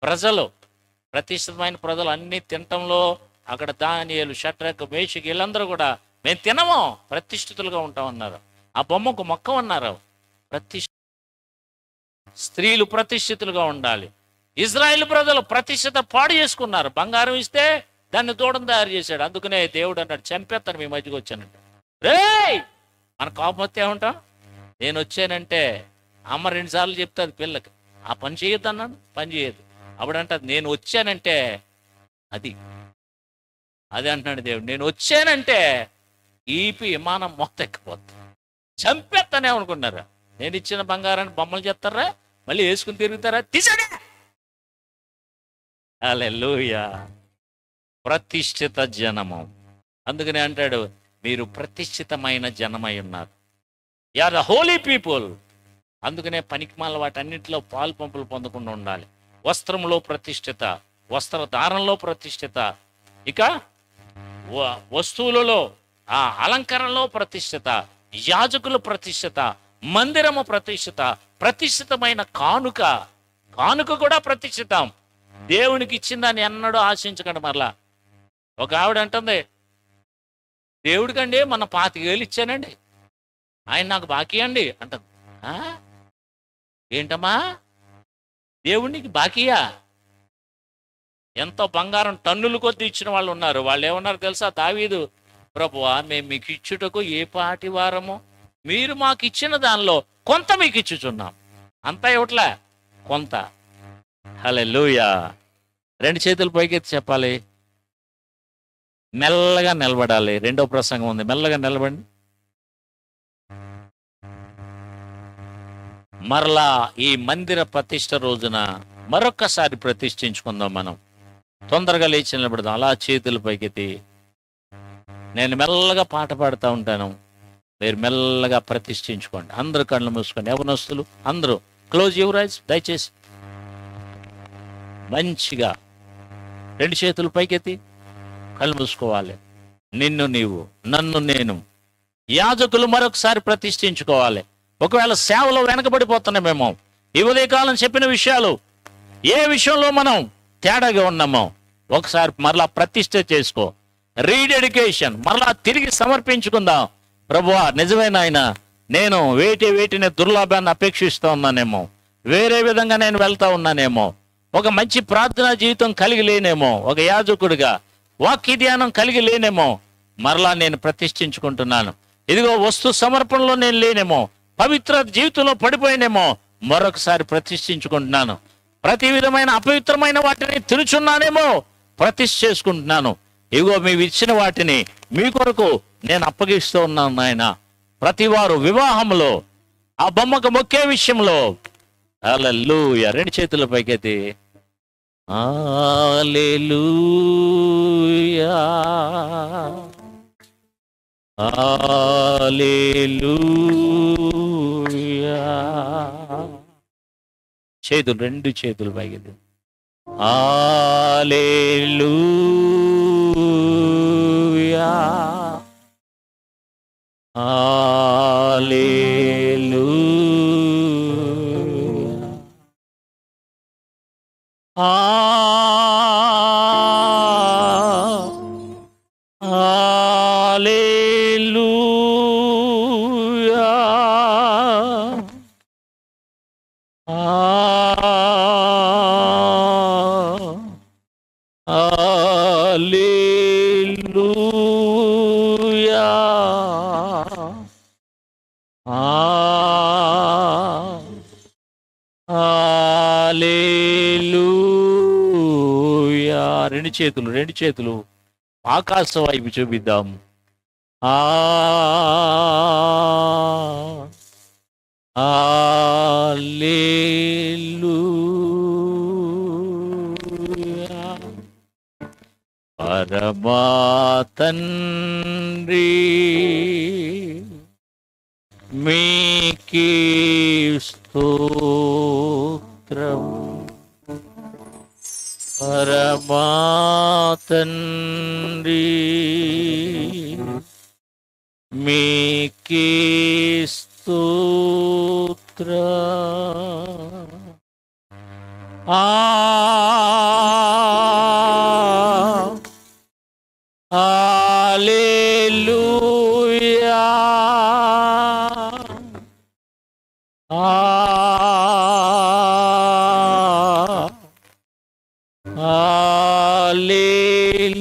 ప్రజలు. ప్రతిష్ఠితమైన ప్రజలు అన్ని తినటంలో అక్కడ దానియేలు, షడ్రకు, మేషకు వీళ్ళందరూ కూడా మేము తినము, ప్రతిష్ఠితులుగా ఉంటామన్నారు. ఆ బొమ్మకు మొక్కమన్నారు. స్త్రీలు ప్రతిష్ఠితులుగా ఉండాలి. ఇజ్రాయేల్ ప్రజలు ప్రతిష్ఠిత పాడు చేసుకున్నారు. బంగారం ఇస్తే దాన్ని దూడం తయారు చేశాడు. అందుకనే దేవుడు అన్నాడు, చంపేస్తాను మీ మధ్యకి వచ్చానంటే. రేయ్, మన కోపం వస్తే ఏమంటాం? నేను వచ్చానంటే అమ్మ 2 సార్లు చెప్తాది పిల్లకి, ఆ పని చేయొద్దు అన్నాను, పని చేయదు. అప్పుడంటది నేను వచ్చానంటే అది అంటున్నాడు దేవుడు. నేను వచ్చానంటే ఈపి విమానం మొత్తం ఎక్కిపోద్ది, చంపేస్తానే అనుకున్నారా? నేను ఇచ్చిన బంగారాన్ని బొమ్మలు చేస్తారా, మళ్ళీ వేసుకుని తిరుగుతారా? తీసాడే. హల్లెలూయా. ప్రతిష్ఠిత జనము. అందుకనే అంటాడు, మీరు ప్రతిష్ఠితమైన జనమై ఉన్నారు. You are the holy people. అందుకనే పనికిమాల వాటన్నింటిలో పాలు పంపులు పొందకుండా ఉండాలి. వస్త్రంలో ప్రతిష్ఠిత, వస్త్రధారణలో ప్రతిష్ఠిత, ఇక వస్తువులలో ఆ అలంకరణలో ప్రతిష్ఠిత, యాజకుల ప్రతిష్ఠిత, మందిరము ప్రతిష్ఠిత, ప్రతిష్ఠితమైన కానుక కూడా ప్రతిష్ఠితం. దేవునికి ఇచ్చిందని ఎన్నడూ ఆశించకండి. మరలా ఒక ఆవిడ అంటుంది, దేవుడికండి మన 25,000 ఇచ్చానండి, ఆయన నాకు బాకీ అండి అంటుంది. ఏంటమ్మా, దేవుడికి బాకీయా? ఎంతో బంగారం టన్నుల కొద్ది ఇచ్చిన వాళ్ళు ఉన్నారు. వాళ్ళు ఏమన్నారు తెలుసా? దావీదు, ప్రభువా మేము మీకు ఇచ్చుటకు ఏ పాటి వారము, మీరు మాకు ఇచ్చిన దానిలో కొంత మీకు ఇచ్చుచున్నాం. అంతా ఇవ్వట్లే, కొంత. హల్లెలూయా. 2 చేతులు పైకెత్తి చెప్పాలి. మెల్లగా నిలబడాలి. 2వ ప్రసంగం ఉంది, మెల్లగా నిలబడి. మరలా ఈ మందిర ప్రతిష్ఠ రోజున మరొక్కసారి ప్రతిష్ఠించుకుందాం. మనం తొందరగా లేచి నిలబడదాం. అలా చేతులు పైకెత్తి నేను మెల్లగా పాట పాడుతూ ఉంటాను, మీరు మెల్లగా ప్రతిష్ఠించుకోండి. అందరూ కళ్ళు మూసుకోండి. యవనస్తులు అందరూ క్లోజ్ యువర్ ఐస్ దయచేసి. మంచిగా 2 చేతులు పైకెత్తి కళ్ళు మూసుకోవాలి. నిన్ను నీవు, నన్ను నేను, యాజకులు మరొకసారి ప్రతిష్ఠించుకోవాలి. ఒకవేళ సేవలో వెనకబడిపోతున్నామేమో, ఈ ఉదయకాలం చెప్పిన విషయాలు ఏ విషయంలో మనం తేడాగా ఉన్నామో ఒకసారి మరలా ప్రతిష్ఠ చేసుకో. రీడెడికేషన్, మరలా తిరిగి సమర్పించుకుందాం. ప్రభువా నిజమైన ఆయన, నేను వేటిని దుర్లాభాన్ని అపేక్షిస్తూ ఉన్నానేమో, వేరే విధంగా నేను వెళ్తా ఉన్నానేమో, ఒక మంచి ప్రార్థనా జీవితం కలిగి లేనేమో, ఒక యాజకుడిగా వాక్య ధ్యానం కలిగి లేనేమో, మరలా నేను ప్రతిష్ఠించుకుంటున్నాను. ఇదిగో వస్తు సమర్పణలో నేను లేనేమో, పవిత్ర జీవితంలో పడిపోయినేమో, మరొకసారి ప్రతిష్ఠించుకుంటున్నాను. ప్రతి విధమైన అపవిత్రమైన వాటిని తిరుచున్నానేమో, ప్రతిష్ఠ చేసుకుంటున్నాను. ఇగో మీరు ఇచ్చిన వాటిని మీ కొరకు నేను అప్పగిస్తూ ఉన్నాను నాయన. ప్రతి వారు వివాహంలో ఆ బొమ్మకు మొక్కే విషయంలో హల్లెలూయా. 2 చేతుల పైకెత్తి హల్లెలూయా, హల్లెలూయా. 2 చేతులు పైకెత్తి హల్లెలూయా హల్లెలూయా హల్లెలూయా హల్లెలూయా హల్లెలూయా. రెండు చేతులు ఆకాశం వైపు చూపిద్దాం. హల్లెలూయా. పరమా తండ్రి మీకే స్తోత్రం. పరమా తండ్రి మీకే స్తోత్రం. హల్లెలూయా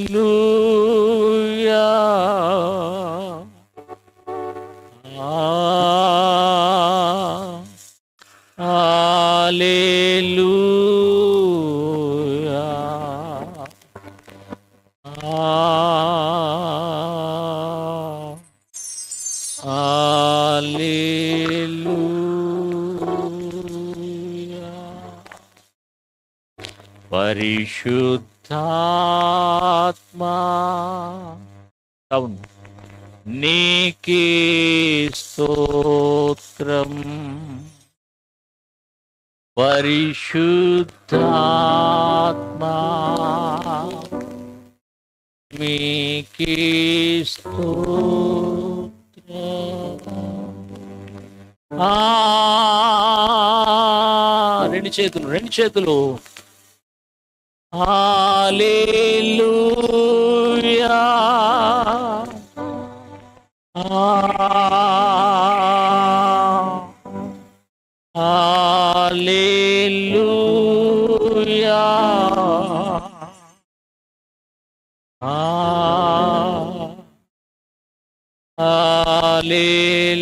హల్లెలూయా హల్లెలూయా హల్లెలూయా. పరిశుద్ధాత్మా అవును నీకే స్తోత్రం. పరిశుద్ధాత్మా మీకే స్తోత్రం. రెండు చేతులు హల్లెలూయా హల్లెలూయా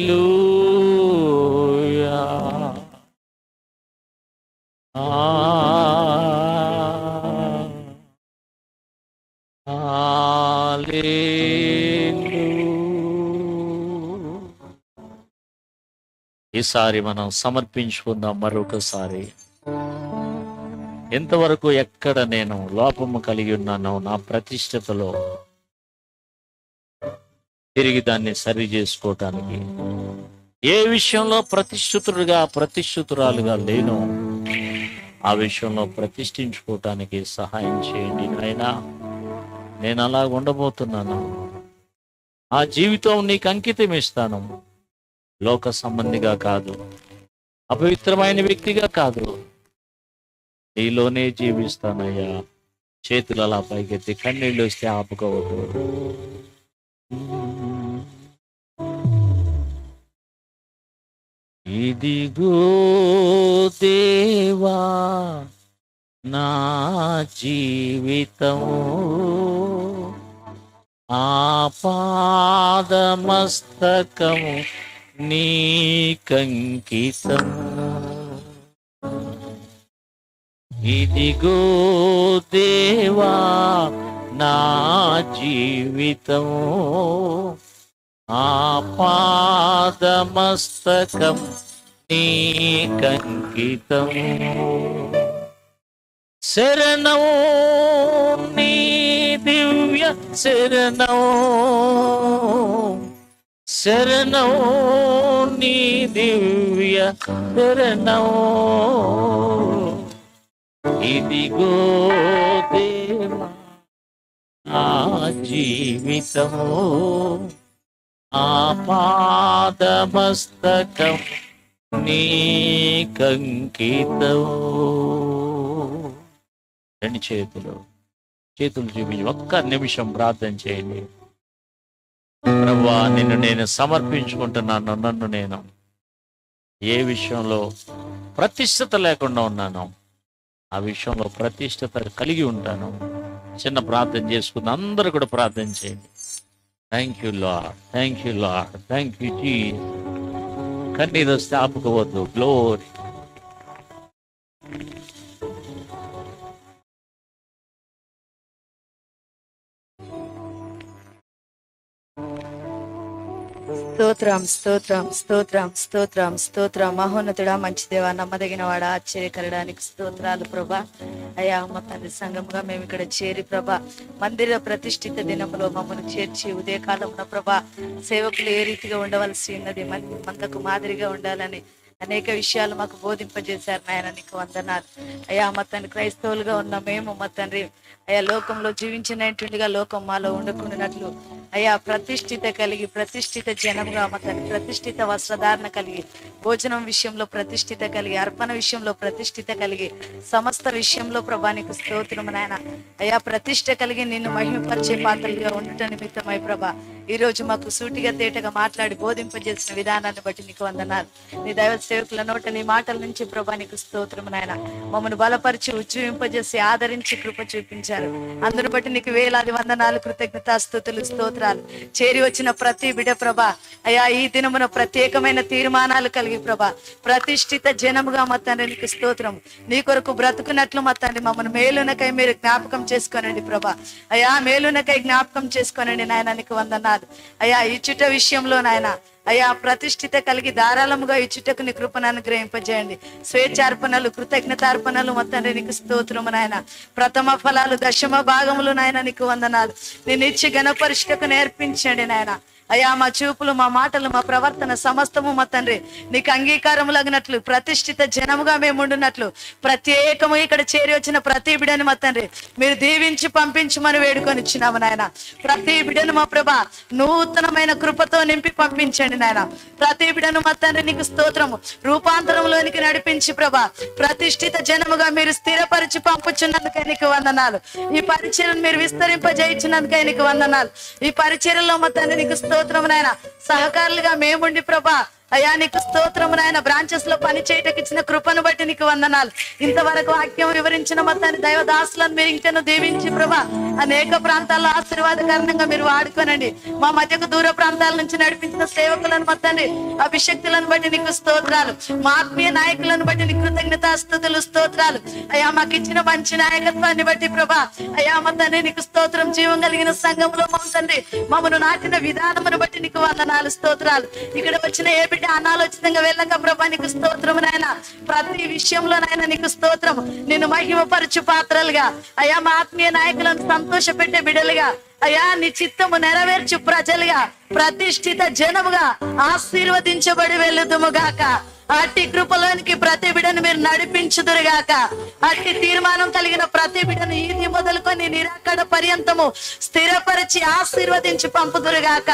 హల్లెలూయా ఈసారి మనం సమర్పించుకుందాం మరొకసారి. ఎంతవరకు ఎక్కడ నేను లోపము కలిగి ఉన్నానో నా ప్రతిష్టతలో తిరిగి దాన్ని సరి చేసుకోవటానికి, ఏ విషయంలో ప్రతిష్ఠితురాలుగా లేనో ఆ విషయంలో ప్రతిష్ఠించుకోవటానికి సహాయం చేయండి నాయనా. నేను అలా ఉండబోతున్నాను. ఆ జీవితం నీకు అంకితం ఇస్తాను. లోక సంబంధిగా కాదు, అపవిత్రమైన వ్యక్తిగా కాదు, నీలోనే జీవిస్తానయ్యా. చేతులు అలా పైకెత్తి కన్నీళ్ళు వస్తే ఆపుకోవద్దు. ఇదిగో దేవా నా జీవితము ఆపాదమస్తకము నీకంకితం. ఇదిగో దేవా నా జీవితము ఆపాదమస్తకం నీకంకితం. శరణం నీ దివ్య శరణం, శరణం నీ దివ్య శరణం. ఇదిగో దేవా నా జీవితము ఆపాదమస్తకం నీకంకితము. రెండు చేతులు చూపించి ఒక్క నిమిషం ప్రార్థన చేయండి. ప్రభువా, నిన్ను నేను సమర్పించుకుంటున్నాను. నన్ను నేను ఏ విషయంలో ప్రతిష్టత లేకుండా ఉన్నాను, ఆ విషయంలో ప్రతిష్టత కలిగి ఉంటాను. చిన్న ప్రార్థన చేసుకుని అందరూ కూడా ప్రార్థన చేయండి. Thank you lord, thank you lord, thank you Jesus. కన్నీరు వస్తే ఆపుకోవద్దు. గ్లోరీ. స్తోత్రం స్తోత్రం స్తోత్రం స్తోత్రం స్తోత్రం. మహోన్నతుడా, మంచి దేవా, నమ్మదగిన వాడా, ఆశ్చర్యకరడానికి స్తోత్రాలు ప్రభా. అయ్యా అమ్మ తండ్రి, సంఘముగా మేము ఇక్కడ చేరి ప్రభా, మందిర ప్రతిష్ఠిత దినములో మమ్మల్ని చేర్చి ఉదయకాలంలో ప్రభా సేవకులు ఏ రీతిగా ఉండవలసి ఉన్నది, మందకు మాదిరిగా ఉండాలని అనేక విషయాలు మాకు బోధింపజేశారు నాయన. నీకు వందనాలు అయ్యా. మా తండ్రి, క్రైస్తవులుగా ఉన్న మేము మా తండ్రి అయ్యా లోకంలో జీవించినట్టుగా లోకం మాలో ఉండకుండానట్లు అయ్యా ప్రతిష్ఠిత కలిగి, ప్రతిష్ఠిత జనముగా మా తండ్రి, ప్రతిష్ఠిత వస్త్రధారణ కలిగి, భోజనం విషయంలో ప్రతిష్ఠిత కలిగి, అర్పణ విషయంలో ప్రతిష్ఠిత కలిగి, సమస్త విషయంలో ప్రభా నీకు స్తోత్రం నాయన. అయ్యా ప్రతిష్ఠ కలిగి నిన్ను మహిమపరిచే పాత్రలుగా ఉండటం నిమిత్తమై ప్రభా ఈ రోజు మాకు సూటిగా తేటగా మాట్లాడి బోధింపజేసిన విధానాన్ని బట్టి నీకు వందనాలు. నీ దైవ సేవకుల నోట నీ మాటల నుంచి ప్రభా నీకు స్తోత్రం నాయన. మమ్మల్ని బలపరిచి ఉజ్జీవింపజేసి ఆదరించి కృప చూపించారు. అందును బట్టి నీకు వేలాది వందనాలు, కృతజ్ఞతాస్తుతులు, స్తోత్రాలు. చేరి వచ్చిన ప్రతి బిడ ప్రభా అయ్యా ఈ దినమున ప్రత్యేకమైన తీర్మానాలు కలిగి ప్రభా ప్రతిష్ఠిత జనముగా మా తండ్రి నీకు స్తోత్రం. నీ కొరకు బ్రతుకున్నట్లు మా తండ్రి మమ్మల్ని మేలునకై మీరు జ్ఞాపకం చేసుకోనండి ప్రభా. అయ్యా మేలునకై జ్ఞాపకం చేసుకోనండి నాయన. నీకు వందనాలు అయ్యా. ఇచ్చుట విషయంలో నాయన అయ్యా ప్రతిష్ఠిత కలిగి ధారాళముగా ఇచ్చుటకు నీ కృపను అనుగ్రహింపజేయండి. స్వేచ్ఛార్పణలు, కృతజ్ఞతార్పణలు మొత్తం నీకు స్తోత్రము నాయన. ప్రథమ ఫలాలు, దశమ భాగములు నాయన నీకు వందనాలు. నేను ఇచ్చి ఘనపరిష్టకు నేర్పించండి నాయన. అయ్యా మా చూపులు, మా మాటలు, మా ప్రవర్తన సమస్తము మా తండ్రి నీకు అంగీకారములగినట్లు, ప్రతిష్ఠిత జనముగా మేము ఉండునట్లు ప్రత్యేకము ఇక్కడ చేరి వచ్చిన ప్రతి బిడని మా తండ్రి మీరు దీవించి పంపించమని వేడుకొని ఇచ్చినాము నాయన. ప్రతి బిడను మా ప్రభా నూతనమైన కృపతో నింపి పంపించండి నాయన. ప్రతి బిడను మా తండ్రి నీకు స్తోత్రము రూపాంతరంలోనికి నడిపించి ప్రభా ప్రతిష్ఠిత జనముగా మీరు స్థిరపరిచి పంపుచున్నందుకై నీకు వందనాలు. ఈ పరిచర్యను మీరు విస్తరింపజేయించినందుకై నీకు వందనాలు. ఈ పరిచర్యలో మా తండ్రి నీకు స్తోత్రము నాయన. సహకారులుగా మేముండి ప్రభా అయ్యా నీకు స్తోత్రము నాయన. బ్రాంచెస్ లో పని చేయటకు ఇచ్చిన కృపను బట్టి నీకు వందనాలు. ఇంతవరకు వాక్యం వివరించిన మొత్తాన్ని దైవదాసులను మీరు ఇంకను దీవించి ప్రభా అనేక ప్రాంతాల్లో ఆశీర్వాదకరంగా మీరు వాడుకోనండి. మా మధ్యకు దూర ప్రాంతాల నుంచి నడిపించిన సేవకులను మొత్తాన్ని, అభిషక్తులను బట్టి నీకు స్తోత్రాలు. మా ఆత్మీయ నాయకులను బట్టి నీకు కృతజ్ఞతాస్తుతులు, స్తోత్రాలు. అయ్యా మాకు ఇచ్చిన మంచి నాయకత్వాన్ని బట్టి ప్రభా అయ్యా మా తండ్రి నీకు స్తోత్రం. జీవం కలిగిన సంఘంలో మా తండ్రి మమ్మను నాటిన విధానమును బట్టి నీకు వందనాలు, స్తోత్రాలు. ఇక్కడ వచ్చిన ఏ బిడ్డ అనాలోచితంగా వెళ్ళక ప్రభా నీకు స్తోత్రము నాయన. ప్రతి విషయంలో నాయన నీకు స్తోత్రము. నిన్ను మహిమపరచు పాత్రలుగా అయ్యా మా ఆత్మీయ నాయకులను సంతోష పెట్టే బిడ్డలుగా అయ్యా నీ చిత్తము నెరవేర్చు ప్రజలుగా ప్రతిష్ఠిత జనముగా ఆశీర్వదించబడి వెళ్ళుదుముగాక. అట్టి కృపలోనికి ప్రతి బిడను మీరు నడిపించుదురుగాక. అట్టి తీర్మానం కలిగిన ప్రతి బిడను ఈది మొదలుకొని నిరాకడ పర్యంతము స్థిరపరిచి ఆశీర్వదించి పంపుదురుగాక.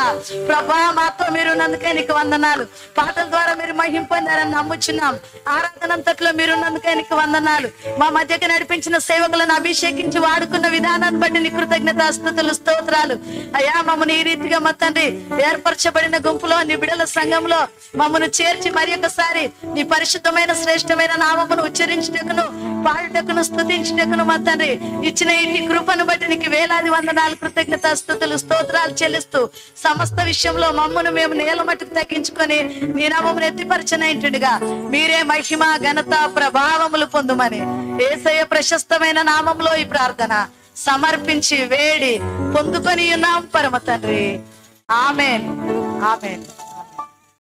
ప్రభా మాతో మీరు నందుకే నీకు వందనాలు. పాటల ద్వారా మీరు మహిమ పొందారని నమ్ముచున్నాం. ఆరాధనంతట్లో మీరు నందుకే నీకు వందనాలు. మా మధ్యకి నడిపించిన సేవకులను అభిషేకించి వాడుకున్న విధానాన్ని బట్టి నీ కృతజ్ఞతాస్తుతులు, స్తోత్రాలు. అయ్యా మమ్మల్ని ఈ రీతిగా మా తండ్రి ఏర్పరచబడిన గుంపులో నీ బిడల సంఘంలో మమ్మల్ని చేర్చి మరి ఒకసారి నీ పరిశుద్ధమైన శ్రేష్టమైన నామమును ఉచ్చరించుటకును, పాడుటకును, స్తుతించుటకును మా తండ్రి ఇచ్చిన ఈ కృపను బట్టి నీకు వేలాది వందనాలు, కృతజ్ఞతాస్తుతులు, స్తోత్రాలు చెల్లిస్తూ సమస్త విషయంలో మమ్మను మేము నేల మట్టుకు తగ్గించుకొని నీ నామమును ఎత్తిపరచనైంటుగా మీరే మహిమ, ఘనత, ప్రభావములు పొందుమని యేసయ్య ప్రశస్తమైన నామంలో ఈ ప్రార్థన సమర్పించి వేడి పొందుకొని ఉన్నాం పరమ తండ్రి. ఆమేన్, ఆమేన్.